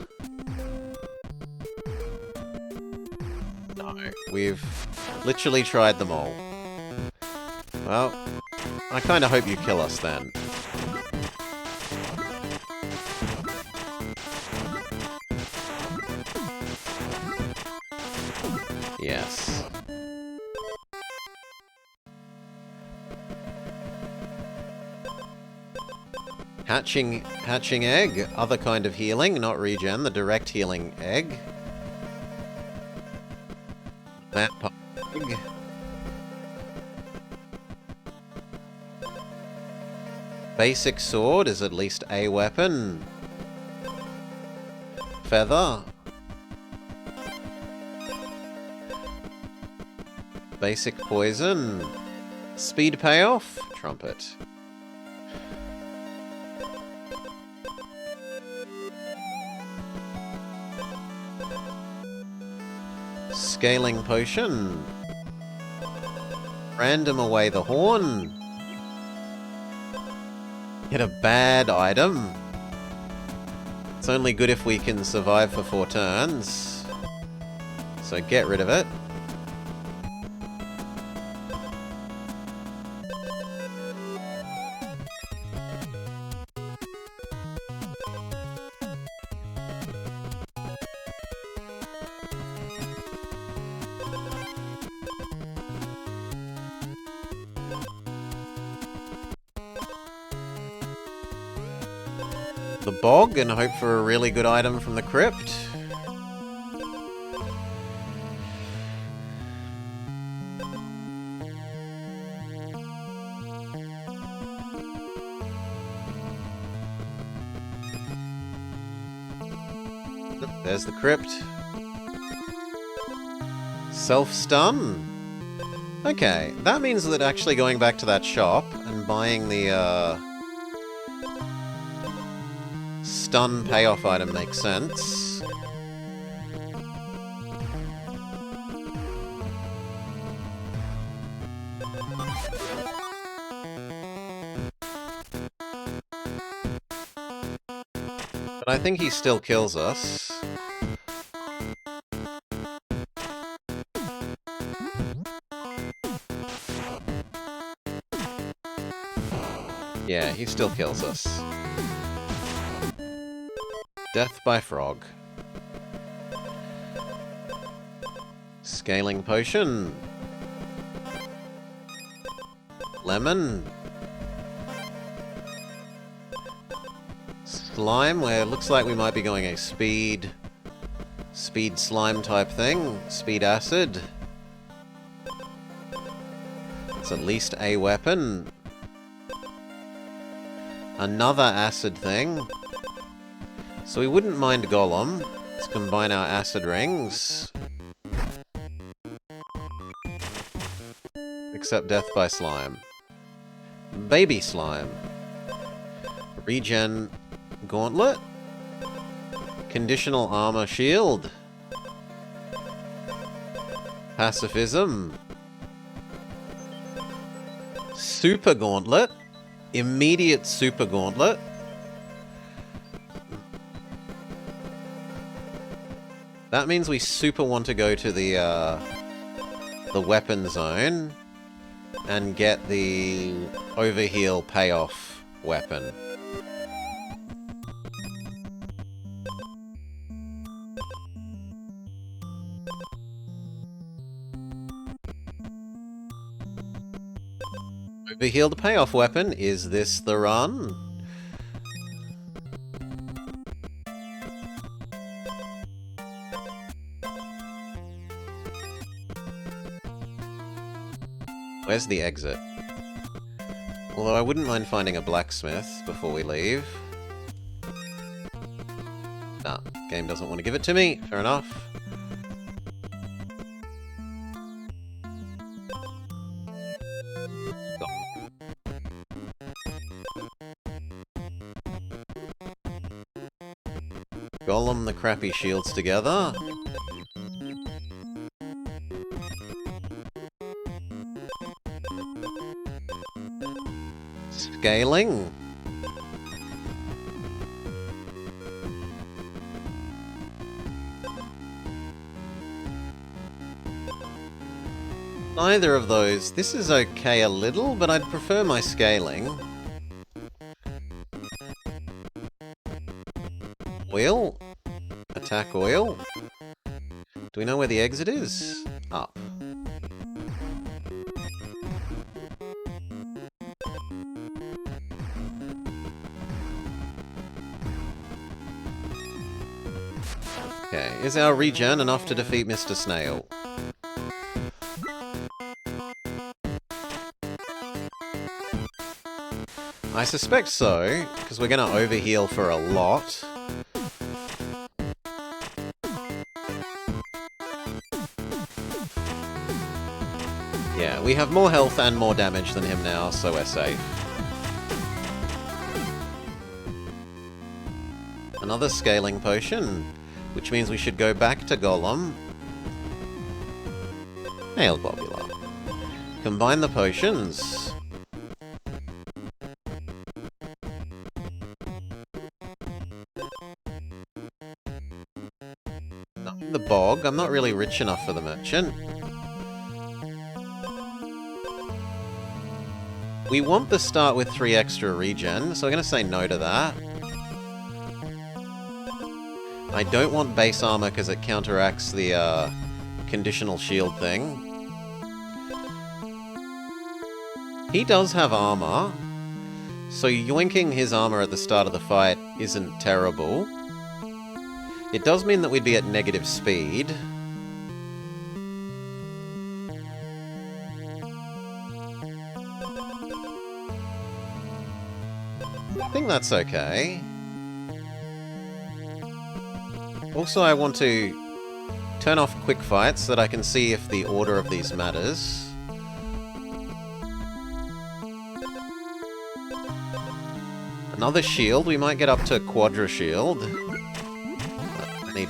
No, we've literally tried them all. Well, I kind of hope you kill us then. Yes. Hatching egg, other kind of healing, not regen, the direct healing egg. Vampire egg. Basic sword is at least a weapon. Feather. Basic poison. Speed payoff. Trumpet. Scaling potion. Random away the horn. Get a bad item. It's only good if we can survive for 4 turns. So get rid of it. The bog and hope for a really good item from the crypt. There's the crypt. Self-stun. Okay, that means that actually going back to that shop and buying the stun payoff item makes sense. But I think he still kills us. Yeah, he still kills us. Death by frog. Scaling potion. Lemon. Slime, where it looks like we might be going a speed slime type thing. Speed acid. It's at least a weapon. Another acid thing. So we wouldn't mind Golem. Let's combine our acid rings. Except death by slime. Baby slime. Regen gauntlet. Conditional armor shield. Pacifism. Super gauntlet. Immediate super gauntlet. That means we super want to go to the weapon zone and get the overheal payoff weapon. Overheal the payoff weapon. Is this the run? Where's the exit? Although I wouldn't mind finding a blacksmith before we leave. Nah, game doesn't want to give it to me. Fair enough. Golem the crappy shields together. Scaling. Neither of those. This is okay a little, but I'd prefer my scaling. Oil. Attack oil. Do we know where the exit is? Up. Okay, is our regen enough to defeat Mr. Snail? I suspect so, because we're going to overheal for a lot. Yeah, we have more health and more damage than him now, so we're safe. Another scaling potion, which means we should go back to Golem. Hail Bobula. Combine the potions. Not the bog. I'm not really rich enough for the merchant. We want the start with 3 extra regen, so we're going to say no to that. I don't want base armor because it counteracts the conditional shield thing. He does have armor, so yoinking his armor at the start of the fight isn't terrible. It does mean that we'd be at negative speed. I think that's okay. Also, I want to turn off quick fights so that I can see if the order of these matters. Another shield. We might get up to Quadra Shield. I need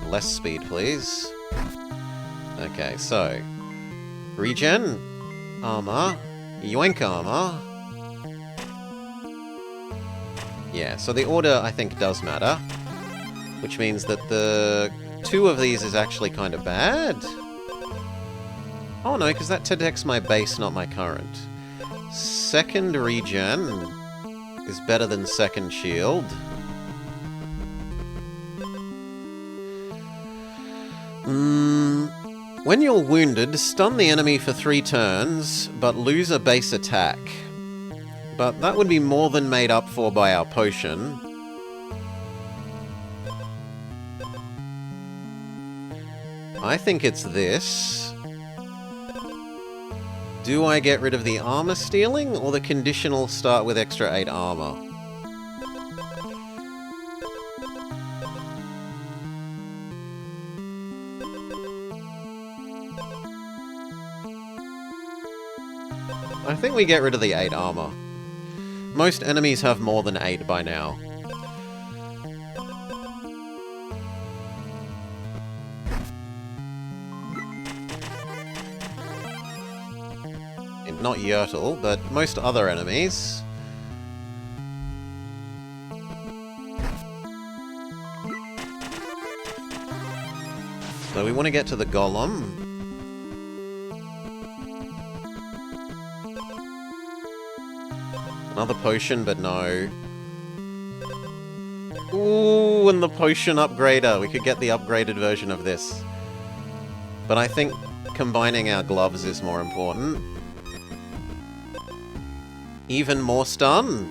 less speed, please. Okay, so... Regen, armor, yoink armor. Yeah, so the order, I think, does matter. Which means that the 2 of these is actually kind of bad. Oh no, because that detects my base, not my current. Second regen is better than second shield. When you're wounded, stun the enemy for 3 turns, but lose a base attack. But that would be more than made up for by our potion. I think it's this. Do I get rid of the armor stealing, or the conditional start with extra 8 armor? I think we get rid of the 8 armor. Most enemies have more than 8 by now. Not Yertle, but most other enemies. So we want to get to the Golem. Another potion, but no. Ooh, and the potion upgrader. We could get the upgraded version of this. But I think combining our gloves is more important. Even more stun.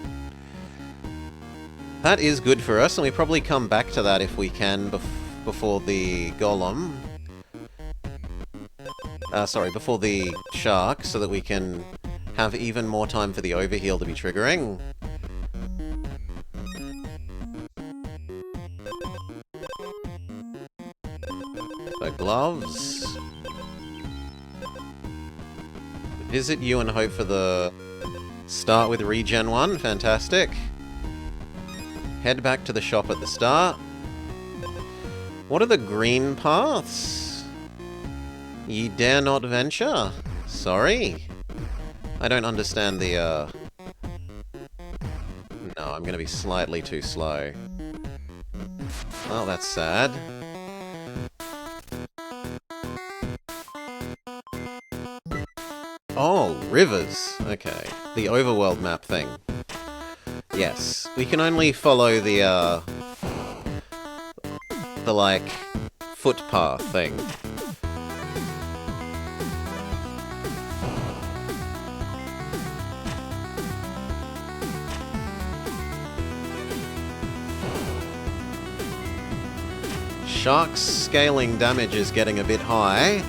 That is good for us, and we probably come back to that if we can before the Golem. Sorry, before the Shark, so that we can have even more time for the overheal to be triggering. So, gloves. Visit you and hope for the... Start with regen 1, fantastic. Head back to the shop at the start. What are the green paths? Ye dare not venture? Sorry. I don't understand the, No, I'm gonna be slightly too slow. Oh, that's sad. Oh, rivers. Okay. The overworld map thing. Yes. We can only follow the, like, footpath thing. Shark's scaling damage is getting a bit high.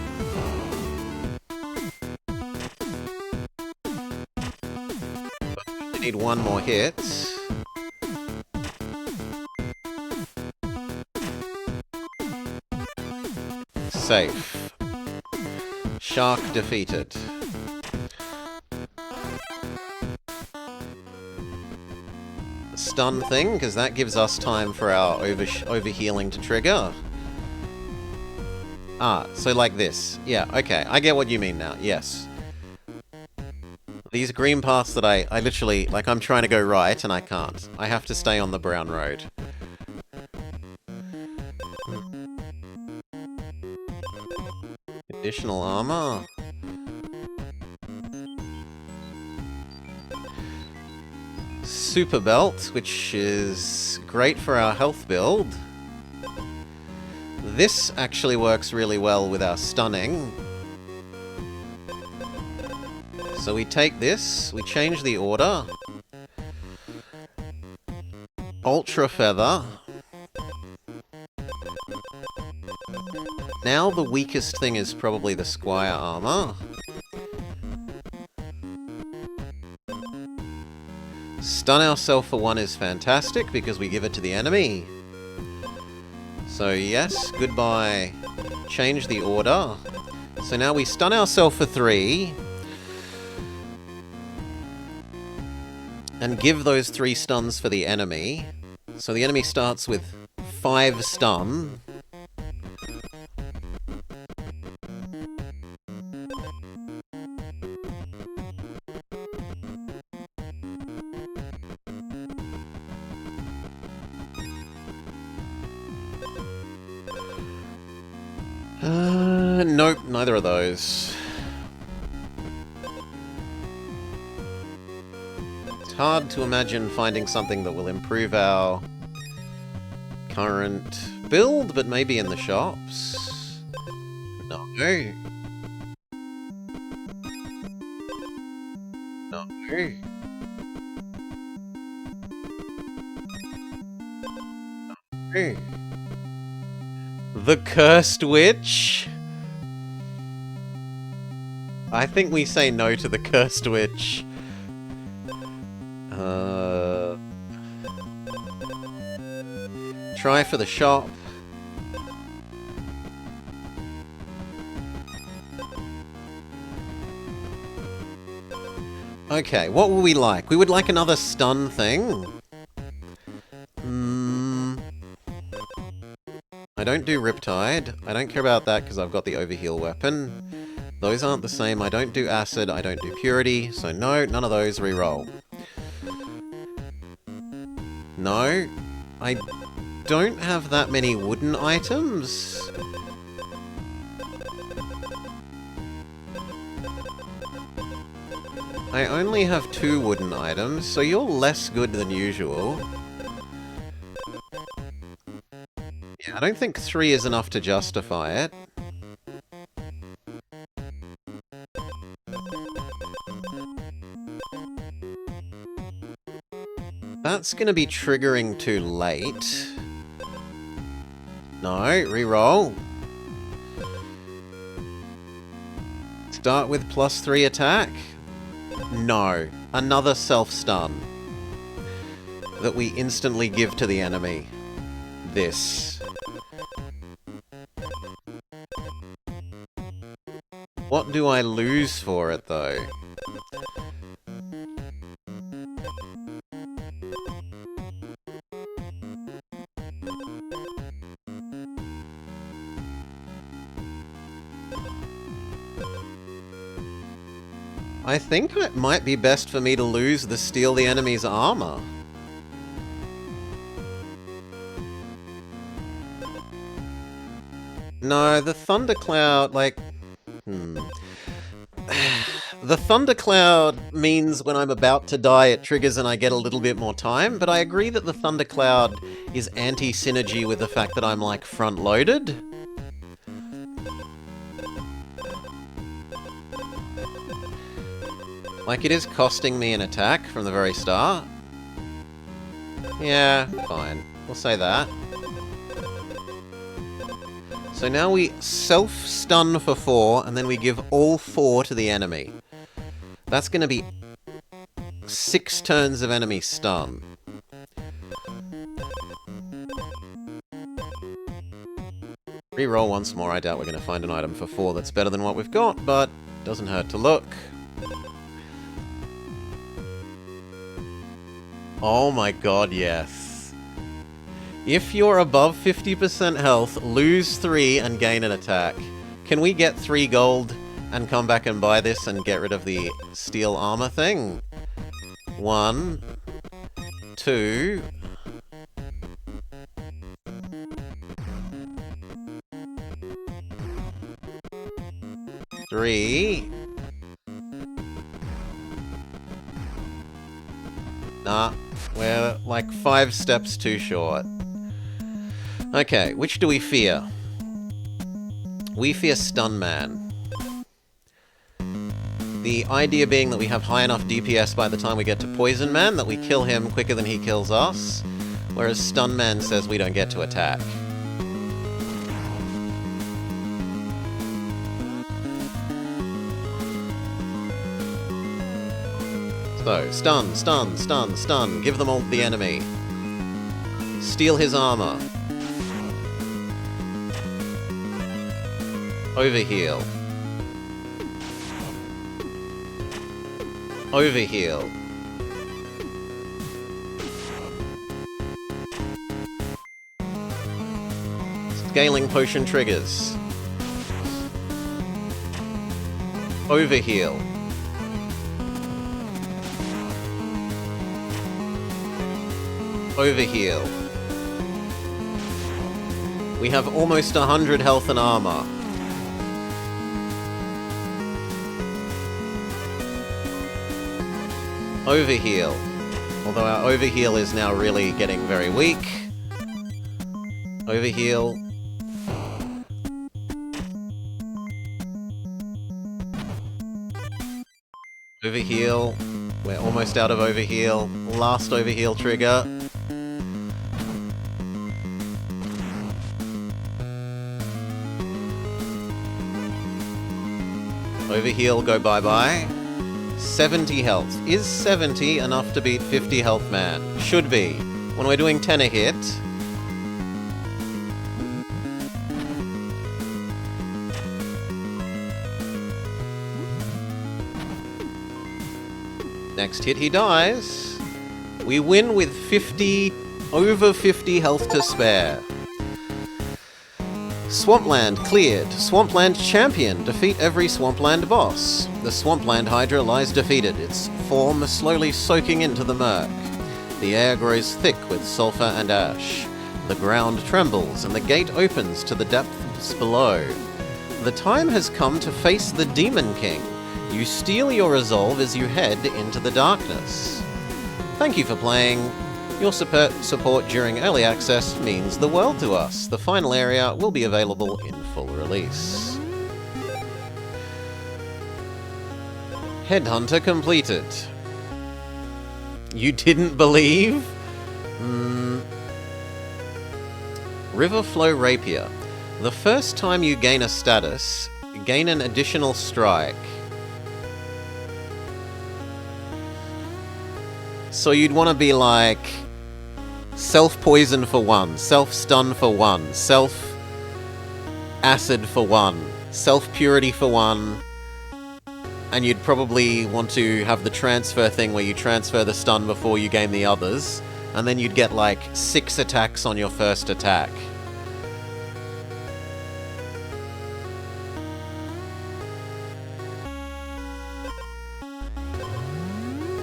Need one more hit. Safe. Shark defeated. Stun thing, because that gives us time for our overhealing to trigger. Ah, so like this. Yeah, okay, I get what you mean now, yes. These green paths that I literally, like, I'm trying to go right and I can't. I have to stay on the brown road. Additional armor. Super belt, which is great for our health build. This actually works really well with our stunning. So we take this, we change the order. Ultra Feather. Now the weakest thing is probably the Squire Armor. Stun ourselves for 1 is fantastic because we give it to the enemy. So yes, goodbye. Change the order. So now we stun ourselves for 3. And give those 3 stuns for the enemy. So the enemy starts with 5 stun. Nope, neither of those. It's hard to imagine finding something that will improve our current build, but maybe in the shops. No. No. No. The Cursed Witch? I think we say no to the Cursed Witch. Try for the shop. Okay, what would we like? We would like another stun thing. I don't do Riptide. I don't care about that because I've got the Overheal weapon. Those aren't the same. I don't do Acid. I don't do Purity. So no, none of those. Reroll. No. I don't have that many wooden items. I only have 2 wooden items, so you're less good than usual. Yeah, I don't think 3 is enough to justify it. That's gonna be triggering too late. No, reroll. Start with +3 attack. No, another self-stun that we instantly give to the enemy. This. What do I lose for it, though? I think it might be best for me to lose the steal the enemy's armor. No, the Thundercloud, like... The Thundercloud means when I'm about to die it triggers and I get a little bit more time, but I agree that the Thundercloud is anti-synergy with the fact that I'm, like, front-loaded. Like, it is costing me an attack from the very start. Yeah, fine. We'll say that. So now we self-stun for 4, and then we give all 4 to the enemy. That's going to be 6 turns of enemy stun. Reroll once more. I doubt we're going to find an item for 4 that's better than what we've got, but doesn't hurt to look. Oh my god, yes. If you're above 50% health, lose 3 and gain an attack. Can we get 3 gold and come back and buy this and get rid of the steel armor thing? 1, 2... 3... Nah, we're like 5 steps too short. Okay, which do we fear? We fear Stun Man. The idea being that we have high enough DPS by the time we get to Poison Man that we kill him quicker than he kills us, whereas Stun Man says we don't get to attack. So, stun, stun, stun, stun. Give them all to the enemy. Steal his armor. Overheal. Overheal. Scaling potion triggers. Overheal. Overheal. We have almost 100 health and armor. Overheal. Although our overheal is now really getting very weak. Overheal. Overheal. We're almost out of overheal. Last overheal trigger. Overheal, go bye-bye. 70 health. Is 70 enough to beat 50 health man? Should be. When we're doing 10 a hit. Next hit he dies. We win with over 50 health to spare. Swampland cleared. Swampland champion. Defeat every Swampland boss. The Swampland Hydra lies defeated, its form slowly soaking into the murk. The air grows thick with sulfur and ash. The ground trembles and the gate opens to the depths below. The time has come to face the Demon King. You steel your resolve as you head into the darkness. Thank you for playing. Your support during early access means the world to us. The final area will be available in full release. Headhunter completed. You didn't believe? Riverflow Rapier. The first time you gain a status, gain an additional strike. So you'd want to be like self-poison for 1, self-stun for 1, self-acid for 1, self-purity for 1, and you'd probably want to have the transfer thing where you transfer the stun before you gain the others, and then you'd get like 6 attacks on your first attack.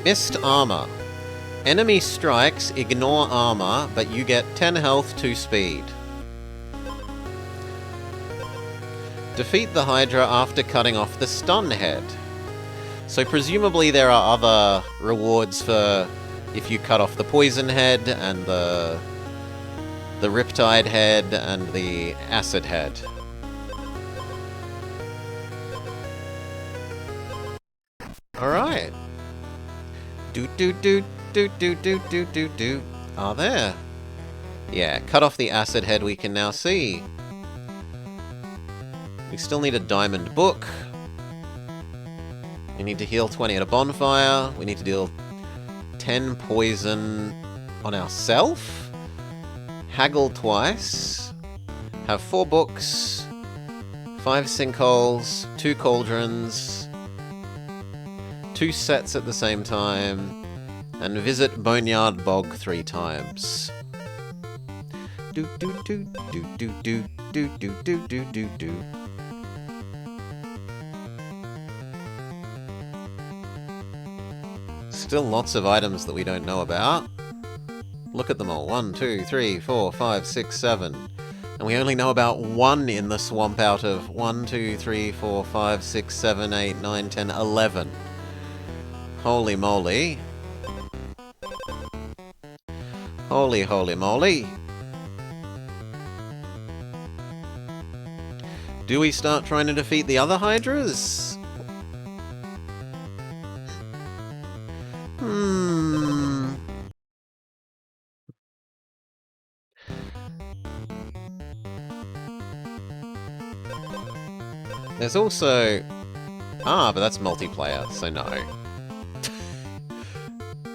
Mist Armor. Enemy strikes ignore armor, but you get 10 health, 2 speed. Defeat the Hydra after cutting off the stun head. So presumably there are other rewards for if you cut off the poison head and the riptide head and the acid head. Alright. Ah, there. Yeah, cut off the acid head we can now see. We still need a diamond book. We need to heal 20 at a bonfire. We need to deal 10 poison on ourselves. Haggle twice. Have 4 books. 5 sinkholes. 2 cauldrons. 2 sets at the same time. And visit Boneyard Bog 3 times. Do do do do do do do do do do do do. Still lots of items that we don't know about. Look at them all. 1, 2, 3, 4, 5, 6, 7. And we only know about 1 in the swamp out of 1, 2, 3, 4, 5, 6, 7, 8, 9, 10, 11. Holy moly. Holy, holy moly. Do we start trying to defeat the other Hydras? There's also... Ah, but that's multiplayer, so no.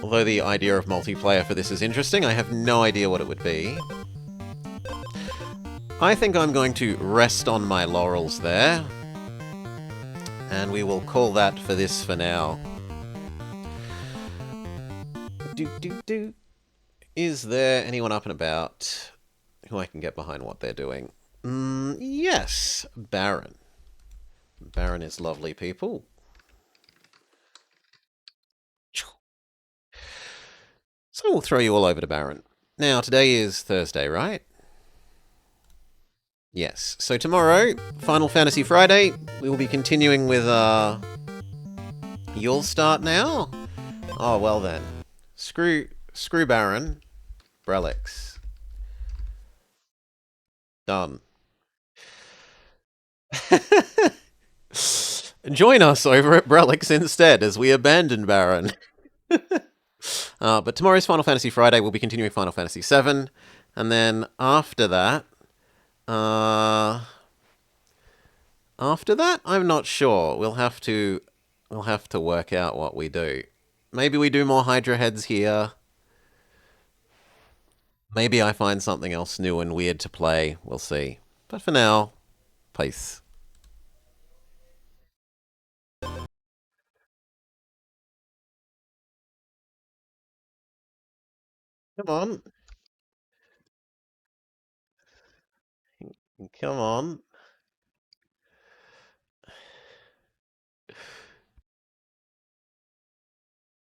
Although the idea of multiplayer for this is interesting, I have no idea what it would be. I think I'm going to rest on my laurels there, and we will call that for this for now. Do. Is there anyone up and about who I can get behind what they're doing? Yes, Baron. Baron is lovely people. So we'll throw you all over to Baron. Now, today is Thursday, right? Yes. So tomorrow, Final Fantasy Friday, we will be continuing with, You'll start now? Oh, well then. Screw Baron. Brelix. Done. Join us over at Brelix instead as we abandon Baron. But tomorrow's Final Fantasy Friday, we'll be continuing Final Fantasy VII, and then after that, I'm not sure. We'll have to work out what we do. Maybe we do more Hydra heads here. Maybe I find something else new and weird to play. We'll see. But for now, peace. Come on. Come on.